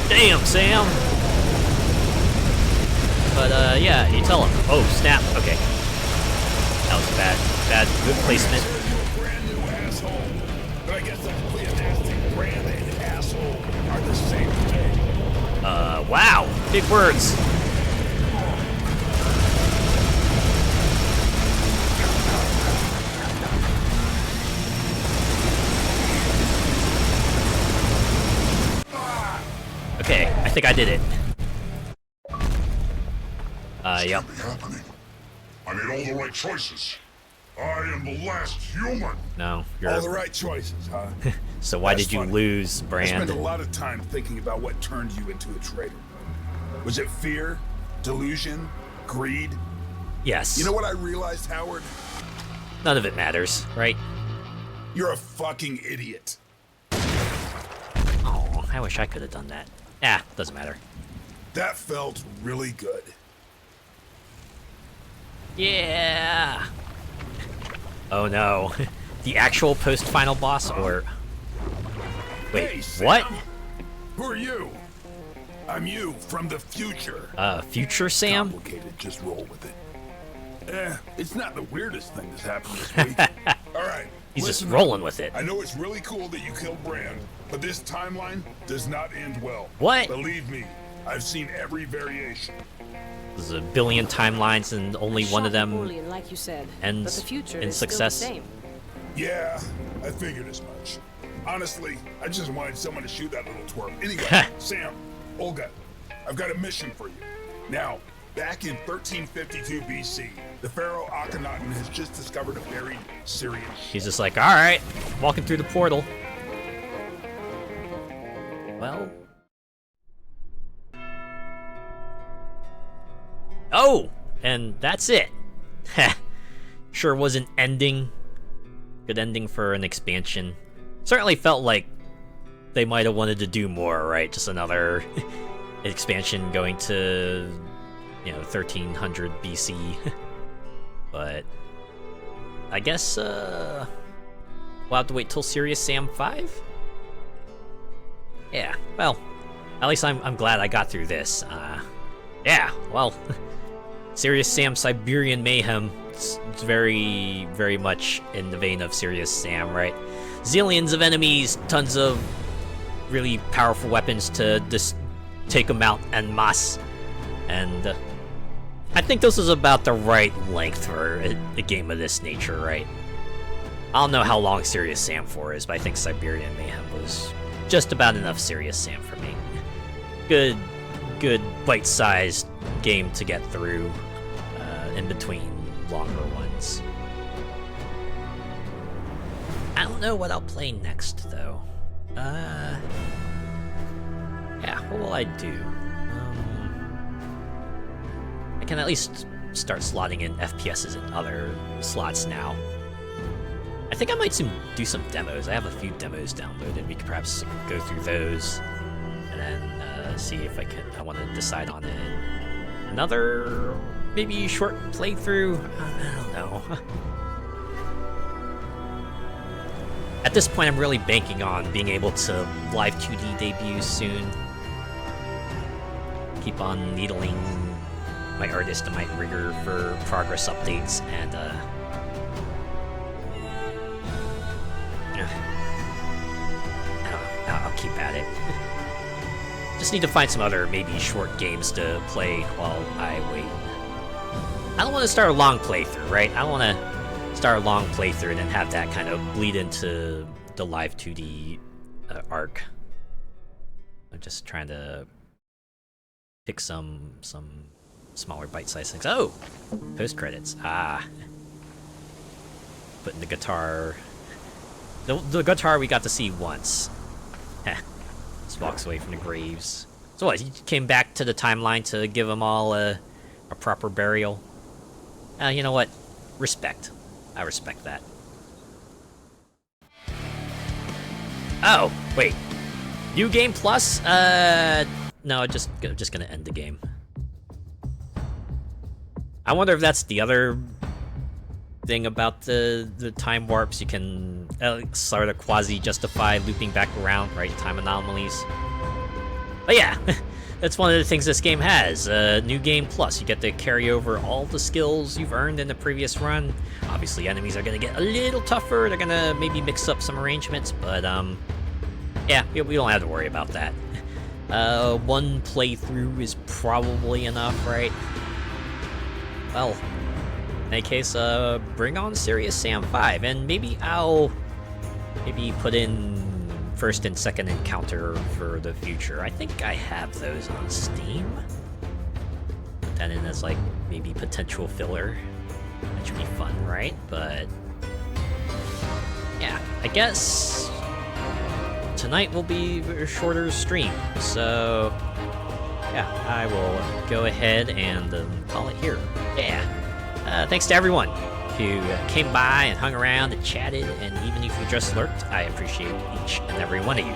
Damn, Sam! But, yeah, you tell him. Oh, snap. Okay. That was bad placement. Brand new asshole. But I guess that pleonastic brand and asshole are the same thing. Wow. Big words. Okay, I think I did it. Yep. Can't be happening. I made all the right choices. I am the last human. No, you're... All the right choices, huh? So why That's did you funny. lose, I Brand? spent a lot of time thinking about what turned you into a traitor. Was it fear? Delusion? Greed? Yes. You know what I realized, Howard? None of it matters, right? You're a fucking idiot. Oh, I wish I could have done that. Ah, doesn't matter. That felt really good. Yeah. Oh no. The actual post-final boss, or... Wait, Hey, Sam. what? Who are you? I'm you from the future. Future Sam? Complicated, just roll with it. It's not the weirdest thing that's happened this week. All right. He's just listen rolling up. with it. I know it's really cool that you killed Brand, but this timeline does not end well. What? Believe me, I've seen every variation. There's a billion timelines and only one of them Poorly, and like you said, ends but the future in is success. Still the same. Yeah, I figured as much. Honestly, I just wanted someone to shoot that little twerp. Anyway, Sam, Olga, I've got a mission for you. Now, back in 1352 BC, the pharaoh Akhenaten has just discovered a buried Syrian He's just like, alright, walking through the portal. Well... Oh! And that's it. Heh. Sure was an ending. Good ending for an expansion. Certainly felt like they might have wanted to do more, right? Just another expansion going to, you know, 1300 BC. But I guess we'll have to wait till Serious Sam 5? Yeah, well, at least I'm glad I got through this. Yeah, well, Serious Sam Siberian Mayhem. It's very, very much in the vein of Serious Sam, right? Zillions of enemies, tons of really powerful weapons to just take them out en masse. And I think this is about the right length for a game of this nature, right? I don't know how long Serious Sam 4 is, but I think Siberian Mayhem was just about enough Serious Sam for me. Good bite-sized game to get through in between longer ones. I don't know what I'll play next, though. Yeah, what will I do? I can at least start slotting in FPSs in other slots now. I think I might do some demos. I have a few demos downloaded. We could perhaps go through those, and then see if I want to decide on another, maybe short playthrough. I don't know. At this point, I'm really banking on being able to live 2D debut soon. Keep on needling my artist and my rigger for progress updates, and I'll keep at it. Just need to find some other maybe short games to play while I wait. I don't want to start a long playthrough, right? I don't want to start a long playthrough and then have that kind of bleed into the live 2D arc. I'm just trying to pick some smaller bite-sized things. Oh! Post-credits. Putting the guitar... The guitar we got to see once. Just walks away from the graves. So what, he came back to the timeline to give them all a proper burial? You know what? Respect. I respect that. Oh, wait. New game plus? No, just gonna end the game. I wonder if that's the other thing about the time warps. You can sort of quasi-justify looping back around, right? Time anomalies. But yeah, that's one of the things this game has. New game plus. You get to carry over all the skills you've earned in the previous run. Obviously, enemies are gonna get a little tougher. They're gonna maybe mix up some arrangements, but yeah, we don't have to worry about that. One playthrough is probably enough, right? Well, in any case, bring on Serious Sam 5, and maybe I'll put in first and second encounter for the future. I think I have those on Steam. Put that in as like maybe potential filler. That should be fun, right? But yeah, I guess tonight will be a shorter stream, so yeah, I will go ahead and call it here. Yeah. Thanks to everyone who came by and hung around and chatted, and even if you just lurked, I appreciate each and every one of you.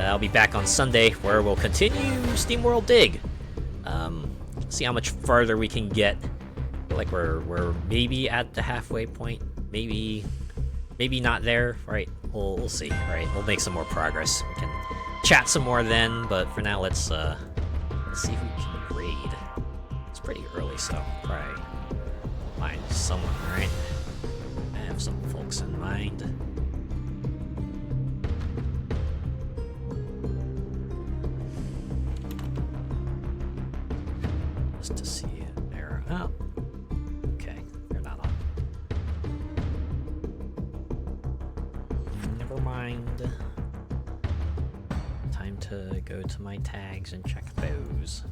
I'll be back on Sunday, where we'll continue SteamWorld Dig. See how much farther we can get. I feel like we're maybe at the halfway point, maybe not there. Right? We'll see. Right? We'll make some more progress. We can chat some more then, but for now, let's see if we can raid. It's pretty early, so probably find someone, right? I have some folks in mind. Just to see it there. Oh, okay, they're not on. Never mind. Time to go to my tags and check those.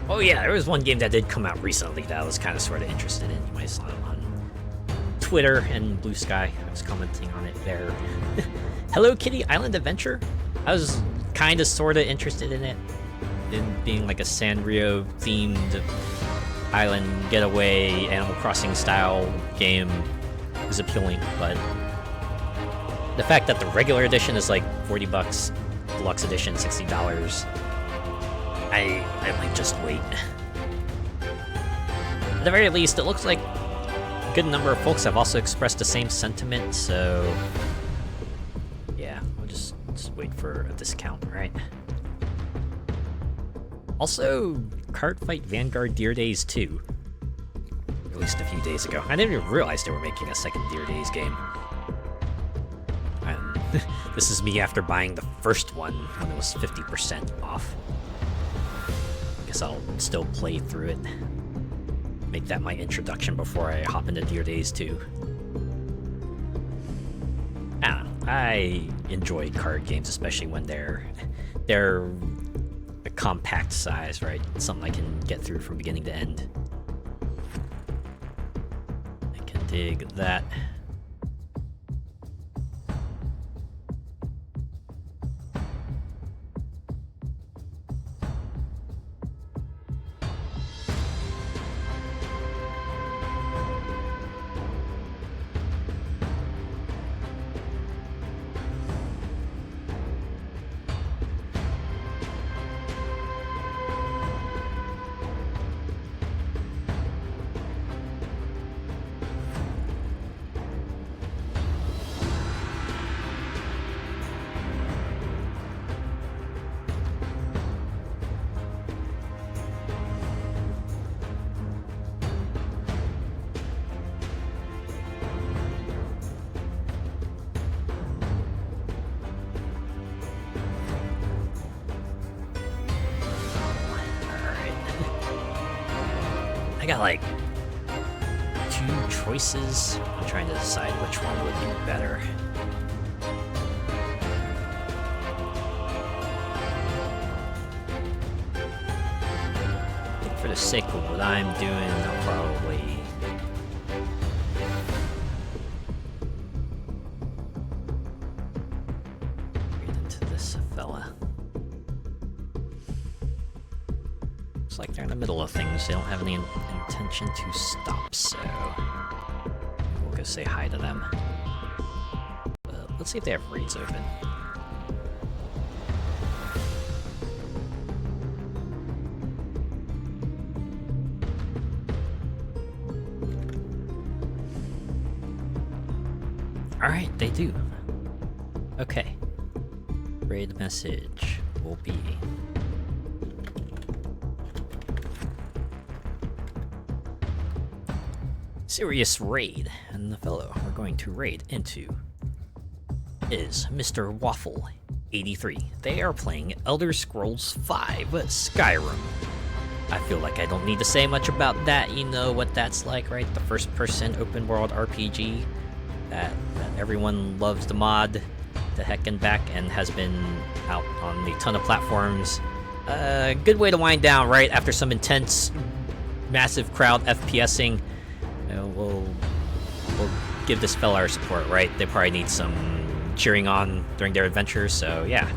Oh yeah, there was one game that did come out recently that I was kind of sort of interested in. You might saw it on Twitter and Blue Sky. I was commenting on it there. Hello Kitty Island Adventure. I was kind of, sort of interested in it, in being like a Sanrio themed island getaway, Animal Crossing style game is appealing, but the fact that the regular edition is like $40, deluxe edition $60, I might just wait. At the very least, it looks like a good number of folks have also expressed the same sentiment, so yeah, we'll just wait for a discount, right? Also, Cardfight Vanguard Deer Days 2, released a few days ago. I didn't even realize they were making a second Deer Days game. This is me after buying the first one when it was 50% off. Guess I'll still play through it. Make that my introduction before I hop into Deer Days 2. I don't know. I enjoy card games, especially when they're a compact size, right? Something I can get through from beginning to end. I can dig that. I got like 2 choices. I'm trying to decide which one would be better. I think for the sake of what I'm doing, I'll probably read into this fella. Like they're in the middle of things. They don't have any intention to stop, so we'll go say hi to them. Let's see if they have raids open. Alright, they do. Okay. Raid message will be... serious raid, and the fellow we're going to raid into is Mr. Waffle 83. They are playing Elder Scrolls V Skyrim. I feel like I don't need to say much about that. You know what that's like, right? The first-person open-world RPG that everyone loves to mod the heck and back and has been out on a ton of platforms. Good way to wind down, right? After some intense, massive crowd FPSing. We'll give this fella our support, right? They probably need some cheering on during their adventures, so yeah.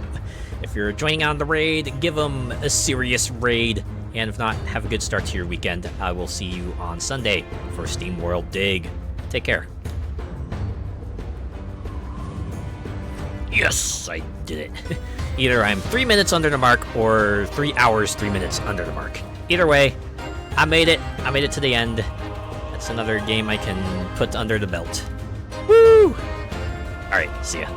If you're joining on the raid, give them a serious raid, and if not, have a good start to your weekend. I will see you on Sunday for Steam World Dig. Take care. Yes, I did it. Either I'm 3 minutes under the mark, or 3 hours, 3 minutes under the mark. Either way, I made it. I made it to the end. That's another game I can put under the belt. Woo! Alright, see ya.